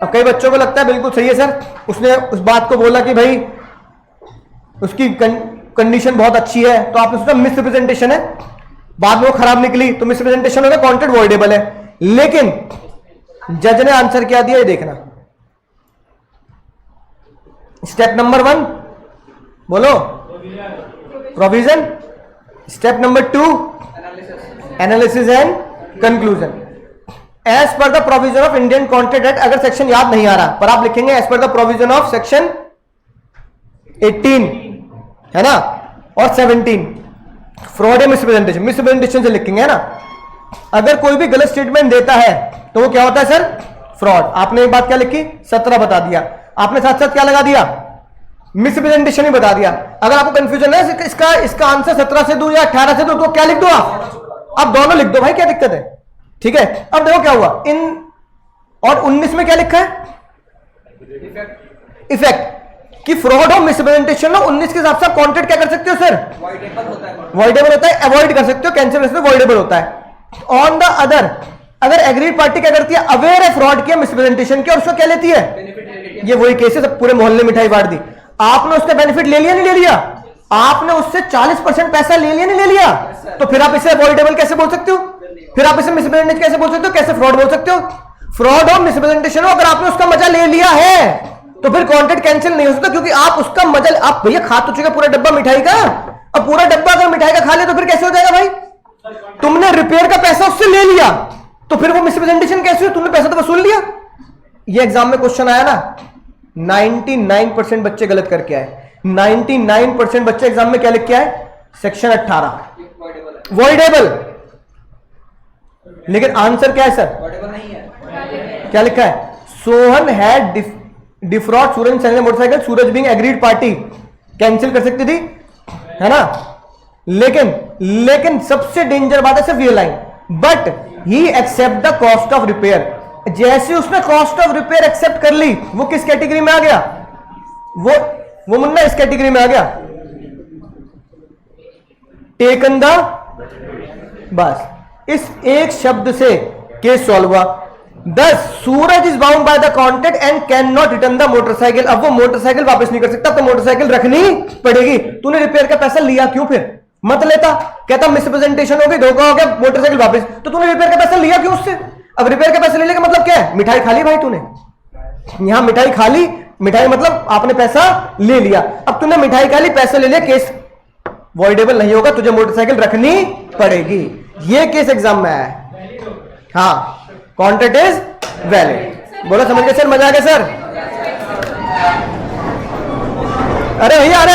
अब कई बच्चों को लगता है बिल्कुल सही है सर, उसने उस बात को बोला कि भाई उसकी कंडीशन बहुत अच्छी है, तो आपने सोचा मिस रिप्रेजेंटेशन है, बाद में वो खराब निकली तो मिस रिप्रेजेंटेशन होगा, कॉन्ट्रैक्ट वॉइडेबल है। लेकिन जज ने आंसर क्या दिया ये देखना। स्टेप नंबर 1 बोलो, provision. Step number 2 analysis and conclusion. As per the provision of Indian Contract Act, अगर सेक्शन याद नहीं आ रहा पर आप लिखेंगे as per the provision of section 18 है ना, और 17 फ्रॉड है मिसप्रेजेंटेशन, मिसप्रेजेंटेशन से लिखेंगे है ना। अगर कोई भी गलत स्टेटमेंट देता है तो वो क्या होता है सर? फ्रॉड। आपने एक बात क्या लिखी? 17 बता दिया। आपने साथ साथ क्या लगा दिया? मिसप्रेजेंटेशन ही बता दिया। अगर आपको कंफ्यूजन है इसका आंसर 17 से दूं या 18 से दूं तो क्या लिख दो आप दोनों लिख दो भाई, क्या दिक्कत है? ठीक है। अब देखो क्या हुआ इन और 19 में क्या लिखा है? इफेक्ट कि फ्रॉड हो मिसप्रेजेंटेशन हो। 19 के हिसाब से आप कॉन्ट्रैक्ट क्या कर सकते हो सर? वॉइडेबल होता है, अवॉइड कर सकते हो, कैंसिल कर सकते हो, वॉइडेबल होता है। ऑन द अदर, अगर एग्रीड पार्टी क्या करती है? अवेयर है फ्रॉड किया, मिसप्रेजेंटेशन किया, और उसको क्या लेती है? ये वही केस है, सब पूरे मोहल्ले मिठाई बांट दी। आपने उसका बेनिफिट ले लिया नहीं ले लिया? आपने उससे 40% पैसा ले लिया नहीं ले लिया? तो फिर आप इसे अवॉइडेबल कैसे बोल सकते हो? फिर आप इसे मिसप्रेजेंटेशन कैसे बोल सकते हो? कैसे फ्रॉड बोल सकते हो? फ्रॉड हो मिसप्रेजेंटेशन हो, अगर आपने उसका मजा ले लिया है तो फिर कॉन्ट्रैक्ट कैंसिल नहीं हो सकता, क्योंकि आप उसका मजा, आप भैया खा तो चुके पूरा डब्बा मिठाई का। अब पूरा डब्बा अगर मिठाई का खा ले तो फिर कैसे हो जाएगा भाई? तुमने रिपेयर का पैसा उससे ले लिया तो फिर वो मिसप्रेजेंटेशन कैसे हुई? तुमने पैसा तो वसूल लिया। ये एग्जाम में क्वेश्चन आया ना, 99% बच्चे गलत करके आए। 99% बच्चे एग्जाम में क्या लिख के आए? Section 18 voidable. लेकिन आंसर क्या है सर? वॉइडेबल नहीं है। क्या लिखा है? Sohan had defrauded Suraj selling motorcycle, Suraj being agreed party cancel कर सकती थी, है ना। लेकिन सबसे डेंजर बात है सिर्फ ये line, but he accept the cost of repair. जैसे उसने कॉस्ट ऑफ रिपेयर एक्सेप्ट कर ली, वो किस कैटेगरी में आ गया? वो मुन्ना इस कैटेगरी में आ गया, टेकन द। बस इस एक शब्द से केस सॉल्व हुआ। Thus Suraj is bound by the contract and can not return the motorcycle. अब वो मोटरसाइकिल वापस नहीं कर सकता, तो मोटरसाइकिल रखनी पड़ेगी। तूने रिपेयर का पैसा लिया क्यों? फिर मत लेता। कहता मिसप्रेजेंटेशन हो गई, धोखा हो गया, मोटरसाइकिल वापस। तो तूने रिपेयर का पैसा लिया क्यों उससे? अब रिपेयर का पैसा लेने का मतलब क्या है? मिठाई खा ली भाई तूने, यहां मिठाई खा ली। मिठाई मतलब आपने पैसा ले लिया। अब तूने मिठाई खा ली, पैसा ले लिया, केस वॉइडेबल नहीं होगा, तुझे मोटरसाइकिल रखनी पड़ेगी। ये केस एग्जाम में आया है। हाँ, कॉन्ट्रैक्ट इज वैलिड। बोलो समझ गए सर? मजा आ गया सर? अरे भैया, अरे